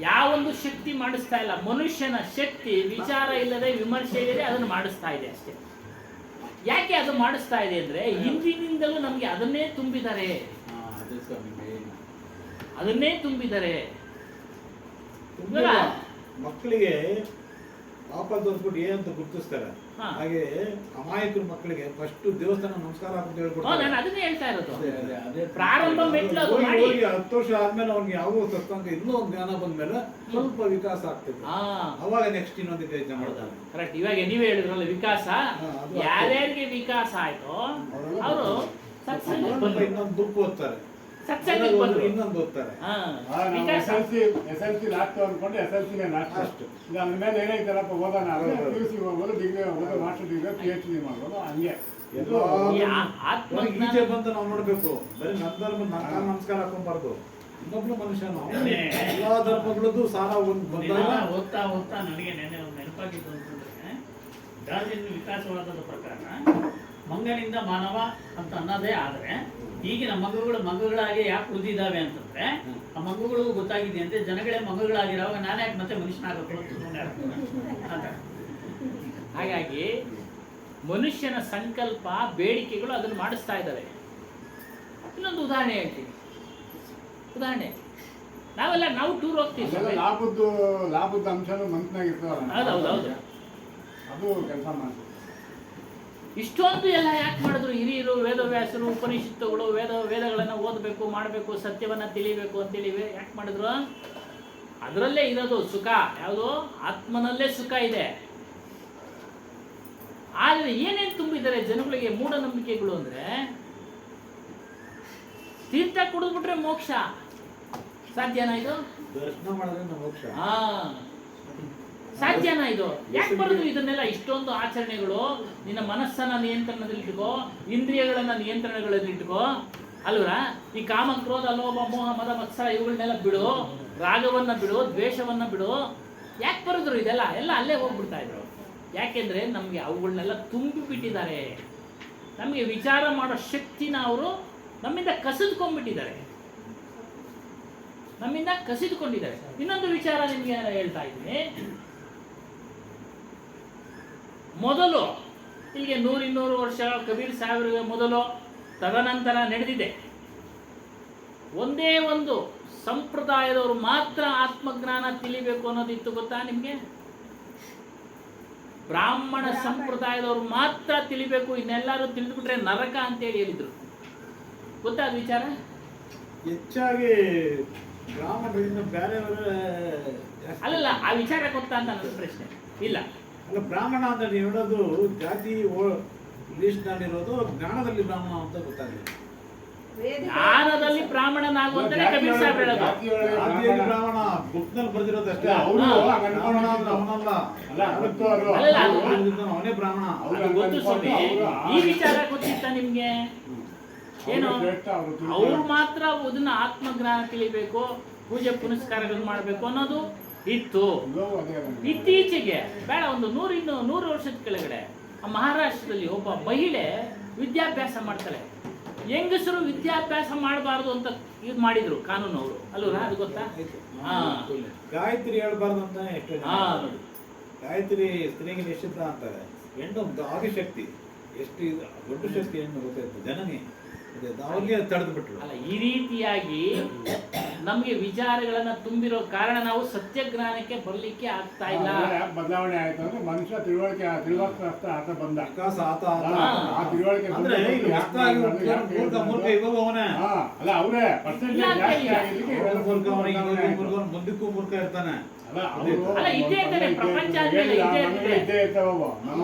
ಯಾವೊಂದು ಶಕ್ತಿ ಮಾಡಿಸ್ತಾ ಇಲ್ಲ. ಮನುಷ್ಯನ ಶಕ್ತಿ ವಿಚಾರ ಇಲ್ಲದೆ, ವಿಮರ್ಶೆ ಇಲ್ಲದೆ ಅದನ್ನು ಮಾಡಿಸ್ತಾ ಇದೆ ಅಷ್ಟೇ. ಯಾಕೆ ಅದು ಮಾಡಿಸ್ತಾ ಇದೆ ಅಂದ್ರೆ ಹಿಂದಿನಿಂದಲೂ ನಮ್ಗೆ ಅದನ್ನೇ ತುಂಬಿದ್ದಾರೆ. ಅದನ್ನೇ ತುಂಬಿದ್ದಾರೆ. ಮಕ್ಕಳಿಗೆ ಆಪಲ್ ತೋರಿಸ್ಬಿಟ್ಟು ಏನಂತ ಗುರುತಿಸ್ತಾರೆ. ಹಾ. ಹಾಗೆ ಅಮಾಯಕರ ಮಕ್ಕಳಿಗೆ ಫಸ್ಟ್ ದೇವಸ್ಥಾನ ನಮಸ್ಕಾರ ಅಂತ ಹೇಳ್ಕೊಡ್ತಾರೆ. ನಾನು ಅದನ್ನೇ ಹೇಳ್ತಾ ಇರೋದು. ಅದೇ ಪ್ರಾರಂಭ ಮೆಟ್ಲು ಅದು ಹೋಗಿ ಮಾಡಿ. ಹೋಗಿ 10 ವರ್ಷ ಆದ್ಮೇಲೆ ಅವ್ನಿಗೆ ಯಾವ ಸತ್ಸಂಗ ಇನ್ನೂ ಒಂದು ಜ್ಞಾನ ಬಂದ್ಮೇಲೆ ಸ್ವಲ್ಪ ವಿಕಾಸ ಆಗ್ತದೆ. ಹಾ ಅವಾಗ ನೆಕ್ಸ್ಟ್ ಇನ್ನೊಂದು ಯೋಚನೆ ಮಾಡ್ತಾರೆ. ಕರೆಕ್ಟ್. ಇವಾಗ ನೀವೇ ಹೇಳಿದ್ರಲ್ಲ ವಿಕಾಸ, ಅದು ಯಾರ್ಯಾರಿಗೆ ವಿಕಾಸ ಆಯ್ತೋ ಅವರು ಸತ್ಸಂಗಕ್ಕೆ ಸ್ವಲ್ಪ ಬಂದ್ರು. ಇನ್ನೊಂದು ಬುಕ್ ಓದ್ತಾರೆ, ಸತ್ಸಂಗಕ್ಕೆ ಬಂದ್ರು. ಇನ್ನೊಂದು ಓದ್ತಾರೆ. ಹಾ ನಾವು ವಿಕಾಸ. SLC ಲಾಸ್ಟ್ ಅನ್ಕೊಂಡು SLCನೇ ಲಾಸ್ಟ್. ಅಷ್ಟು. ಈಗ ಅಂದ್ಮೇಲೆ ಏನೈತಲ್ಲಪ್ಪ ಓದೋಣ PUC ಹೋಗ್ಬೋದು, ಡಿಗ್ರಿ ಹೋಗ್ಬೋದು, ಮಾಸ್ಟರ್ ಡಿಗ್ರಿ PhD ಮಾಡ್ಬೋದು, ಹಂಗೆ ಎಲ್ಲ ಈ ಈಚೆ ಆತ್ಮಜ್ಞಾನ ಬಂದು ನಾವು ನೋಡ್ಬೇಕು. ಬರೀ ನನ್ನ ಧರ್ಮ ನಾನು ನಮಸ್ಕಾರ ಹಾಕೊಂಬಾರ್ದು. ಇನ್ನೊಬ್ಳು ಮನುಷ್ಯ ನಾವು ಎಲ್ಲಾ ಧರ್ಮಗಳದ್ದು ಸಾರ ಒಂದು ಬಂದಾಗ ಓದ್ತಾ ಓದ್ತಾ ನನಗೆ ನೆನೆ ಒಂದು ನೆನಪಾಗಿದ್ದು ಅಂತಂದ್ರೆ, ಡಾರ್ವಿನ್ ವಿಕಾಸವಾದದ ಪ್ರಕಾರ ಮಂಗನಿಂದ ಮಾನವ ಅಂತ ಅನ್ನೋದೇ ಆದರೆ ಈಗಿನ ಮಂಗಗಳಾಗಿ ಯಾಕೆ ಉಳಿದಿದ್ದಾವೆ ಅಂತಂದ್ರೆ, ಆ ಮಂಗಗಳು ಗೊತ್ತಾಗಿದೆ ಅಂತೆ ಜನಗಳೇ ಮಂಗಗಳಾಗಿರುವಾಗ ನಾನು ಯಾಕೆ ಮತ್ತೆ ಮನುಷ್ಯನಾಗಬೇಕು ಅಂತ. ಹಾಗಾಗಿ ಮನುಷ್ಯನ ಸಂಕಲ್ಪ ಬೇಡಿಕೆಗಳು ಅದನ್ನು ಮಾಡಿಸ್ತಾ ಇದ್ದಾವೆ. ಇನ್ನೊಂದು ಉದಾಹರಣೆ ಹೇಳ್ತೀನಿ. ಉದಾಹರಣೆ, ನಾವು ಟೂರ್ ಹೋಗ್ತೀವಿ. ಅದೆಲ್ಲ ಲಾಭದ ಅಂಶನೂ ಮನ್ಸಿನಾಗ ಇರ್ತಾವಲ್ಲ, ಹೌದೌದು. ಅದು ಕೆಲಸ ಮಾಡ್ತೀವಿ. ಇಷ್ಟೊಂದು ಎಲ್ಲ ಯಾಕೆ ಮಾಡಿದ್ರು ಹಿರಿಯರು, ವೇದವ್ಯಾಸರು, ಉಪನಿಷತ್ತುಗಳು, ವೇದಗಳನ್ನು ಓದಬೇಕು, ಮಾಡಬೇಕು, ಸತ್ಯವನ್ನು ತಿಳಿಬೇಕು ಅಂತೇಳಿ ಯಾಕೆ ಮಾಡಿದ್ರು? ಅದರಲ್ಲೇ ಇರೋದು ಸುಖ. ಯಾವುದು? ಆತ್ಮನಲ್ಲೇ ಸುಖ ಇದೆ. ಆದರೆ ಏನೇನು ತುಂಬಿದ್ದಾರೆ ಜನಗಳಿಗೆ ಮೂಢನಂಬಿಕೆಗಳು ಅಂದ್ರೆ, ತೀರ್ಥ ಕುಡಿದ್ಬಿಟ್ರೆ ಮೋಕ್ಷ ಸಾಧ್ಯನಾ ಇದು? ದರ್ಶನ ಮಾಡಿದ್ರೆ ನಮ್ಮ ಮೋಕ್ಷ. ಹಾ, ಸಾಧ್ಯನಾ ಇದು? ಯಾಕೆ ಬರೋದು ಇದನ್ನೆಲ್ಲ? ಇಷ್ಟೊಂದು ಆಚರಣೆಗಳು. ನಿನ್ನ ಮನಸ್ಸನ್ನ ನಿಯಂತ್ರಣದಲ್ಲಿಟ್ಕೋ, ಇಂದ್ರಿಯಗಳನ್ನ ನಿಯಂತ್ರಣಗಳಲ್ಲಿಟ್ಕೋ, ಅಲ್ವರ? ಈ ಕಾಮ, ಕ್ರೋಧ, ಲೋಭ, ಮೋಹ, ಮದ, ಮತ್ಸರ ಇವುಗಳನ್ನೆಲ್ಲ ಬಿಡು, ರಾಗವನ್ನ ಬಿಡು, ದ್ವೇಷವನ್ನ ಬಿಡು. ಯಾಕೆ ಬರೋದ್ರು ಇದೆಲ್ಲ? ಎಲ್ಲ ಅಲ್ಲೇ ಹೋಗ್ಬಿಡ್ತಾ ಇದ್ರು. ಯಾಕೆಂದ್ರೆ ನಮ್ಗೆ ಅವುಗಳನ್ನೆಲ್ಲ ತುಂಬಿ ಬಿಟ್ಟಿದ್ದಾರೆ. ನಮಗೆ ವಿಚಾರ ಮಾಡೋ ಶಕ್ತಿನ ಅವರು ನಮ್ಮಿಂದ ಕಸಿದುಕೊಂಡ್ಬಿಟ್ಟಿದ್ದಾರೆ. ಇನ್ನೊಂದು ವಿಚಾರ ನಿಮ್ಗೆ ಹೇಳ್ತಾ ಇದ್ದೀನಿ. ಮೊದಲು ಇಲ್ಲಿಗೆ 100-200 ವರ್ಷ ಕಬೀರ್ ಸಾಹೇಬರಿಗೆ ಮೊದಲು, ತದನಂತರ ನಡೆದಿದೆ. ಒಂದೇ ಒಂದು ಸಂಪ್ರದಾಯದವರು ಮಾತ್ರ ಆತ್ಮಜ್ಞಾನ ತಿಳಿಬೇಕು ಅನ್ನೋದಿತ್ತು, ಗೊತ್ತಾ ನಿಮ್ಗೆ? ಬ್ರಾಹ್ಮಣ ಸಂಪ್ರದಾಯದವರು ಮಾತ್ರ ತಿಳಿಬೇಕು, ಇನ್ನೆಲ್ಲರೂ ತಿಳಿದ್ಬಿಟ್ರೆ ನರಕ ಅಂತೇಳಿ ಹೇಳಿದ್ರು. ಗೊತ್ತಾ ಅದು ವಿಚಾರ? ಹೆಚ್ಚಾಗಿ ಬ್ರಾಹ್ಮಣರಿಂದ ಬೇರೆಯವರ ಅಲ್ಲಲ್ಲ, ಆ ವಿಚಾರ ಗೊತ್ತಾ ಅಂತ ನನ್ನ ಪ್ರಶ್ನೆ. ಇಲ್ಲ, ಅಲ್ಲ, ಬ್ರಾಹ್ಮಣ ಅಂತ ನೀವು ಹೇಳೋದು ಜಾತಿ ಲಿಸ್ಟ್ ನಲ್ಲಿರೋದು, ಜ್ಞಾನದಲ್ಲಿ ಬ್ರಾಹ್ಮಣ ಅಂತ ಗೊತ್ತಾಗಲಿಲ್ಲ. ಜ್ಞಾನದಲ್ಲಿ ಬ್ರಾಹ್ಮಣನಾಗುವಂತಾನೆ ಕಬೀರ್ ಸಾಹೇಬ್ ಹೇಳೋದು. ಜಾತಿಯಲ್ಲಿ ಬ್ರಾಹ್ಮಣ ಬುಕ್ ನಲ್ಲಿ ಬರ್ದಿರೋದಷ್ಟೇ. ಅವರು ಬ್ರಾಹ್ಮಣ ಅಂದ್ರೆ ಅವನಲ್ಲ, ಅಲ್ಲ, ಅವತ್ತು ಅವರು ಅಲ್ಲ, ಅವನೇ ಬ್ರಾಹ್ಮಣ. ಅದು ಗೊತ್ತು ಸ್ವಾಮಿ. ಈ ವಿಚಾರ ಗೊತ್ತಿತ್ತ ನಿಮ್ಗೆ? ಏನು? ಅವ್ರು ಮಾತ್ರ ಅದನ್ನ ಆತ್ಮಜ್ಞಾನ ತಿಳಿಬೇಕು, ಪೂಜೆ ಪುನಸ್ಕಾರಗಳು ಮಾಡಬೇಕು ಅನ್ನೋದು ಇತ್ತು. ಇತ್ತೀಚೆಗೆ ಬೇಡ, ಒಂದು 100 ವರ್ಷದ ಕೆಳಗಡೆ ಮಹಾರಾಷ್ಟ್ರದಲ್ಲಿ ಒಬ್ಬ ಮಹಿಳೆ ವಿದ್ಯಾಭ್ಯಾಸ ಮಾಡ್ತಾಳೆ. ಹೆಂಗಸರು ವಿದ್ಯಾಭ್ಯಾಸ ಮಾಡಬಾರ್ದು ಅಂತ ಇದು ಮಾಡಿದ್ರು ಕಾನೂನು ಅವರು, ಅಲ್ವ? ಅದು ಗೊತ್ತಾ? ಹಾ, ಗಾಯತ್ರಿ ಹೇಳ್ಬಾರ್ದು ಅಂತ ಎಷ್ಟು ಜನ. ಹಾ. ಗಾಯತ್ರಿ ಸ್ತ್ರೀಗೆ ನಿಶ್ಚಿತ ಅಂತಾರೆ. ಹೆಣ್ಣು ಆದಿಶಕ್ತಿ, ಎಷ್ಟು ದೊಡ್ಡ ಶಕ್ತಿ ಹೆಣ್ಣು ಗೊತ್ತಾಯ್ತು, ಜನನಿ. ಅವ್ರಿಗೆ ತಡೆದು ಬಿಟ್ರು. ಅಲ್ಲ, ಈ ರೀತಿಯಾಗಿ ನಮ್ಗೆ ವಿಚಾರಗಳನ್ನ ತುಂಬಿರೋ ಕಾರಣ ನಾವು ಸತ್ಯಜ್ಞಾನಕ್ಕೆ ಬರ್ಲಿಕ್ಕೆ ಆಗ್ತಾ ಇಲ್ಲ. ಬದಲಾವಣೆ ಆಯ್ತು ಅಂದ್ರೆ ಮನುಷ್ಯ ತಿಳುವಳಿಕೆ ಆತ ಬಂದ ವಿಕಾಸ ಆತ ಆ ತಿಳುವಳಿಕೆ ಅಂದ್ರೆ ಮೂರ್ಖ ಇವಾಗ ಅವನೇ. ಅಲ್ಲ, ಅವರೇ ಪರ್ಸೆಂಟೇಜ್ ಜಾಸ್ತಿ ಮುಂದಕ್ಕೂ ಮೂರ್ಖ ಇರ್ತಾನೆ. ಅಲ್ಲ, ಇದ್ದೇ ಇರ್ತಾನೆ. ಪ್ರಪಂಚ ಆದ್ಮೇಲೆ ಇದ್ದೇ ಇರ್ತಾವ.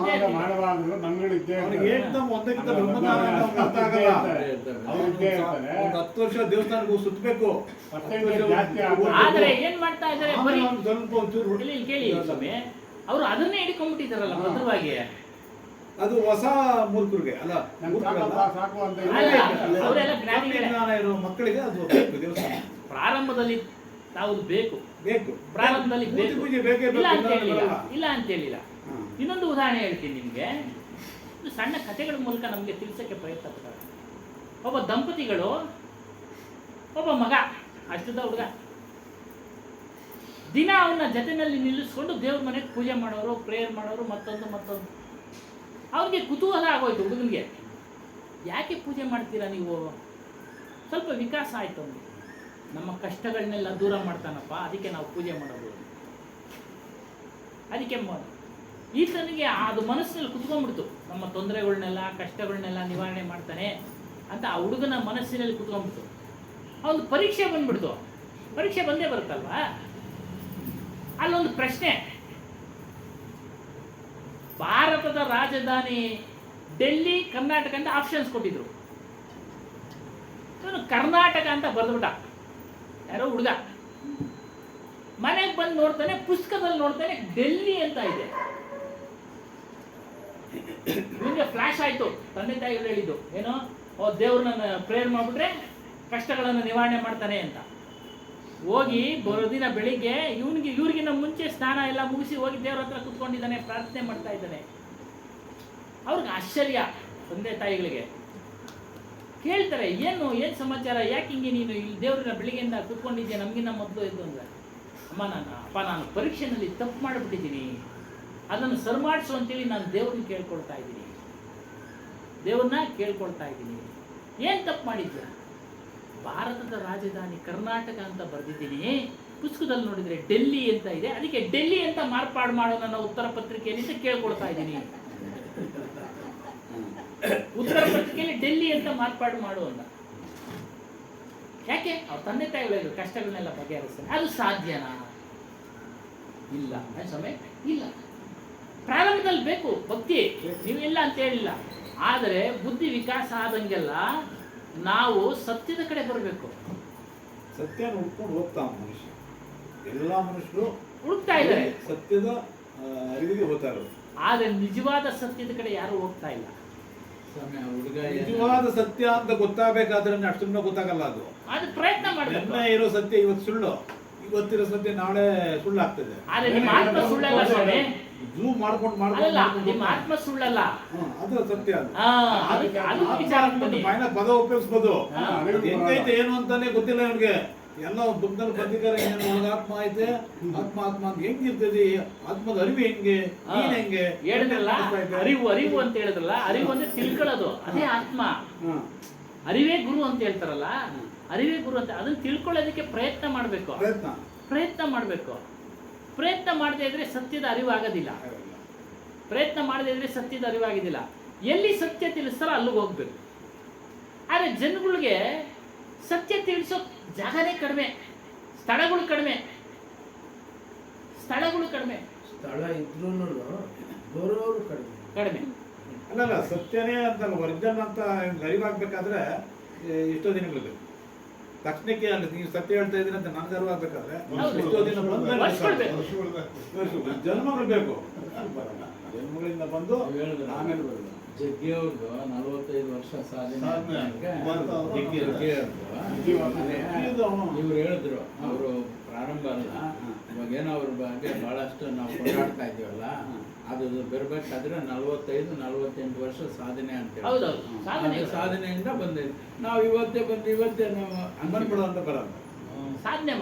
ಮಾನವ ಅಂದ್ರು ನಮ್ಗಳು ಇದ್ದೇ ಅವ್ರಿಗೆ ಏಕ್ದಮ್ ಒಂದಕ್ಕಿಂತ ಬ್ರಹ್ಮಜ್ಞಾನ ಅಂತ ಅರ್ಥ ಆಗಲ್ಲ. ಅವ್ರು ಇದ್ದೇ ಇರ್ತಾರೆ. ಒಂದು 10 ವರ್ಷ ದೇವಸ್ಥಾನಕ್ಕೆ ಹೋಗಿ ಸುತ್ತಬೇಕು. ಆದ್ರೆ ಏನ್ ಮಾಡ್ತಾ ಇದಾರೆ? ಬರೀ ಸ್ವಲ್ಪ ಒಂಚೂರು ಇಲ್ಲಿ ಕೇಳಿ ಸ್ವಾಮಿ, ಅವರು ಅದನ್ನೇ ಹಿಡ್ಕೊಂಡ್ಬಿಟ್ಟಿದಾರಲ್ಲ ಭದ್ರವಾಗಿ. ಅದು ಹೊಸ ಮೂರ್ಖರಿಗೆ ಅಲ್ಲ, ಸಾಕು ಅಂತ ಅವರೆಲ್ಲ ಜ್ಞಾನಿಗಳೇ. ಜ್ಞಾನ ಇರೋ ಮಕ್ಕಳಿಗೆ ಅದು ಬೇಕು. ದೇವಸ್ಥಾನ ಪ್ರಾರಂಭದಲ್ಲಿ ತಾವು ಬೇಕು, ಪ್ರಾರಂಭದಲ್ಲಿ ಬೇಕು, ಪೂಜೆ ಬೇಕೇ ಇಲ್ಲ ಅಂತ ಹೇಳಿಲ್ಲ, ಬೇಕು. ಇಲ್ಲ ಅಂತ ಹೇಳಿಲ್ಲ. ಇನ್ನೊಂದು ಉದಾಹರಣೆ ಹೇಳ್ತೀನಿ ನಿಮ್ಗೆ. ಒಂದು ಸಣ್ಣ ಕಥೆಗಳ ಮೂಲಕ ನಮ್ಗೆ ತಿಳಿಸಕ್ಕೆ ಪ್ರಯತ್ನ ಪಡ್ತಾರೆ. ಒಬ್ಬ ದಂಪತಿಗಳು, ಒಬ್ಬ ಮಗ, ಅಷ್ಟುದ ಹುಡುಗ, ದಿನ ಅವನ್ನ ಜೊತೆನಲ್ಲಿ ನಿಲ್ಲಿಸ್ಕೊಂಡು ದೇವ್ರ ಮನೆಗೆ ಪೂಜೆ ಮಾಡೋರು, ಪ್ರೇಯರ್ ಮಾಡೋರು, ಮತ್ತೊಂದು. ಅವ್ರಿಗೆ ಕುತೂಹಲ ಆಗೋಯ್ತು ಹುಡುಗನಿಗೆ. ಯಾಕೆ ಪೂಜೆ ಮಾಡ್ತೀರಾ ನೀವು? ಸ್ವಲ್ಪ ವಿಕಾಸ ಆಯ್ತು ಅವ್ನಿಗೆ. ನಮ್ಮ ಕಷ್ಟಗಳನ್ನೆಲ್ಲ ದೂರ ಮಾಡ್ತಾನಪ್ಪ, ಅದಕ್ಕೆ ನಾವು ಪೂಜೆ ಮಾಡೋದು. ಅದಕ್ಕೆ ಈತನಿಗೆ ಅದು ಮನಸ್ಸಿನಲ್ಲಿ ಕುತ್ಕೊಂಡ್ಬಿಡ್ತು, ನಮ್ಮ ತೊಂದರೆಗಳನ್ನೆಲ್ಲ ಕಷ್ಟಗಳನ್ನೆಲ್ಲ ನಿವಾರಣೆ ಮಾಡ್ತಾನೆ ಅಂತ ಆ ಹುಡುಗನ ಮನಸ್ಸಿನಲ್ಲಿ ಕುತ್ಕೊಂಡ್ಬಿಡ್ತು. ಅವನು ಪರೀಕ್ಷೆ ಬಂದ್ಬಿಡ್ತು. ಪರೀಕ್ಷೆ ಬಂದೇ ಬರುತ್ತಲ್ವಾ. ಅಲ್ಲೊಂದು ಪ್ರಶ್ನೆ, ಭಾರತದ ರಾಜಧಾನಿ ಡೆಲ್ಲಿ, ಕರ್ನಾಟಕ ಅಂತ ಆಪ್ಷನ್ಸ್ ಕೊಟ್ಟಿದ್ರು. ಇವನು ಕರ್ನಾಟಕ ಅಂತ ಬರೆದ್ಬಿಟ್ಟ. ಯಾರೋ ಹುಡುಗ ಮನೆಗೆ ಬಂದು ನೋಡ್ತಾನೆ, ಪುಸ್ತಕದಲ್ಲಿ ನೋಡ್ತಾನೆ ಡೆಲ್ಲಿ ಅಂತ ಇದೆ. ಇವನಿಗೆ ಫ್ಲಾಶ್ ಆಯ್ತು. ತಂದೆ ತಾಯಿಗಳು ಹೇಳಿದ್ದು ಏನೋ, ಓ ದೇವ್ರನ್ನ ಪ್ರೇಯರ್ ಮಾಡ್ಬಿಟ್ರೆ ಕಷ್ಟಗಳನ್ನು ನಿವಾರಣೆ ಮಾಡ್ತಾನೆ ಅಂತ. ಹೋಗಿ ಬರೋದಿನ ಬೆಳಿಗ್ಗೆ ಇವ್ರಿಗಿನ್ನ ಮುಂಚೆ ಸ್ನಾನ ಎಲ್ಲ ಮುಗಿಸಿ ಹೋಗಿ ದೇವ್ರ ಹತ್ರ ಕುತ್ಕೊಂಡಿದ್ದಾನೆ, ಪ್ರಾರ್ಥನೆ ಮಾಡ್ತಾ ಇದ್ದಾನೆ. ಅವ್ರಿಗೆ ಆಶ್ಚರ್ಯ. ತಂದೆ ತಾಯಿಗಳಿಗೆ ಕೇಳ್ತಾರೆ, ಏನು ಸಮಾಚಾರ, ಯಾಕೆ ಹಿಂಗೆ ನೀನು ಇಲ್ಲಿ ದೇವ್ರನ್ನ ಬೆಳಿಗ್ಗೆಯಿಂದ ಕುತ್ಕೊಂಡಿದ್ಯಾ ನಮಗಿನ್ನ ಮೊದಲು ಎದ್ದು ಅಂದ್ರೆ, ನಾನು ಪರೀಕ್ಷೆನಲ್ಲಿ ತಪ್ಪು ಮಾಡಿಬಿಟ್ಟಿದ್ದೀನಿ, ಅದನ್ನು ಸರಿಮಾಡಿಸು ಅಂತೇಳಿ ನಾನು ದೇವ್ರನ್ನ ಕೇಳ್ಕೊಳ್ತಾ ಇದ್ದೀನಿ. ಏನು ತಪ್ಪು ಮಾಡಿದ್ಯಾ? ಭಾರತದ ರಾಜಧಾನಿ ಕರ್ನಾಟಕ ಅಂತ ಬರೆದಿದ್ದೀನಿ, ಪುಸ್ತಕದಲ್ಲಿ ನೋಡಿದ್ರೆ ಡೆಲ್ಲಿ ಅಂತ ಇದೆ, ಅದಕ್ಕೆ ಡೆಲ್ಲಿ ಅಂತ ಮಾರ್ಪಾಡು ಮಾಡೋ ನನ್ನ ಉತ್ತರ ಪತ್ರಿಕೆಯಲ್ಲಿ ಕೇಳ್ಕೊಳ್ತಾ ಇದ್ದೀನಿ. ಉತ್ತರ ಪತ್ರಿಕೆಯಲ್ಲಿ ಡೆಲ್ಲಿ ಅಂತ ಮಾರ್ಪಾಡು ಮಾಡು ಅಂತ. ಯಾಕೆ? ಅವ್ರ ತಂದೆ ತಾಯಿಗಳು ಕಷ್ಟಗಳನ್ನೆಲ್ಲ ಬಗೆಹರಿಸ್ತಾನೆ. ಅದು ಸಾಧ್ಯನಾ? ಇಲ್ಲ ಸಮಯ ಇಲ್ಲ. ಪ್ರಾರಂಭದಲ್ಲಿ ಬೇಕು ಭಕ್ತಿ, ನೀವೆಲ್ಲ ಅಂತ ಹೇಳಿಲ್ಲ. ಆದರೆ ಬುದ್ಧಿ ವಿಕಾಸ ಆದಂಗೆಲ್ಲ ನಾವು ಸತ್ಯದ ಕಡೆ ಬರಬೇಕು. ಸತ್ಯನ ಹುಡ್ಕೊಂಡು ಹೋಗ್ತಾ ಮನುಷ್ಯ, ಎಲ್ಲ ಮನುಷ್ಯರು ಹುಡುಕ್ತಾ ಇದ್ದಾರೆ, ಸತ್ಯದ ಅರಿವಿಗೆ ಹೋಗ್ತಾ ಇರೋದು. ಆದರೆ ನಿಜವಾದ ಸತ್ಯದ ಕಡೆ ಯಾರು ಹೋಗ್ತಾ ಇಲ್ಲ. ನಿಜವಾದ ಸತ್ಯ ಅಂತ ಗೊತ್ತಾಗಬೇಕಾದ್ರೆ ಅಷ್ಟು ಸುಮ್ಮನೆ ಗೊತ್ತಾಗಲ್ಲ. ಅದು ಪ್ರಯತ್ನ ಮಾಡಬೇಕು. ನಿನ್ನೆ ಇರೋ ಸತ್ಯ ಇವತ್ತು ಸುಳ್ಳು, ಇವತ್ತಿರೋ ಸತ್ಯ ನಾಳೆ ಸುಳ್ಳು ಆಗ್ತದೆ. ಆದ್ರೆ ನಿಮ್ಮ ಆತ್ಮ ಸುಳ್ಳಲ್ಲ ಸ್ವಾಮಿ. ಜೂಮ್ ಮಾಡ್ಕೊಂಡು ನಿಮ್ಮ ಆತ್ಮ ಸುಳ್ಳಲ್ಲ, ಅದು ಸತ್ಯ. ಅದು ವಿಚಾರ ಬನ್ನಿ. ಬಾಯಿನ ಪದ ಉಪಯೋಗಿಸ್ಬೋದು, ಹೆಂಗೈತೆ ಏನು ಅಂತಾನೆ ಗೊತ್ತಿಲ್ಲ ಅವ್ನಿಗೆ. ಎಲ್ಲ ಬುಕ್ನಲ್ಲಿ ಬಂದಿದ್ದಾರೆ, ಆತ್ಮ ಐತೆ, ಆತ್ಮ ಅಂತ ಹೆಂಗಿರ್ತದೆ, ಆತ್ಮದ ಅರಿವು ಹೆಂಗೆ, ನೀನ್ ಹೆಂಗೆ ಹೇಳಿದ್ರಲ್ಲ, ಅರಿವು ಅಂತ ಹೇಳಿದ್ರಲ್ಲ, ಅರಿವು ಅಂದ್ರೆ ತಿಳ್ಕೊಳ್ಳೋದು, ಅದೇ ಆತ್ಮ. ಅರಿವೇ ಗುರು ಅಂತ ಹೇಳ್ತಾರಲ್ಲ, ಅರಿವೇ ಗುರು ಅಂತ, ಅದನ್ನ ತಿಳ್ಕೊಳ್ಳೋದಕ್ಕೆ ಪ್ರಯತ್ನ ಮಾಡಬೇಕು. ಪ್ರಯತ್ನ ಮಾಡದೇ ಇದ್ರೆ ಸತ್ಯದ ಅರಿವು ಆಗೋದಿಲ್ಲ. ಎಲ್ಲಿ ಸತ್ಯ ತಿಳಿಸ್ತಾರೋ ಅಲ್ಲಿಗೆ ಹೋಗ್ಬೇಕು. ಆದರೆ ಜನಗಳಿಗೆ ಸತ್ಯ ತಿಳಿಸೋ ಜಾಗನೇ ಕಡಿಮೆ, ಸ್ಥಳಗಳು ಕಡಿಮೆ. ಸ್ಥಳ ಇದ್ರೂ ಬರೋರು ಕಡಿಮೆ. ಅಲ್ಲಲ್ಲ, ಸತ್ಯನೇ ಅಂತಲ್ಲ, ಒರಿಜಿನಲ್ ಅಂತ ಅರಿವಾಗ್ಬೇಕಾದ್ರೆ ಎಷ್ಟೋ ದಿನಗಳು ಬೇಕು. ತಕ್ಷಣಕ್ಕೆ ಅಲ್ಲ, ನೀವು ಸತ್ಯ ಹೇಳ್ತಾ ಇದ್ದೀರಿ ಅಂತ ನನಗೆ ಅರಿವಾಗಬೇಕಾದ್ರೆ ಎಷ್ಟೋ ದಿನ ಜನ್ಮಗಳು ಬೇಕು. ಜನ್ಮಗಳಿಂದ ಬಂದು ಆಮೇಲೆ ಬರೋದು. ಜಗ್ಗಿ ಅವ್ರದ್ದು 45 ವರ್ಷ ಸಾಧನೆ. ಇವ್ರು ಹೇಳಿದ್ರು, ಅವರು ಪ್ರಾರಂಭ ಅಲ್ಲ, ಇವಾಗೇನೋ ಅವ್ರ ಬಗ್ಗೆ ಬಹಳಷ್ಟು ನಾವು ಕೊಂಡಾಡ್ತಾ ಇದೀವಲ್ಲ, ಅದು ಬರ್ಬೇಕಾದ್ರೆ 45-48 ವರ್ಷ ಸಾಧನೆ ಅಂತೇಳಿ ಸಾಧನೆಯಿಂದ ಬಂದಿದೆ. ನಾವು ಇವತ್ತೇ ನಾವು ಅನ್ಬಂದ್ಬಿಡೋ ಅಂತ ಬರಲ್ಲ. ಸಾಧನೆ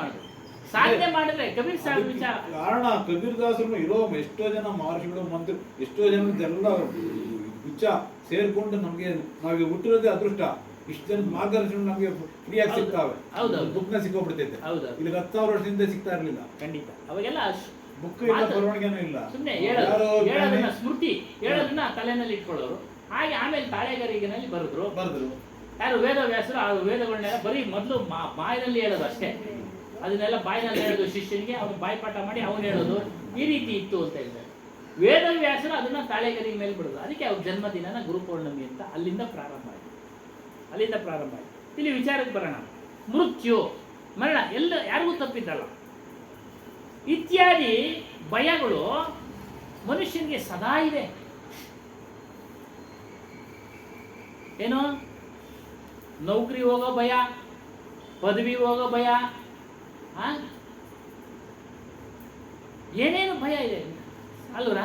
ಮಾಡಿದ್ರೆ ಕಬೀರ್ ಸಾಹೇಬ್ ವಿಚಾರ ಕಾರಣ. ಕಬೀರ್ ದಾಸರು ಇರೋ ಎಷ್ಟೋ ಜನ ಮಹರ್ಷಿಗಳು ಮಂತ್ರಿ, ಎಷ್ಟೋ ಜನದೆಲ್ಲ ಗುಚ್ಛ ಸೇರ್ಕೊಂಡು ನಮ್ಗೆ ನಾವೀಗ ಹುಟ್ಟಿರೋದೇ ಅದೃಷ್ಟ. ಇಷ್ಟು ಜನ ಮಾರ್ಗದರ್ಶನ ನಮ್ಗೆ ಫ್ರೀಯಾಗಿ ಸಿಗ್ತಾವೆ. ಬುಕ್ನ ಸಿಕ್ಕೋಗ್ಬಿಡ್ತೈತೆ. ಇಲ್ಲಿ 10,000 ವರ್ಷದಿಂದ ಸಿಗ್ತಾ ಇರ್ಲಿಲ್ಲ. ಖಂಡಿತ ಅವಾಗೆಲ್ಲ ಬುಕ್ ಇಲ್ಲ, ಬರವಣಿಗೆನೂ ಇಲ್ಲ. ಸುಮ್ಮನೆ ಹೇಳೋದನ್ನ ಸ್ಮೃತಿ ಹೇಳೋದನ್ನ ತಲೆನಲ್ಲಿ ಇಟ್ಕೊಳ್ಳೋರು. ಹಾಗೆ ಆಮೇಲೆ ತಾಳೆಗರಿಗಿನಲ್ಲಿ ಬರೆದ್ರು. ಯಾರು ವೇದವ್ಯಾಸರು ಆ ವೇದಗಳನ್ನೆಲ್ಲ ಬರೀ ಮೊದಲು ಬಾಯಿನಲ್ಲಿ ಹೇಳೋದು ಅಷ್ಟೇ. ಅದನ್ನೆಲ್ಲ ಬಾಯಿನಲ್ಲಿ ಹೇಳೋದು ಶಿಷ್ಯನಿಗೆ, ಅವನು ಬಾಯಿಪಾಠ ಮಾಡಿ ಅವನು ಹೇಳೋದು, ಈ ರೀತಿ ಇತ್ತು ಅಂತ ಹೇಳಿದ್ದಾರೆ. ವೇದವ್ಯಾಸರು ಅದನ್ನ ತಾಳೆಗರಿಗೆ ಮೇಲೆ ಬಿಡೋದು. ಅದಕ್ಕೆ ಅವ್ರ ಜನ್ಮದಿನನ ಗುರುಪೌರ್ಣಮಿ ಅಂತ ಅಲ್ಲಿಂದ ಪ್ರಾರಂಭ ಆಯಿತು. ಇಲ್ಲಿ ವಿಚಾರಕ್ಕೆ ಬರೋಣ. ಮೃತ್ಯು, ಮರಣ ಎಲ್ಲ ಯಾರಿಗೂ ತಪ್ಪಿದ್ದಲ್ಲ. ಇತ್ಯಾದಿ ಭಯಗಳು ಮನುಷ್ಯನಿಗೆ ಸದಾ ಇದೆ. ಏನು, ನೌಕರಿ ಹೋಗೋ ಭಯ, ಪದವಿ ಹೋಗೋ ಭಯ, ಏನೇನು ಭಯ ಇದೆ ಅಲ್ವರ?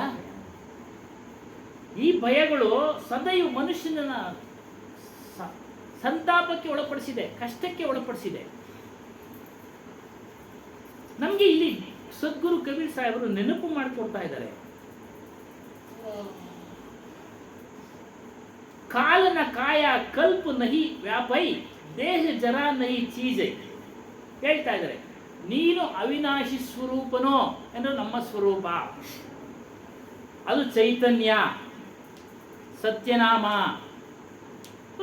ಈ ಭಯಗಳು ಸದೈವ ಮನುಷ್ಯನ ಸಂತಾಪಕ್ಕೆ ಒಳಪಡಿಸಿದೆ, ಕಷ್ಟಕ್ಕೆ ಒಳಪಡಿಸಿದೆ. ನಮ್ಗೆ ಇಲ್ಲಿ ಸದ್ಗುರು ಕಬೀರ್ ಸಾಹೇಬರು ನೆನಪು ಮಾಡಿಕೊಡ್ತಾ ಇದ್ದಾರೆ. ಕಾಲನ ಕಾಯ ಕಲ್ಪ ನಹಿ ವ್ಯಾಪೈ, ದೇಹ ಜರ ನಹಿ ಚೀಜೈ. ಹೇಳ್ತಾ ಇದ್ದಾರೆ, ನೀನು ಅವಿನಾಶಿ ಸ್ವರೂಪನೋ ಎಂದು ನಮ್ಮ ಸ್ವರೂಪ. ಅದು ಚೈತನ್ಯ. ಸತ್ಯನಾಮ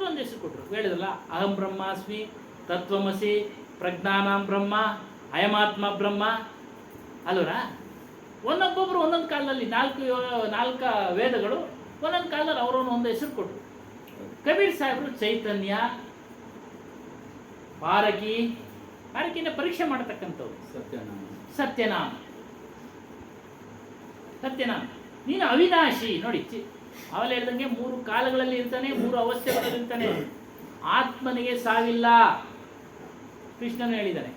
ಒಂದು ಹೆಸರು ಕೊಟ್ಟರು, ಹೇಳಿದ್ರಲ್ಲ, ಅಹಂ ಬ್ರಹ್ಮಾಸ್ಮಿ, ತತ್ವಮಸಿ, ಪ್ರಜ್ಞಾನಾಂ ಬ್ರಹ್ಮ, ಅಯಮಾತ್ಮ ಬ್ರಹ್ಮ ಅಲ್ವರ. ಒಂದೊಬ್ಬೊಬ್ರು ಒಂದೊಂದು ಕಾಲದಲ್ಲಿ ನಾಲ್ಕು ವೇದಗಳು ಒಂದೊಂದು ಕಾಲದಲ್ಲಿ ಅವರನ್ನು ಒಂದು ಹೆಸರು ಕೊಟ್ಟರು. ಕಬೀರ್ ಸಾಹೇಬರು ಚೈತನ್ಯ, ಪಾರಕಿನ ಪರೀಕ್ಷೆ ಮಾಡತಕ್ಕಂಥವ್ರು ಸತ್ಯನಾಮ. ನೀನು ಅವಿನಾಶಿ. ನೋಡಿ, ಅವಳು ಹೇಳ್ದಂಗೆ 3 ಕಾಲಗಳಲ್ಲಿ ಇರ್ತಾನೆ, 3 ಅವಸ್ಥೆಗಳಲ್ಲಿ ಇರ್ತಾನೆ. ಆತ್ಮನಿಗೆ ಸಾವಿಲ್ಲ. ಕೃಷ್ಣನು ಹೇಳಿದ್ದಾನೆ,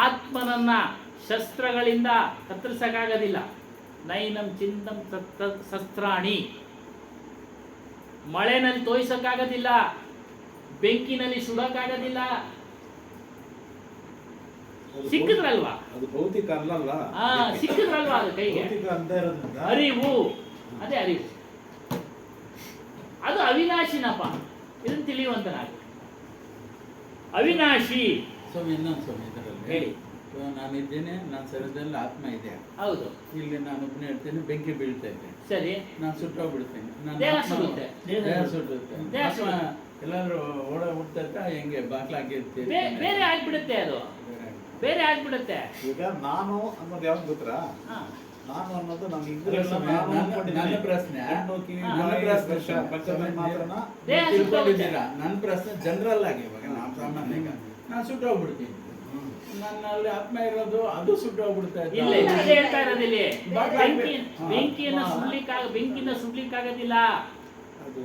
ಆತ್ಮನನ್ನ ಶಸ್ತ್ರಗಳಿಂದ ಕತ್ತರಿಸಕ್ಕಾಗೋದಿಲ್ಲ. ನೈನಂ ಚಿಂತಂ ಶಸ್ತ್ರಾಣಿ. ಮಳೆನಲ್ಲಿ ತೋಯಿಸಕ್ಕಾಗೋದಿಲ್ಲ, ಬೆಂಕಿನಲ್ಲಿ ಸುಡಕ್ಕಾಗೋದಿಲ್ಲ. ಸಿಕ್ಕಿದ್ರಲ್ವಾ, ಅದು ಭೌತಿಕ ಅಲ್ಲಲ್ಲ. ಸಿಕ್ಕಿದ್ರಲ್ವಾ ಅದು ಕೈಗೆ. ಭೌತಿಕ ಅಂತ ಇರೋದ್ರಿಂದ ಅರಿವು, ಅದೇ ಅರಿವು. ಅದು ಅವಿನಾಶಿನಪ್ಪ. ಇದನ್ನು ತಿಳಿಯುವಂತನಾಗಿ ಅವಿನಾಶಿ. ಸ್ವಾಮಿ, ಇನ್ನೊಂದು ಸ್ವಾಮಿ ಇದರಲ್ಲಿ ಹೇಳಿ. ನಾನಿದ್ದೇನೆ, ನನ್ನ ಶರೀರದಲ್ಲಿ ಆತ್ಮ ಇದೆ. ಹೌದು. ಇಲ್ಲಿ ನಾನು ಒಬ್ಬನೇ ಹೇಳ್ತೇನೆ, ಬೆಂಕಿ ಬೀಳ್ತಾ ಇದೆ, ಸರಿ, ನಾನು ಸುಟ್ಟೋಗ್ಬಿಡ್ತೇನೆ, ನನ್ನ ದೇಹ ಆತ್ಮ- ಸುಡುತ್ತೆ. ದೇಹ ಸುಡುತ್ತೆ. ದೇಹ ಆತ್ಮ ಸುಡುತ್ತೆ. ಎಲ್ಲಾದ್ರೂ ಹುಡ್ತಾ ಹೆಂಗೆ ಬಾಗ್ಲಾಗಿರ್ತೀವಿ, ಬೇರೆ ಆಗ್ಬಿಡುತ್ತೆ, ಅದು ಬೇರೆ ಆಗ್ಬಿಡುತ್ತೆ. ಈಗ ನಾನು ಅನ್ನೋದು ಯಾವ್ದು ಗೊತ್ತಾ? ಹಾ. ನಾನು ಅನ್ನೋದು ನಮ್ಮ ಅಲ್ಲ ಇಂದ್ರಿಯಗಳನ್ನ ಸ್ವಾಮಿ, ನಾನು ನನ್ನ ಅನ್ಕೊಂಡಿದ್ದೀನಿ. ಪ್ರಶ್ನೆ ಕಣ್ಣು, ಕಿವಿ, ಹಾ. ಬಾಯಿ, ನನ್ನ ಪ್ರಶ್ನೆ ಸ್ಪರ್ಶ, ಪಂಚಮಿ ಮಾತ್ರನ ದೇಹ ತಿಳ್ಕೊಂಡಿದ್ದೀರಾ? ನನ್ನ ಪ್ರಶ್ನೆ ಜನರಲ್ ಆಗಿ, ಇವಾಗ ನಾವು ಸಾಮಾನ್ಯ, ಈಗ ನಾನು ಸುಟ್ಟೋಗ್ಬಿಡ್ತೀನಿ, ನನ್ನಲ್ಲಿ ಆತ್ಮ ಇರೋದು ಅದು ಸುಟ್ಟೋಗ್ಬಿಡ್ತಾ ಇದೆ. ಇಲ್ಲ ಇಲ್ಲ, ಅದೇ ಹೇಳ್ತಾ ಇರೋದಿಲ್ಲಿ. ಹಾ. ಬೆಂಕಿನ ಸುಡ್ಲಿಕ್ಕಾಗೋದಿಲ್ಲ. ಅದು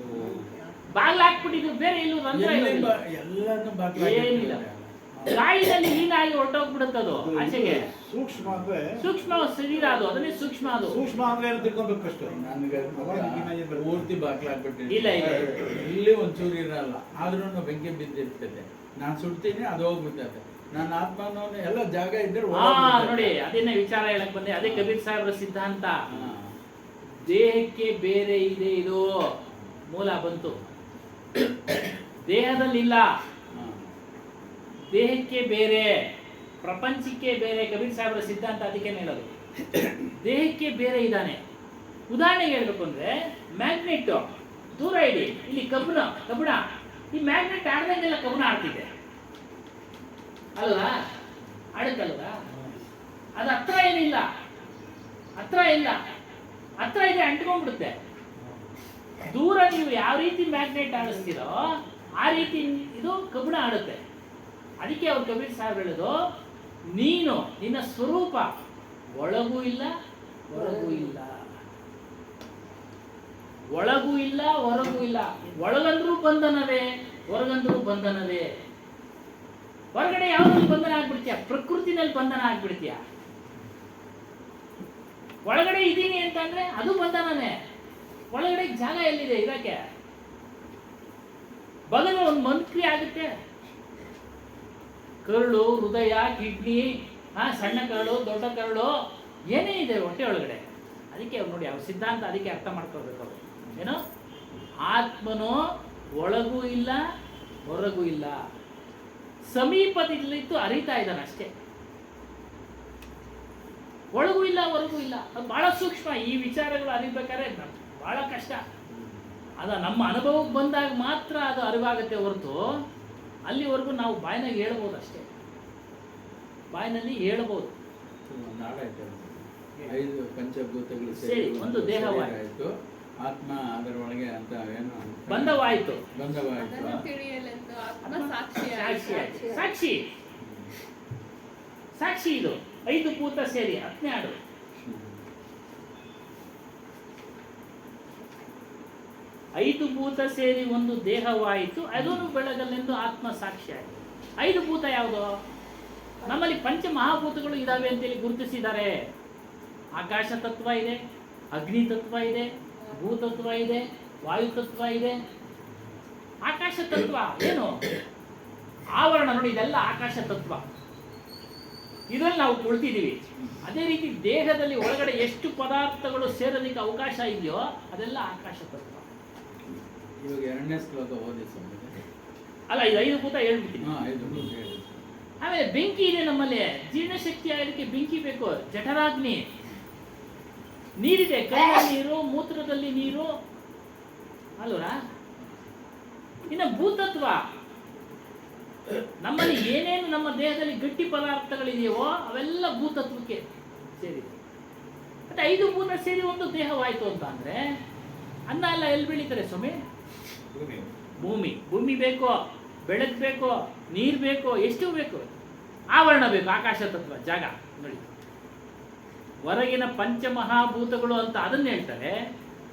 ಬಾಗ್ಲ ಹಾಕ್ಬಿಟ್ಟಿದ್ರು, ಬೇರೆ ಎಲ್ಲೂ ರಂಧ್ರ ಇರೋದಿಲ್ಲ. ಎಲ್ಲಾನು ಏನಿಲ್ಲ. ಬಾಗ್ಲಾಗಿರ್ತದೆ. ಗಾಳಿನಲ್ಲಿ ಲೀನಾಗಿ ಹೊರಟೋಗ್ಬಿಡುತ್ತದು ಆಚೆಗೆ. ಸೂಕ್ಷ್ಮ ಅಂದ್ರೆ ಸೂಕ್ಷ್ಮ ಶರೀರ ಅದು, ಅದನ್ನೇ ಸೂಕ್ಷ್ಮ ಅದು. ಸೂಕ್ಷ್ಮ ಅಂದ್ರೆ ಏನು ತಿಳ್ಕೊಬೇಕು ಫಸ್ಟ್. ನನಗೆ ಪೂರ್ತಿ ಬಾಗ್ಲಾಗ್ಬಿಟ್ಟಿರ್ತೀನಿ, ಇಲ್ಲ, ಇಲ್ಲ. ಇಲ್ಲಿ ಒಂಚೂರು ಇರಲ್ಲ, ಆದ್ರೂ ಬೆಂಕಿ ಬಿದ್ದಿರ್ತದೆ. ನಾನು ಸುಡ್ತೀನಿ, ಅದು ಹೋಗ್ಬಿಡ್ತದೆ. ನನ್ನ ಆತ್ಮನೂ ಎಲ್ಲ ಜಾಗ ಇದ್ರೆ ನೋಡಿ, ಅದನ್ನೇ ವಿಚಾರ ಹೇಳಕ್ ಬಂದೆ. ಅದೇ ಕಬೀರ್ ಸಾಹೇಬ್ರ ಸಿದ್ಧಾಂತ. ದೇಹಕ್ಕೆ ಬೇರೆ ಇದೆ, ಇದು ಮೂಲ ಬಂತು. ದೇಹದಲ್ಲಿಲ್ಲ, ದೇಹಕ್ಕೆ ಬೇರೆ, ಪ್ರಪಂಚಕ್ಕೆ ಬೇರೆ. ಕಬೀರ್ ಸಾಹೇಬ್ರ ಸಿದ್ಧಾಂತ ಅದಕ್ಕೆ ಹೇಳೋದು. ದೇಹಕ್ಕೆ ಬೇರೆ ಇದ್ದಾನೆ. ಉದಾಹರಣೆಗೆ ಹೇಳ್ಬೇಕು ಅಂದ್ರೆ, ಮ್ಯಾಗ್ನೆಟ್ ದೂರ ಇಡಿ, ಇಲ್ಲಿ ಕಬ್ಬಣ, ಈ ಮ್ಯಾಗ್ನೆಟ್ ಆಡ್ದಂಗೆಲ್ಲ ಕಬ್ಬಣ ಆಡ್ತಿದೆ ಅಲ್ವಾ, ಆಡುತ್ತಲ್ವಾ? ಅದು ಹತ್ರ ಏನಿಲ್ಲ, ಹತ್ರ ಇದೆ, ಅಂಟ್ಕೊಂಡ್ಬಿಡುತ್ತೆ. ದೂರ ನೀವು ಯಾವ ರೀತಿ ಮ್ಯಾಗ್ನೆಟ್ ಆಡಿಸ್ತೀರೋ ಆ ರೀತಿ ಇದು ಕಬ್ಬಣ ಆಡುತ್ತೆ. ಅದಕ್ಕೆ ಅವ್ರು ಕಬೀರ್ ಸಾಹೇಬ್ ಹೇಳೋದು, ನೀನು ನಿನ್ನ ಸ್ವರೂಪ ಒಳಗೂ ಇಲ್ಲ ಹೊರಗೂ ಇಲ್ಲ, ಒಳಗೂ ಇಲ್ಲ ಹೊರಗೂ ಇಲ್ಲ. ಒಳಗಂದ್ರೂ ಬಂಧನವೇ, ಹೊರಗಂದ್ರೂ ಬಂಧನವೇ. ಹೊರಗಡೆ ಯಾವ್ದ್ರಲ್ಲಿ ಬಂಧನ ಆಗ್ಬಿಡ್ತೀಯ? ಪ್ರಕೃತಿನಲ್ಲಿ ಬಂಧನ ಆಗ್ಬಿಡ್ತೀಯ. ಒಳಗಡೆ ಇದ್ದೀನಿ ಅಂತಂದ್ರೆ ಅದು ಬಂಧನನೇ. ಒಳಗಡೆ ಜಾಗ ಎಲ್ಲಿದೆ ಇರಕ್ಕೆ? ಬಗಲ ಒಂದು ಮಂಕ್ರಿ ಆಗುತ್ತೆ. ಕರುಳು, ಹೃದಯ, ಕಿಡ್ನಿ, ಸಣ್ಣ ಕರಳು, ದೊಡ್ಡ ಕರಳು, ಏನೇ ಇದೆ ಹೊಟ್ಟೆ ಒಳಗಡೆ. ಅದಕ್ಕೆ ಅವ್ರು ನೋಡಿ, ಅವ್ರ ಸಿದ್ಧಾಂತ ಅದಕ್ಕೆ ಅರ್ಥ ಮಾಡ್ಕೊಳ್ಬೇಕು ಅವರು. ಏನೋ ಆತ್ಮನೋ ಒಳಗೂ ಇಲ್ಲ ಹೊರಗೂ ಇಲ್ಲ, ಸಮೀಪದಲ್ಲಿತ್ತು ಅರಿತಾ ಇದ್ದಾನೆ ಅಷ್ಟೇ. ಒಳಗೂ ಇಲ್ಲ ಹೊರಗೂ ಇಲ್ಲ. ಅದು ಬಹಳ ಸೂಕ್ಷ್ಮ. ಈ ವಿಚಾರಗಳು ಅರಿಬೇಕಾದ್ರೆ ಬಹಳ ಕಷ್ಟ. ಅದ ನಮ್ಮ ಅನುಭವಕ್ಕೆ ಬಂದಾಗ ಮಾತ್ರ ಅದು ಅರಿವಾಗುತ್ತೆ ಹೊರತು ಅಲ್ಲಿವರೆಗೂ ನಾವು ಬಾಯಿನಾಗ ಹೇಳ್ಬೋದು ಅಷ್ಟೇ. ಬಾಯಿನಲ್ಲಿ ಹೇಳ್ಬೋದು. ನಾಡಾಯ್ತು, 5 ಪಂಚಭೂತಗಳು ಸೇರಿ ಒಂದು ದೇಹವಾಯಿತು. ಆಯ್ತು, ಆತ್ಮ ಅದರೊಳಗೆ ಅಂತ ಏನು ಬಂಧವಾಯಿತು. ಅದನ್ನು ತಿಳಿಯಲೆಂದು ಆತ್ಮ ಸಾಕ್ಷಿ ಸಾಕ್ಷಿಯಾಗಿ. ಸಾಕ್ಷಿ ಸಾಕ್ಷಿ ಇದು 5 ಭೂತ ಸೇರಿ 12. 5 ಭೂತ ಸೇರಿ ಒಂದು ದೇಹವಾಯಿತು, ಅದನ್ನು ಬೆಳಗಲೆಂದು ಆತ್ಮ ಸಾಕ್ಷಿಯಾಗಿ. 5 ಭೂತ ಯಾವುದು? ನಮ್ಮಲ್ಲಿ ಪಂಚ ಮಹಾಭೂತಗಳು ಇದಾವೆ ಅಂತೇಳಿ ಗುರುತಿಸಿದ್ದಾರೆ. ಆಕಾಶ ತತ್ವ ಇದೆ, ಅಗ್ನಿ ತತ್ವ ಇದೆ, ಭೂತತ್ವ ಇದೆ, ವಾಯು ತತ್ವ ಇದೆ. ಆಕಾಶ ತತ್ವ ಏನು? ಆವರಣ ನೋಡಿ, ಇದೆಲ್ಲ ಆಕಾಶ ತತ್ವ. ಇದರಲ್ಲಿ ನಾವು ಕುಳಿತಿದ್ದೀವಿ. ಅದೇ ರೀತಿ ದೇಹದಲ್ಲಿ ಒಳಗಡೆ ಎಷ್ಟು ಪದಾರ್ಥಗಳು ಸೇರೋದಕ್ಕೆ ಅವಕಾಶ ಇದೆಯೋ ಅದೆಲ್ಲ ಆಕಾಶ ತತ್ವ. ಇವಾಗ 2ನೇ ಶ್ಲೋಕ ಓದಿ ಸ್ವಾಮಿ. ಅಲ್ಲ, ಇದು 5 ಭೂತ ಹೇಳ್ಬಿಡ್ತೀನಿ. 5 ಭೂತ ಹೇಳಿ. ಆಮೇಲೆ ಬೆಂಕಿ ಇದೆ ನಮ್ಮಲ್ಲಿ. ಜೀರ್ಣಶಕ್ತಿ ಆಗೋದಕ್ಕೆ ಬೆಂಕಿ ಬೇಕು, ಜಠರಾಗ್ನಿ. ನೀರಿದೆ, ಕೈಯಲ್ಲಿ ನೀರು, ಮೂತ್ರದಲ್ಲಿ ನೀರು ಅಲ್ವರ. ಇನ್ನು ಭೂತತ್ವ, ನಮ್ಮಲ್ಲಿ ಏನೇನು ನಮ್ಮ ದೇಹದಲ್ಲಿ ಗಟ್ಟಿ ಪದಾರ್ಥಗಳಿದೆಯೋ ಅವೆಲ್ಲ ಭೂತತ್ವಕ್ಕೆ ಸೇರಿದೆ. ಮತ್ತೆ 5 ಭೂತ ಸೇರಿ ಒಂದು ದೇಹವಾಯಿತು ಅಂತ ಅಂದ್ರೆ ಅನ್ನ ಎಲ್ಲ ಎಲ್ಲಿ ಬೆಳೀತಾರೆ ಸ್ವಾಮಿ? ಭೂಮಿ ಬೇಕು, ಬೆಳಕು ಬೇಕು, ನೀರು ಬೇಕು, ಎಷ್ಟು ಬೇಕು, ಆವರಣ ಬೇಕು, ಆಕಾಶ ತತ್ವ, ಜಾಗ ನೋಡಿ. ಹೊರಗಿನ ಪಂಚಮಹಾಭೂತಗಳು ಅಂತ ಅದನ್ನ ಹೇಳ್ತಾರೆ,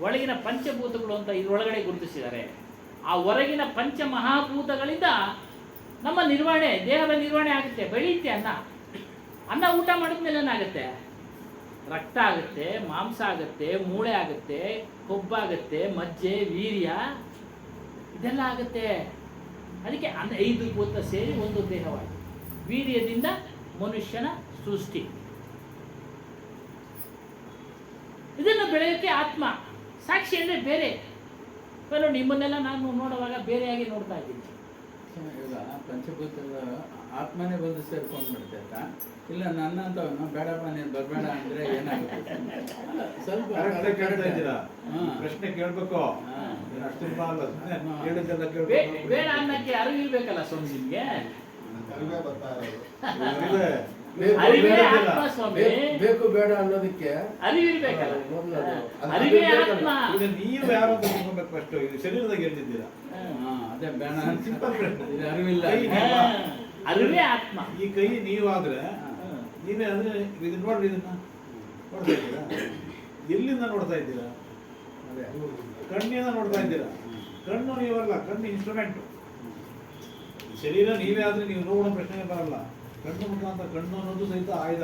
ಒಳಗಿನ ಪಂಚಭೂತಗಳು ಅಂತ ಇದರೊಳಗಡೆ ಗುರುತಿಸಿದ್ದಾರೆ. ಆ ಹೊರಗಿನ ಪಂಚಮಹಾಭೂತಗಳಿಂದ ನಮ್ಮ ನಿರ್ವಹಣೆ, ದೇಹದ ನಿರ್ವಹಣೆ ಆಗುತ್ತೆ, ಬೆಳೆಯುತ್ತೆ. ಅನ್ನ ಊಟ ಮಾಡಿದ್ಮೇಲೆ ಏನಾಗುತ್ತೆ? ರಕ್ತ ಆಗುತ್ತೆ, ಮಾಂಸ ಆಗುತ್ತೆ, ಮೂಳೆ ಆಗುತ್ತೆ, ಕೊಬ್ಬಾಗುತ್ತೆ, ಮಜ್ಜೆ, ವೀರ್ಯ ಇದೆಲ್ಲ ಆಗುತ್ತೆ. ಅದಕ್ಕೆ 5 ಭೂತ ಸೇರಿ ಒಂದು ದೇಹವಾಗಿದೆ. ವೀರ್ಯದಿಂದ ಮನುಷ್ಯನ ಸೃಷ್ಟಿ. ಇದನ್ನು ಬೆಳೆಯೋಕ್ಕೆ ಆತ್ಮ ಸಾಕ್ಷಿ ಅಂದರೆ ಬೇರೆ. ನೋಡಿ, ನಿಮ್ಮನ್ನೆಲ್ಲ ನಾನು ನೋಡುವಾಗ ಬೇರೆಯಾಗಿ ನೋಡ್ತಾ ಇದ್ದೀನಿ. ಈಗ ಪಂಚಭೂತದ ಆತ್ಮನೇ ಬಂದು ಸೇರ್ಕೊಂಡು ಬಿಡ್ತೈತಾ? ಇಲ್ಲ ನನ್ನಂತವನು ಬೇಡಪ್ಪ ನೀನು ಬರಬೇಡ ಅಂದ್ರೆ ಏನಾಗುತ್ತೆ? ಸ್ವಲ್ಪ ಕರೆಕ್ಟಾಗಿ ಕೇಳ್ತಾ ಇದ್ದೀರಾ? ಹಾ. ಪ್ರಶ್ನೆ ಕೇಳ್ಬೇಕು. ನೀನು ಅಷ್ಟು ತುಂಬ ಅಲ್ಲ, ಸುಮ್ನೆ ಹೇಳಿದ್ದೆಲ್ಲ ಬೇಡ ಅನ್ನಕ್ಕೆ ಅರಿವಿರ್ಬೇಕಲ್ಲ ಸ್ವಾಮಿ ನಿಮ್ಗೆ. ಅರಿವೇ ಆತ್ಮ ಸ್ವಾಮಿ. ಬೇಕು ಬೇಡ ಅನ್ನೋದಕ್ಕೆ ಅರಿವಿರ್ಬೇಕಲ್ಲ, ಮೊದಲು ಅದು ಅರಿವೇ ಆತ್ಮ. ಈಗ ನೀವು ಯಾರು ಅಂತ ತಿಳ್ಕೊಬೇಕು ಫಸ್ಟ್. ಇದು ಶರೀರದಾಗ ಎಲ್ಲಿದ್ದೀರಾ? ಅದೇ ಬೇಡ ಸಿಂಪಲ್ ಪ್ರಶ್ನೆ. ಇದು ಅರಿವಿಲ್ಲ. ಅರಿವೇ ಆತ್ಮ. ಈ ಕೈ ನೀವಾದ್ರೆ ನೀವೇ ಅಂದ್ರೆ ಇದನ್ನ ನೋಡ್ರಿ, ಇದನ್ನ ನೋಡ್ತಾ ಇದ್ದೀರಾ? ಎಲ್ಲಿಂದ ನೋಡ್ತಾ ಇದ್ದೀರಾ? ಅದೇ ಕಣ್ಣಿಂದ ನೋಡ್ತಾ ಇದ್ದೀರಾ? ಕಣ್ಣು ನೀವಲ್ಲ, ಕಣ್ಣು ಇನ್ಸ್ಟ್ರೂಮೆಂಟ್. ಶರೀರ ನೀವೇ ಆದ್ರೆ ನೀವು ನೋಡೋ ಪ್ರಶ್ನೆ ಬರಲ್ಲ. ಕಣ್ಣು ಮುಖಾಂತರ, ಕಣ್ಣು ಅನ್ನೋದು ಸಹಿತ ಆಯುಧ.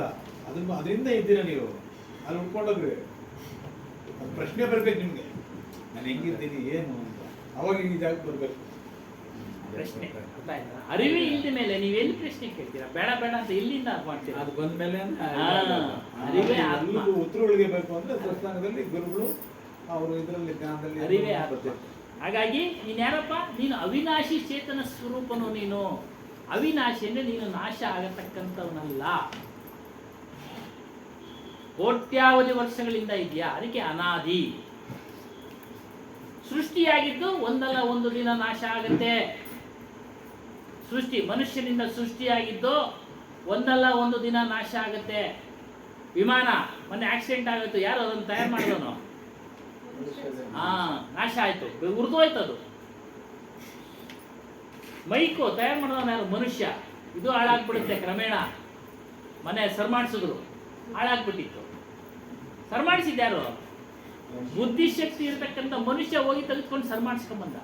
ಅದರಿಂದ ಇದ್ದೀರಾ ನೀವು. ಅಲ್ಲಿ ಉಳ್ಕೊಂಡೋಗ್ರಿ. ಅದು ಪ್ರಶ್ನೆ ಬರ್ಬೇಕು ನಿಮ್ಗೆ, ನಾನು ಹೆಂಗಿರ್ತೀನಿ ಏನು ಅಂತ. ಅವಾಗ ಈ ಜಾಗಕ್ಕೆ ಬರ್ಬೇಕು ಪ್ರಶ್ನೆ ಅರ್ಥ ಆಯ್ತಾ? ಅರಿವೇ ಇಲ್ದ ಮೇಲೆ ನೀವೆಲ್ಲಿ ಪ್ರಶ್ನೆ ಕೇಳ್ತೀರಾ? ಬೇಡ ಬೇಡ ಅಂತ ಎಲ್ಲಿಂದ ಮಾಡ್ತೀರಾ? ಅದು ಬಂದ್ಮೇಲೆ ಅರಿವೇ ಆತ್ಮ. ಉತ್ತರಗಳಿಗೆ ಬೇಕು ಅಂದ್ರೆ ಸತ್ಸಂಗದಲ್ಲಿ ಗುರುಗಳು ಅವರು ಇದರಲ್ಲಿ ಜ್ಞಾನದಲ್ಲಿ ಅರಿವೇ ಆತ್ಮ. ಹಾಗಾಗಿ ನೀನು ಯಾರಪ್ಪ? ನೀನು ಅವಿನಾಶಿ ಚೇತನ ಸ್ವರೂಪನು. ನೀನು ಅವಿನಾಶಿ ಅಂದ್ರೆ ನೀನು ನಾಶ ಆಗತಕ್ಕಂಥವನಲ್ಲ. ಕೋಟ್ಯಾವಧಿ ವರ್ಷಗಳಿಂದ ಇದೆಯಾ, ಅದಕ್ಕೆ ಅನಾದಿ. ಸೃಷ್ಟಿಯಾಗಿದ್ದು ಒಂದಲ್ಲ ಒಂದು ದಿನ ನಾಶ ಆಗುತ್ತೆ. ಸೃಷ್ಟಿ, ಮನುಷ್ಯನಿಂದ ಸೃಷ್ಟಿಯಾಗಿದ್ದು ಒಂದಲ್ಲ ಒಂದು ದಿನ ನಾಶ ಆಗುತ್ತೆ. ವಿಮಾನ ಮೊನ್ನೆ ಆಕ್ಸಿಡೆಂಟ್ ಆಗುತ್ತೆ, ಯಾರು ಅದನ್ನು ತಯಾರು ಮಾಡಿದವನು? ನಾಶ ಆಯ್ತು, ಉರಿದೋಯ್ತು ಅದು. ಮೈಕು ತಯಾರು ಮಾಡಿದವನು ಯಾರು? ಮನುಷ್ಯ. ಇದು ಹಾಳಾಗ್ಬಿಡುತ್ತೆ ಕ್ರಮೇಣ. ಮನೆ ಸರಿಮಾಡಿಸಿದ್ರು, ಹಾಳಾಗ್ಬಿಟ್ಟಿತ್ತು. ಸರಿಮಾಡಿಸಿದ್ದು ಯಾರು? ಬುದ್ಧಿಶಕ್ತಿ ಇರತಕ್ಕಂಥ ಮನುಷ್ಯ ಹೋಗಿ ತೆಗೆದುಕೊಂಡು ಸರಿಮಾಡಿಸ್ಕೊಂಬಂದ.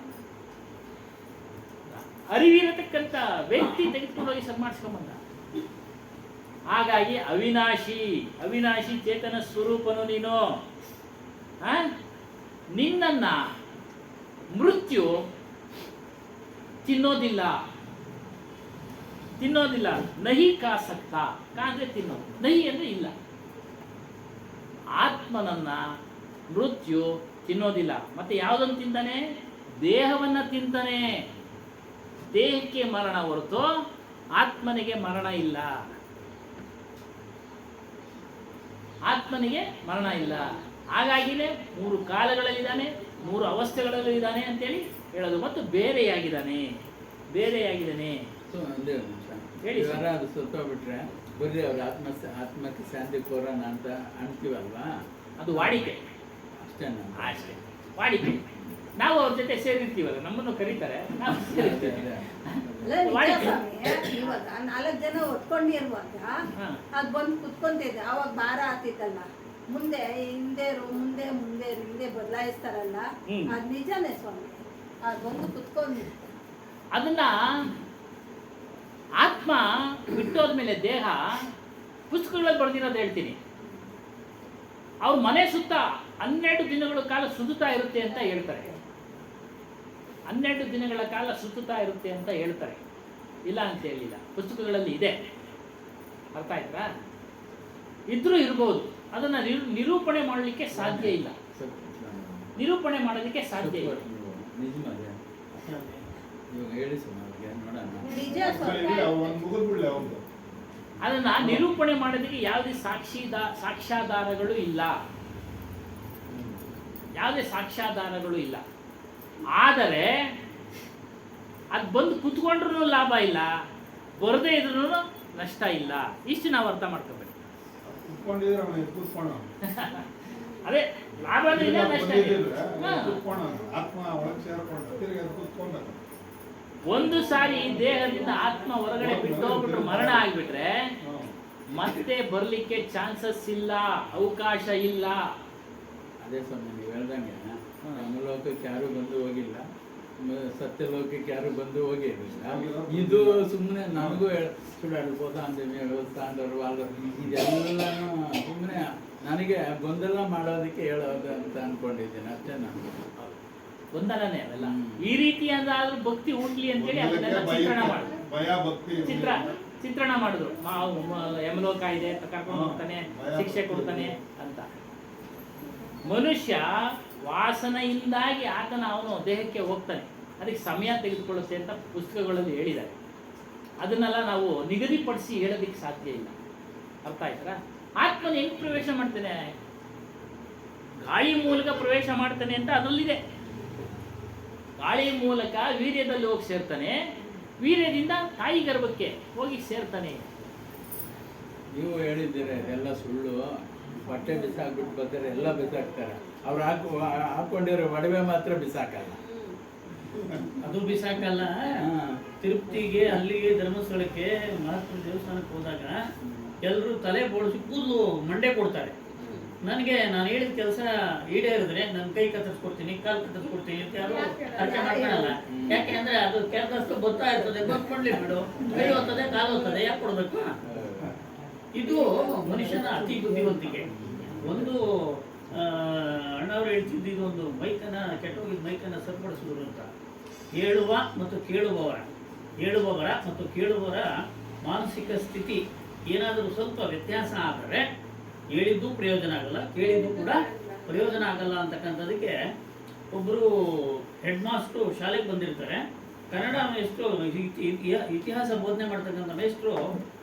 ಅರಿವಿರತಕ್ಕಂಥ ವ್ಯಕ್ತಿ ತೆಗೆದುಕೊಂಡು ಹೋಗಿ ಸರಿಮಾಡಿಸ್ಕೊಂಬಂದ. ಹಾಗಾಗಿ ಅವಿನಾಶಿ ಚೇತನ ಸ್ವರೂಪನು ನೀನು. ನಿನ್ನನ್ನ ಮೃತ್ಯು ತಿನ್ನೋದಿಲ್ಲ. ನಹಿ ಕಾಸಕ್ತ. ಕಾ ಅಂದ್ರೆ ತಿನ್ನೋದು, ನಹಿ ಅಂದ್ರೆ ಇಲ್ಲ. ಆತ್ಮನನ್ನ ಮೃತ್ಯು ತಿನ್ನೋದಿಲ್ಲ. ಮತ್ತೆ ಯಾವುದನ್ನು ತಿಂತಾನೆ? ದೇಹವನ್ನ ತಿಂತಾನೆ. ದೇಹಕ್ಕೆ ಮರಣ ಹೊರತು ಆತ್ಮನಿಗೆ ಮರಣ ಇಲ್ಲ. ಆತ್ಮನಿಗೆ ಮರಣ ಇಲ್ಲ. ಹಾಗಾಗಿನೇ 3 ಕಾಲಗಳಲ್ಲಿದ್ದಾನೆ, 3 ಅವಸ್ಥೆಗಳಲ್ಲಿ ಇದ್ದಾನೆ ಅಂತೇಳಿ ಹೇಳೋದು. ಮತ್ತು ಬೇರೆಯಾಗಿದ್ದಾನೆ. ಒಂದೇ ನಿಮಿಷ ಹೇಳಿ ಸರ್. ಯಾರಾದ್ರು ಸತ್ತೋಗ್ಬಿಟ್ರೆ ಬರ್ರಿ ಅವ್ರ ಆತ್ಮಕ್ಕೆ ಶಾಂತಿ ಕೋರೋಣ ಅಂತ ಅಂತೀವಲ್ವಾ? ಅದು ವಾಡಿಕೆ ಅಷ್ಟೇ. ಅಷ್ಟೇ, ವಾಡಿಕೆ. ನಾವು ಅವ್ರ ಜೊತೆ ಸೇರಿರ್ತೀವಲ್ಲ, ನಮ್ಮನ್ನು ಕರೀತಾರೆ, ನಾವು ಸೇರಿರ್ತೀವಿ. ಅಲ್ಲ ನಿಜ ಸ್ವಾಮಿ. ಇವಾಗ 4 ಜನ ಒತ್ಕೊಂಡಿರುವಾಗ ಅದು ಬಂದು ಕುತ್ಕೊಂತಿದ್ದೆ. ಅವಾಗ ಭಾರ ಆಗ್ತಿತ್ತಲ್ಲ. ಮುಂದೆ ಹಿಂದೆ ಬದಲಾಯಿಸ್ತಾರಲ್ಲ, ಅದು ನಿಜನೇ ಸ್ವಾಮಿ. ಅದು ಬಂದು ಕುತ್ಕೊಂಡಿತ್ತು. ಅದನ್ನ ಆತ್ಮ ಬಿಟ್ಟೋದ್ಮೇಲೆ ದೇಹ ಪುಸ್ತಕಗಳಲ್ಲಿ ಬರೆದಿರೋದು ಹೇಳ್ತೀನಿ. ಅವ್ರ ಮನೆ ಸುತ್ತ 12 ದಿನಗಳ ಕಾಲ ಸುತ್ತುತ್ತಾ ಇರುತ್ತೆ ಅಂತ ಹೇಳ್ತಾರೆ. 12 ದಿನಗಳ ಕಾಲ ಸುತ್ತುತ್ತಾ ಇರುತ್ತೆ ಅಂತ ಹೇಳ್ತಾರೆ. ಇಲ್ಲ ಅಂತ ಹೇಳಿಲ್ಲ, ಪುಸ್ತಕಗಳಲ್ಲಿ ಇದೆ. ಅರ್ಥ ಆಯ್ತಾ? ಇದ್ರೂ ಇರ್ಬೋದು. ಅದನ್ನ ನಿರೂಪಣೆ ಮಾಡಲಿಕ್ಕೆ ಸಾಧ್ಯ ಇಲ್ಲ. ನಿರೂಪಣೆ ಮಾಡೋದಕ್ಕೆ ಸಾಧ್ಯ ಇಲ್ಲ. ನಿಜ ಇವಾಗ ಹೇಳಿ ಸುಮಾರಿಗೆ ನೋಡೋಣ. ನಿಜ ಸ್ವಾಮಿ. ಅದನ್ನ ನಿರೂಪಣೆ ಮಾಡೋದಕ್ಕೆ ಯಾವುದೇ ಸಾಕ್ಷ್ಯಾಧಾರಗಳು ಇಲ್ಲ. ಯಾವುದೇ ಸಾಕ್ಷ್ಯಾಧಾರಗಳು ಇಲ್ಲ. ಆದರೆ ಅದು ಬಂದು ಕುತ್ಕೊಂಡ್ರೂ ಲಾಭ ಇಲ್ಲ, ಬರದೇ ಇದ್ರೂ ನಷ್ಟ ಇಲ್ಲ. ಇಷ್ಟು ನಾವು ಅರ್ಥ ಮಾಡ್ಕೋಬೇಕು. ಕುತ್ಕೊಂಡಿದ್ರೆ ಅವನು ಕೂತ್ಕೊಂಡ ಅದೇ ಲಾಭನೂ ಇಲ್ಲ, ನಷ್ಟ ಇಲ್ಲ. ಕೂತ್ಕೊಂಡ ಆತ್ಮ ಒಳಗೆ ಸೇರ್ಕೊಂಡ ತಿರುಗಿ ಅದು ಕೂತ್ಕೊಂಡ. ಒಂದು ಸಾರಿ ದೇಹದಿಂದ ಆತ್ಮ ಹೊರಗಡೆ ಬಿಟ್ಟು ಹೋಗ್ಬಿಟ್ರು, ಮರಣ ಆಗಿಬಿಟ್ರೆ ಮತ್ತೆ ಬರಲಿಕ್ಕೆ ಚಾನ್ಸಸ್ ಇಲ್ಲ, ಅವಕಾಶ ಇಲ್ಲ. ಅದೇ ಸ್ವಾಮಿ ನೀವು ಹೇಳ್ದಂಗೆ ಯಮಲೋಕಕ್ಕೆ ಯಾರು ಬಂದು ಹೋಗಿಲ್ಲ, ಸತ್ಯಲೋಕಕ್ಕೆ ಯಾರು ಬಂದು ಹೋಗಿರಲಿಲ್ಲ. ಇದು ಸುಮ್ಮನೆ ನನಗೂ ಸುಳ್ಳಾಡ್ಬೋದ ಅಂದೇಮಿ ಸ್ಥಾನರು ಇದೆಲ್ಲನೂ ಸುಮ್ಮನೆ ನನಗೆ ಗೊಂದಲ ಮಾಡೋದಕ್ಕೆ ಹೇಳೋದು ಅಂತ ಅನ್ಕೊಂಡಿದ್ದೀನಿ ಅಷ್ಟೇ. ನಾನು ಗೊಂದಲನೇ ಅವೆಲ್ಲ. ಈ ರೀತಿಯಾದ್ರೂ ಭಕ್ತಿ ಉಂಟ್ಲಿ ಅಂತೇಳಿ ಅದನ್ನೆಲ್ಲ ಚಿತ್ರಣ ಮಾಡಿದ್ರು. ಭಯ ಭಕ್ತಿ ಚಿತ್ರಣ ಮಾಡಿದ್ರು. ಯಮಲೋಕ ಇದೆ, ಕರ್ಕೊಂಡು ಹೋಗ್ತಾನೆ, ಶಿಕ್ಷೆ ಕೊಡ್ತಾನೆ ಅಂತ. ಮನುಷ್ಯ ವಾಸನೆಯಿಂದಾಗಿ ಅವನು ದೇಹಕ್ಕೆ ಹೋಗ್ತಾನೆ, ಅದಕ್ಕೆ ಸಮಯ ತೆಗೆದುಕೊಳ್ಳುತ್ತೆ ಅಂತ ಪುಸ್ತಕಗಳಲ್ಲಿ ಹೇಳಿದ್ದಾರೆ. ಅದನ್ನೆಲ್ಲ ನಾವು ನಿಗದಿಪಡಿಸಿ ಹೇಳೋದಕ್ಕೆ ಸಾಧ್ಯ ಇಲ್ಲ. ಅರ್ಥ ಆಯ್ತಾ? ಆತ್ಮನ ಹೆಂಗ್ ಪ್ರವೇಶ ಮಾಡ್ತಾನೆ? ಗಾಳಿ ಮೂಲಕ ಪ್ರವೇಶ ಮಾಡ್ತಾನೆ ಅಂತ ಅದರಲ್ಲಿದೆ. ಗಾಳಿ ಮೂಲಕ ವೀರ್ಯದಲ್ಲಿ ಹೋಗಿ ಸೇರ್ತಾನೆ, ವೀರ್ಯದಿಂದ ತಾಯಿ ಗರ್ಭಕ್ಕೆ ಹೋಗಿ ಸೇರ್ತಾನೆ. ನೀವು ಹೇಳಿದ್ದೀರಾ ಇದೆಲ್ಲ ಸುಳ್ಳು, ಬಟ್ಟೆ ಬಿಸಾಕ್ಬಿಟ್ಟು ಬರ್ತಾರೆ, ಎಲ್ಲ ಬಿಸಾಕ್ತಾರೆ. ಅವ್ರು ಹಾಕೊಂಡಿರೋ ಒಡವೆ ಮಾತ್ರ ಬಿಸಾಕಲ್ಲ. ಅದು ಬಿಸಾಕಲ್ಲ. ತಿರುಪತಿಗೆ, ಅಲ್ಲಿಗೆ, ಧರ್ಮಸ್ಥಳಕ್ಕೆ, ಮಹಾತ್ಮ ದೇವಸ್ಥಾನಕ್ಕೆ ಹೋದಾಗ ಎಲ್ಲರೂ ತಲೆ ಬೋಳಿಸಿ ಕೂದಲು ಮಂಡೆ ಕೊಡ್ತಾರೆ. ನನಗೆ ನಾನು ಹೇಳಿದ ಕೆಲಸ ಈಡೇರಿದ್ರೆ ನನ್ನ ಕೈ ಕತ್ತರಿಸ್ಕೊಡ್ತೀನಿ, ಕಾಲು ಕತ್ತರಿಸ್ಕೊಡ್ತೀನಿ ಅಂತ ಯಾರು ಅರ್ಥ ಮಾಡ್ಕೊಳಲ್ಲ. ಯಾಕೆ ಅಂದ್ರೆ ಅದು ಕೆಲಸದಷ್ಟು ಬರ್ತಾ ಇರ್ತದೆ, ಬರ್ಕೊಂಡ್ಲಿ ಬಿಡು, ಕೈ ಹೋಗ್ತದೆ, ಕಾಲು ಹೋಗ್ತದೆ, ಯಾಕೆ ಕೊಡ್ಬೇಕು? ಇದು ಮನುಷ್ಯನ ಅತಿ ಬುದ್ಧಿವಂತಿಕೆ. ಒಂದು ಅಣ್ಣವ್ರು ಹೇಳ್ತಿದ್ದು, ಇದೊಂದು ಮೈಕನ್ನ ಕೆಟ್ಟೋಗಿದ್ದ ಮೈಕನ್ನ ಸರಿಪಡಿಸಿದ್ರು ಅಂತ. ಹೇಳುವ ಮತ್ತು ಕೇಳುವವರ ಮತ್ತು ಕೇಳುವವರ ಮಾನಸಿಕ ಸ್ಥಿತಿ ಏನಾದರೂ ಸ್ವಲ್ಪ ವ್ಯತ್ಯಾಸ ಆದರೆ ಹೇಳಿದ್ದು ಪ್ರಯೋಜನ ಆಗಲ್ಲ, ಕೇಳಿದ್ದು ಕೂಡ ಪ್ರಯೋಜನ ಆಗಲ್ಲ ಅಂತಕ್ಕಂಥದಕ್ಕೆ ಒಬ್ಬರು ಹೆಡ್ ಮಾಸ್ಟ್ರು ಶಾಲೆಗೆ ಬಂದಿರ್ತಾರೆ. ಕನ್ನಡ ಮೇಷ್ಟ್ರು, ಇತಿಹಾಸ ಬೋಧನೆ ಮಾಡ್ತಕ್ಕಂಥ ಮೇಷ್ಟ್ರು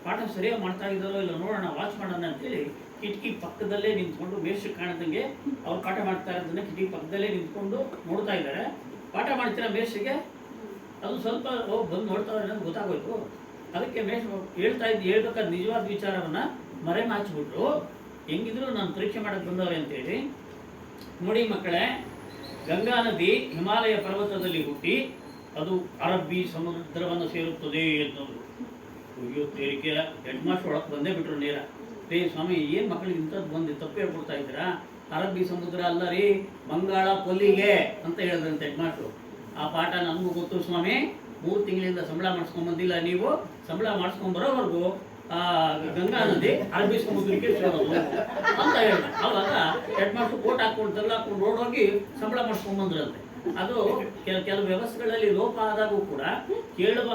ಪಾಠ ಸರಿಯಾಗಿ ಮಾಡ್ತಾ ಇದ್ದಾರೋ ಇಲ್ಲ ನೋಡೋಣ, ವಾಚ್ ಮಾಡೋಣ ಅಂತೇಳಿ ಕಿಟಕಿ ಪಕ್ಕದಲ್ಲೇ ನಿಂತ್ಕೊಂಡು, ಮೇಷ್ಟ್ರು ಕಾಣದಂಗೆ ಅವ್ರು ಪಾಠ ಮಾಡ್ತಾ ಇರೋದನ್ನ ಕಿಟಕಿ ಪಕ್ಕದಲ್ಲೇ ನಿಂತ್ಕೊಂಡು ನೋಡ್ತಾ ಇದ್ದಾರೆ. ಪಾಠ ಮಾಡ್ತಿರೋ ಮೇಷ್ಟ್ರಿಗೆ ಅದು ಸ್ವಲ್ಪ ಬಂದು ನೋಡ್ತಾ ಇದ್ದಾರೆ ಅಂತ ಗೊತ್ತಾಗೋಯ್ತು. ಅದಕ್ಕೆ ಮೇಷ್ಟ್ರು ಹೇಳ್ಬೇಕಾದ ನಿಜವಾದ ವಿಚಾರವನ್ನ ಮರೆ ಮಾಚಿಬಿಟ್ರು. ಹೆಂಗಿದ್ರು ನಾನು ಪರೀಕ್ಷೆ ಮಾಡಕ್ಕೆ ಬಂದವ್ರೆ ಅಂತೇಳಿ, ನೋಡಿ ಮಕ್ಕಳೇ, ಗಂಗಾ ನದಿ ಹಿಮಾಲಯ ಪರ್ವತದಲ್ಲಿ ಹುಟ್ಟಿ ಅದು ಅರಬ್ಬಿ ಸಮುದ್ರವನ್ನು ಸೇರುತ್ತದೆ ಅಂತಂದ್ರು. ಅಯ್ಯೋ ತೇರಿಕೆ, ಹೆಡ್ ಮಾಸ್ಟರ್ ಒಳಗೆ ಬಂದೇ ಬಿಟ್ರು ನೇರ. ರೇ ಸ್ವಾಮಿ, ಏನು ಮಕ್ಕಳಿಗೆ ಇಂಥದ್ದು ಬಂದು ತಪ್ಪು ಹೇಳ್ಕೊಡ್ತಾ ಇದ್ದೀರಾ? ಅರಬ್ಬಿ ಸಮುದ್ರ ಅಲ್ಲ ರೀ, ಬಂಗಾಳ ಕೊಲ್ಲಿಗೆ ಅಂತ ಹೇಳಿದ್ರಂತೆ ಹೆಡ್ ಮಾಸ್ಟ್ರು. ಆ ಪಾಠ ನಮಗೂ ಗೊತ್ತು ಸ್ವಾಮಿ, 3 ತಿಂಗಳಿಂದ ಸಂಬಳ ಮಾಡಿಸ್ಕೊಂಡ್ಬಂದಿಲ್ಲ ನೀವು, ಸಂಬಳ ಮಾಡಿಸ್ಕೊಂಡ್ಬರೋವರೆಗೂ ಗಂಗಾ ನದಿ ಅರಬ್ಬಿ ಸಮುದ್ರಕ್ಕೆ ಸೇರೋದು ಅಂತ ಹೇಳಿದ. ಅವಾಗ ಹೆಡ್ ಮಾಸ್ಟ್ರು ಕೋಟ್ ಹಾಕೊಂಡು ತಗ್ಲಾಕೊಂಡು ರೋಡೋಗಿ ಸಂಬಳ ಮಾಡಿಸ್ಕೊಂಡ್ಬಂದ್ರಂತೆ. ಅದು ಕೆಲವು ವ್ಯವಸ್ಥೆಗಳಲ್ಲಿ ಲೋಪ ಆದಾಗೂ ಕೂಡ ಕೇಳುವ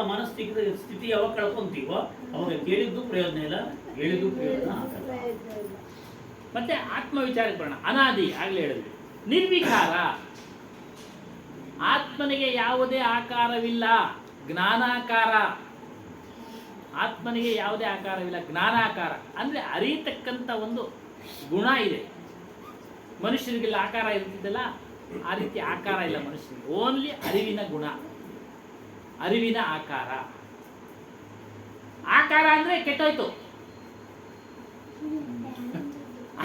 ಸ್ಥಿತಿ ಯಾವಾಗ ಕಳ್ಕೊಂತೀವೋ ಅವಾಗ ಕೇಳಿದ್ದು ಪ್ರಯೋಜನ ಇಲ್ಲ, ಹೇಳಿದ್ದು ಪ್ರಯೋಜನ ಆಗಲ್ಲ. ಮತ್ತೆ ಆತ್ಮ ವಿಚಾರಕ್ಕೆ ಬರೋಣ. ಅನಾದಿ ಆಗ್ಲೇ ಹೇಳಿದ್ವಿ. ನಿರ್ವಿಕಾರ, ಆತ್ಮನಿಗೆ ಯಾವುದೇ ಆಕಾರವಿಲ್ಲ, ಜ್ಞಾನಾಕಾರ. ಆತ್ಮನಿಗೆ ಯಾವುದೇ ಆಕಾರವಿಲ್ಲ, ಜ್ಞಾನಾಕಾರ. ಅಂದ್ರೆ ಅರಿಯತಕ್ಕಂಥ ಒಂದು ಗುಣ ಇದೆ. ಮನುಷ್ಯರಿಗೆಲ್ಲ ಆಕಾರ ಇರ್ತಿದ್ದಲ್ಲ, ಆ ರೀತಿ ಆಕಾರ ಇಲ್ಲ ಮನುಷ್ಯರಿಗೆ. ಓನ್ಲಿ ಅರಿವಿನ ಗುಣ, ಅರಿವಿನ ಆಕಾರ. ಆಕಾರ ಅಂದ್ರೆ ಕೆಟ್ಟೋಯ್ತು,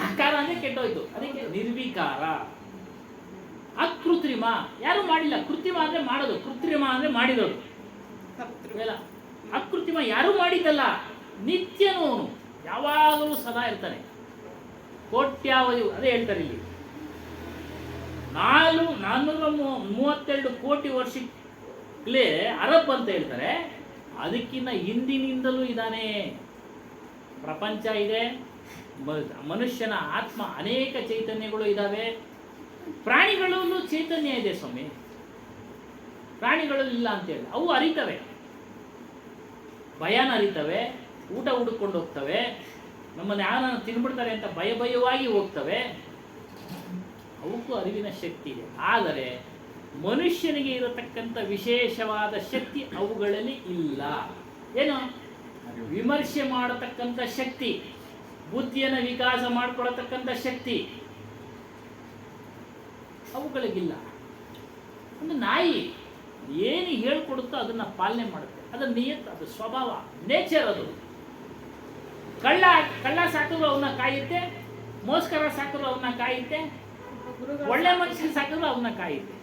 ಆಕಾರ ಅಂದ್ರೆ ಕೆಟ್ಟೋಯ್ತು. ಅದಕ್ಕೆ ನಿರ್ವಿಕಾರ. ಅಕೃತ್ರಿಮ, ಯಾರು ಮಾಡಿಲ್ಲ. ಕೃತ್ರಿಮ ಅಂದ್ರೆ ಮಾಡೋದು, ಕೃತ್ರಿಮ ಅಂದ್ರೆ ಮಾಡಿರೋದು. ಅಕೃತ್ರಿಮ ಯಾರು ಮಾಡಿದ್ದಲ್ಲ, ನಿತ್ಯನೂ ಅವನು ಯಾವಾಗಲೂ ಸದಾ ಇರ್ತಾನೆ. ಕೋಟ್ಯಾವಧಿ, ಅದೇ ಹೇಳ್ತಾರೆ ಇಲ್ಲಿ, 432 ಕೋಟಿ ವರ್ಷಗಳೇ ಅರಬ್ ಅಂತ ಹೇಳ್ತಾರೆ. ಅದಕ್ಕಿಂತ ಹಿಂದಿನಿಂದಲೂ ಇದ್ದಾನೆ. ಪ್ರಪಂಚ ಇದೆ, ಮನುಷ್ಯನ ಆತ್ಮ ಅನೇಕ ಚೈತನ್ಯಗಳು ಇದ್ದಾವೆ. ಪ್ರಾಣಿಗಳಲ್ಲೂ ಚೈತನ್ಯ ಇದೆ ಸ್ವಾಮಿ, ಪ್ರಾಣಿಗಳು ಇಲ್ಲ ಅಂತೇಳಿ. ಅವು ಅರಿತವೆ, ಭಯನ ಅರಿತವೆ, ಊಟ ಹುಡುಕೊಂಡು ಹೋಗ್ತವೆ, ನಮ್ಮನ್ನು ಯಾರನ್ನ ತಿನ್ಬಿಡ್ತಾರೆ ಅಂತ ಭಯವಾಗಿ ಹೋಗ್ತವೆ. ಅವಕ್ಕೂ ಅರಿವಿನ ಶಕ್ತಿ ಇದೆ. ಆದರೆ ಮನುಷ್ಯನಿಗೆ ಇರತಕ್ಕಂಥ ವಿಶೇಷವಾದ ಶಕ್ತಿ ಅವುಗಳಲ್ಲಿ ಇಲ್ಲ. ಏನು? ವಿಮರ್ಶೆ ಮಾಡತಕ್ಕಂಥ ಶಕ್ತಿ, ಬುದ್ಧಿಯನ್ನು ವಿಕಾಸ ಮಾಡಿಕೊಳ್ಳತಕ್ಕಂಥ ಶಕ್ತಿ, ಅವುಗಳಿಗಿಲ್ಲ. ಒಂದು ನಾಯಿ ಏನು ಹೇಳ್ಕೊಡುತ್ತೋ ಅದನ್ನು ಪಾಲನೆ ಮಾಡುತ್ತೆ, ಅದರ ನಿಯತ್ತು, ಅದು ಸ್ವಭಾವ, ನೇಚರ್ ಅದು. ಕಳ್ಳ ಸಾಕಿದ್ರು ಅವನ್ನ ಕಾಯುತ್ತೆ, ಮೋಸ್ಕರ ಸಾಕಿದ್ರು ಅವನ್ನ ಕಾಯುತ್ತೆ, ಒಳ್ಳೆ ಮನುಷ್ಯ ಸಾಕಿದ್ರು ಅವನ್ನ ಕಾಯುತ್ತೆ.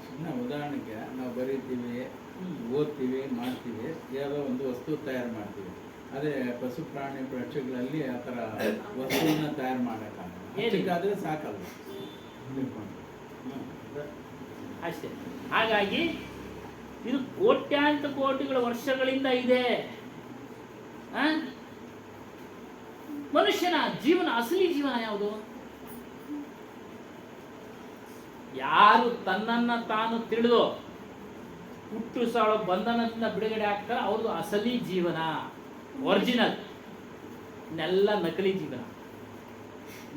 ಸುಮ್ಮನೆ ಉದಾಹರಣೆಗೆ ನಾವು ಬರೀತೀವಿ, ಓದ್ತೀವಿ, ಮಾಡ್ತೀವಿ, ಯಾವುದೋ ಒಂದು ವಸ್ತು ತಯಾರು ಮಾಡ್ತೀವಿ. ಅದೇ ಪಶು ಪ್ರಾಣಿ ಪಕ್ಷಿಗಳಲ್ಲಿ ಆ ಥರ ವಸ್ತುವನ್ನ ತಯಾರು ಮಾಡೋಕ್ಕಾಗಲ್ಲ, ಸಾಕಲ್ಲ. ಅಷ್ಟೇ. ಹಾಗಾಗಿ ಇದು ಕೋಟ್ಯಾಂತ ಕೋಟಿಗಳ ವರ್ಷಗಳಿಂದ ಇದೆ. ಮನುಷ್ಯನ ಜೀವನ, ಅಸಲಿ ಜೀವನ ಯಾವುದು? ಯಾರು ತನ್ನನ್ನು ತಾನು ತಿಳಿದು ಹುಟ್ಟು ಸಾಳು ಬಂಧನದಿಂದ ಬಿಡುಗಡೆ ಆಗ್ತಾರೆ ಅವ್ರದ್ದು ಅಸಲಿ ಜೀವನ, ಒರಿಜಿನಲ್. ಇನ್ನೆಲ್ಲ ನಕಲಿ ಜೀವನ.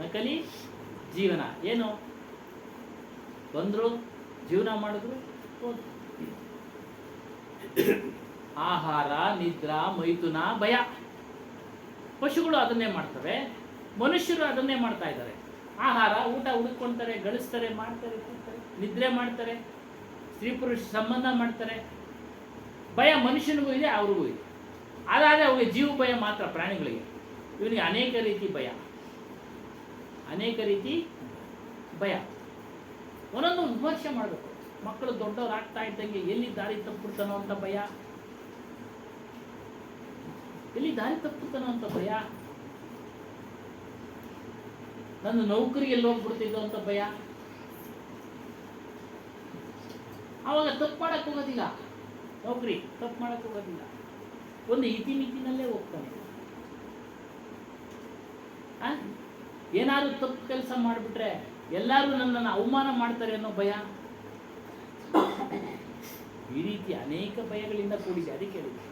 ನಕಲಿ ಜೀವನ ಏನು? ಬಂದರು, ಜೀವನ ಮಾಡಿದ್ರು, ಹೋದ್ರು. ಆಹಾರ, ನಿದ್ರಾ, ಮೈಥುನ, ಭಯ. ಪಶುಗಳು ಅದನ್ನೇ ಮಾಡ್ತವೆ, ಮನುಷ್ಯರು ಅದನ್ನೇ ಮಾಡ್ತಾ ಇದ್ದಾರೆ. ಆಹಾರ, ಊಟ ಹುಡುಕೊಂತಾರೆ, ಗಳಿಸ್ತಾರೆ, ಮಾಡ್ತಾರೆ, ಕೂಡ್ತಾರೆ, ನಿದ್ರೆ ಮಾಡ್ತಾರೆ, ಸ್ತ್ರೀ ಪುರುಷ ಸಂಬಂಧ ಮಾಡ್ತಾರೆ. ಭಯ ಮನುಷ್ಯನಿಗೂ ಇದೆ, ಅವ್ರಿಗೂ ಇದೆ. ಅದಾದರೆ ಅವರಿಗೆ ಜೀವ ಭಯ ಮಾತ್ರ, ಪ್ರಾಣಿಗಳಿಗೆ. ಇವನಿಗೆ ಅನೇಕ ರೀತಿ ಭಯ, ಅನೇಕ ರೀತಿ ಭಯ. ಒಂದೊಂದು ವಿಮರ್ಶೆ ಮಾಡಬೇಕು. ಮಕ್ಕಳು ದೊಡ್ಡವ್ರು ಆಗ್ತಾ ಇದ್ದಂಗೆ ಎಲ್ಲಿ ದಾರಿ ತಪ್ಪಿಡ್ತಾನೋ ಅಂತ ಭಯ, ಎಲ್ಲಿ ದಾರಿ ತಪ್ಪಿಡ್ತಾನೋ ಅಂತ ಭಯ, ನನ್ನ ನೌಕರಿ ಎಲ್ಲಿ ಹೋಗ್ಬಿಡ್ತಿದ್ದೋ ಅಂತ ಭಯ. ಆವಾಗ ತಪ್ಪು ಮಾಡಕ್ಕೆ ಹೋಗೋದಿಲ್ಲ, ನೌಕರಿ ತಪ್ಪು ಮಾಡಕ್ಕೆ ಹೋಗೋದಿಲ್ಲ, ಒಂದು ಇತಿಮಿತಿನಲ್ಲೇ ಹೋಗ್ತಾನೆ. ಏನಾದರೂ ತಪ್ಪು ಕೆಲಸ ಮಾಡಿಬಿಟ್ರೆ ಎಲ್ಲರೂ ನನ್ನನ್ನು ಅವಮಾನ ಮಾಡ್ತಾರೆ ಅನ್ನೋ ಭಯ. ಈ ರೀತಿ ಅನೇಕ ಭಯಗಳಿಂದ ಕೂಡಿದೆ. ಅದಕ್ಕೆ ಹೇಳಿದೆ.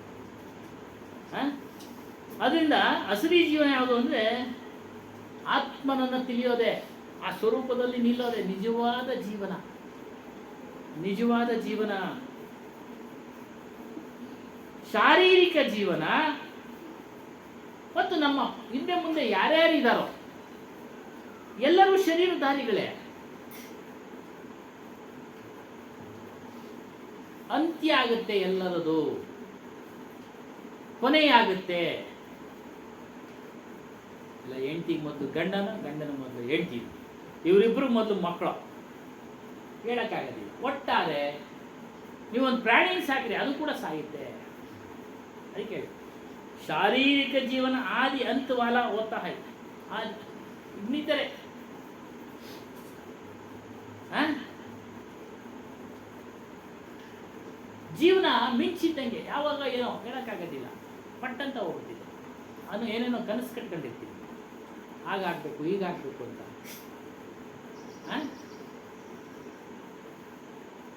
ಅದರಿಂದ ಅಸಲಿ ಜೀವನ ಯಾವುದು ಅಂದರೆ ಆತ್ಮನನ್ನು ತಿಳಿಯೋದೆ, ಆ ಸ್ವರೂಪದಲ್ಲಿ ನಿಲ್ಲೋದೆ ನಿಜವಾದ ಜೀವನ. ನಿಜವಾದ ಜೀವನ. ಶಾರೀರಿಕ ಜೀವನ ಮತ್ತು ನಮ್ಮ ಹಿಂದೆ ಮುಂದೆ ಯಾರ್ಯಾರಿದ್ದಾರೋ ಎಲ್ಲರೂ ಶರೀರಧಾರಿಗಳೇ. ಅಂತ್ಯ ಆಗುತ್ತೆ ಎಲ್ಲರದು, ಕೊನೆಯಾಗುತ್ತೆ. ಇಲ್ಲ, ಹೆಂಡತಿಗೆ ಮೊದಲು ಗಂಡನ, ಗಂಡನ ಮೊದಲು ಹೆಂಡತಿ, ಇವರಿಬ್ಬರು ಮೊದಲು ಮಕ್ಕಳು. ಹೇಳಕ್ಕಾಗೋದಿಲ್ಲ. ಒಟ್ಟಾರೆ ನೀವೊಂದು ಪ್ರಾಣಿ ಸಾಕ್ರಿ, ಅದು ಕೂಡ ಸಾಯುತ್ತೆ. ಅದಕ್ಕೆ ಶಾರೀರಿಕ ಜೀವನ ಆದಿ ಅಂತವಾಲ ಹೋಗ್ತಾ ಇದೆ. ಇನ್ನಿತರೆ ಜೀವನ ಮಿಂಚಿದ್ದಂಗೆ, ಯಾವಾಗ ಏನೋ ಹೇಳಕ್ಕಾಗೋದಿಲ್ಲ, ಪಟ್ಟಂತ ಹೋಗ್ಬಿಟ್ಟಿದೆ. ಅದು ಏನೇನೋ ಕನಸು ಕಟ್ಕೊಂಡಿರ್ತೀವಿ, ಹಾಗಾಗಬೇಕು ಹೀಗಾಗಬೇಕು ಅಂತ.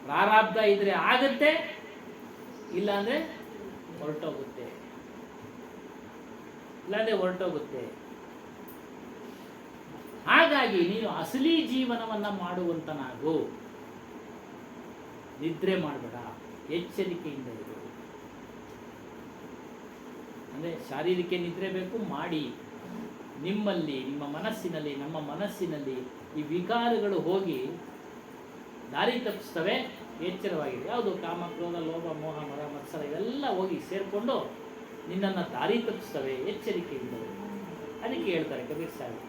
ಪ್ರಾರಬ್ಧ ಇದ್ರೆ ಆಗತ್ತೆ, ಇಲ್ಲಾಂದ್ರೆ ಹೊರಟೋಗುತ್ತೆ, ಇಲ್ಲಾಂದ್ರೆ ಹೊರಟೋಗುತ್ತೆ. ಹಾಗಾಗಿ ನೀನು ಅಸಲಿ ಜೀವನವನ್ನ ಮಾಡುವಂತನಾಗು. ನಿದ್ರೆ ಮಾಡಬೇಡ, ಎಚ್ಚರಿಕೆಯಿಂದ ಇರು. ಅಂದರೆ ಶಾರೀರಿಕ ನಿದ್ರೆ ಬೇಕು, ಮಾಡಿ. ನಿಮ್ಮಲ್ಲಿ, ನಿಮ್ಮ ಮನಸ್ಸಿನಲ್ಲಿ, ನಮ್ಮ ಮನಸ್ಸಿನಲ್ಲಿ ಈ ವಿಕಾರಗಳು ಹೋಗಿ ದಾರಿ ತಪ್ಪಿಸ್ತವೆ. ಎಚ್ಚರವಾಗಿದೆ. ಯಾವುದು? ಕಾಮ, ಕ್ರೋಧ, ಲೋಭ, ಮೋಹ, ಮದ, ಮತ್ಸರ ಇವೆಲ್ಲ ಹೋಗಿ ಸೇರಿಕೊಂಡು ನಿನ್ನನ್ನು ದಾರಿ ತಪ್ಪಿಸ್ತವೆ. ಎಚ್ಚರಿಕೆಯಿಂದ. ಅದಕ್ಕೆ ಹೇಳ್ತಾರೆ ಕಬೀರ್ ಸಾಹೇಬ್,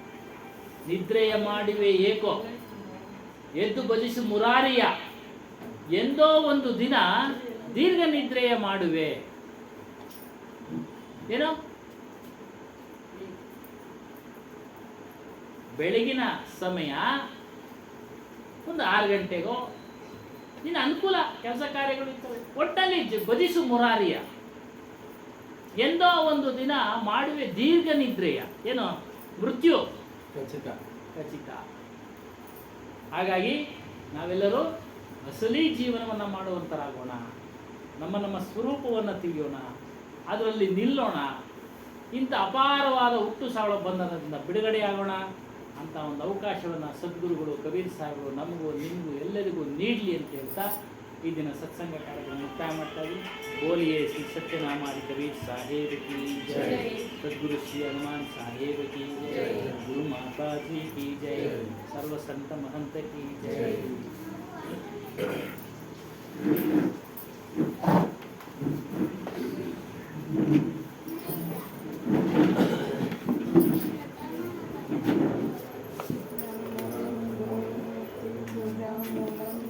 ನಿದ್ರೆಯ ಮಾಡಿವೆ ಏಕೋ ಎದ್ದು ಭಜಿಸು ಮುರಾರಿಯ, ಎಂದೋ ಒಂದು ದಿನ ದೀರ್ಘ ನಿದ್ರೆಯ ಮಾಡುವೆ. ಏನೋ ಬೆಳಗಿನ ಸಮಯ ಒಂದು 6 ಗಂಟೆಗೋ ನಿನ್ನ ಅನುಕೂಲ ಕೆಲಸ ಕಾರ್ಯಗಳು ಇರ್ತವೆ. ಒಟ್ಟಲ್ಲಿ ಭಜಿಸು ಮುರಾರಿಯ, ಎಂದೋ ಒಂದು ದಿನ ಮಾಡುವೆ ದೀರ್ಘ ನಿದ್ರೆಯ. ಏನೋ ಮೃತ್ಯು ಖಚಿತ. ಖಚಿತ. ಹಾಗಾಗಿ ನಾವೆಲ್ಲರೂ ಅಸಲಿ ಜೀವನವನ್ನು ಮಾಡುವಂತರಾಗೋಣ. ನಮ್ಮ ಸ್ವರೂಪವನ್ನು ತಿಳಿಯೋಣ, ಅದರಲ್ಲಿ ನಿಲ್ಲೋಣ. ಇಂಥ ಅಪಾರವಾದ ಹುಟ್ಟು ಸಾವಳ ಬಂಧನದಿಂದ ಬಿಡುಗಡೆಯಾಗೋಣ ಅಂತ ಒಂದು ಅವಕಾಶವನ್ನು ಸದ್ಗುರುಗಳು, ಕಬೀರ್ ಸಾಹೇಬರು ನಮಗೂ ನಿಮಗೂ ಎಲ್ಲರಿಗೂ ನೀಡಲಿ ಅಂತ ಹೇಳ್ತಾ ಈ ದಿನ ಸತ್ಸಂಗ ಕಾರ್ಯಕ್ರಮ ಮುಕ್ತಾಯ ಮಾಡ್ತಾ ಇದ್ದೀವಿ. ಬೋಲಿಯೇ ಶ್ರೀ ಸತ್ಯನಾಮಾದಿ ಕಬೀರ್ ಸಾಹೇಬ್ ಕಿ ಜೈ, ಸದ್ಗುರು ಶ್ರೀ ಹನುಮಾನ್ ಸಾಹೇಬ್ ಕಿ ಜೈ, ಗುರು ಮಾತಾಜಿ की जय, सर्व संत महंत की जय. Thank you.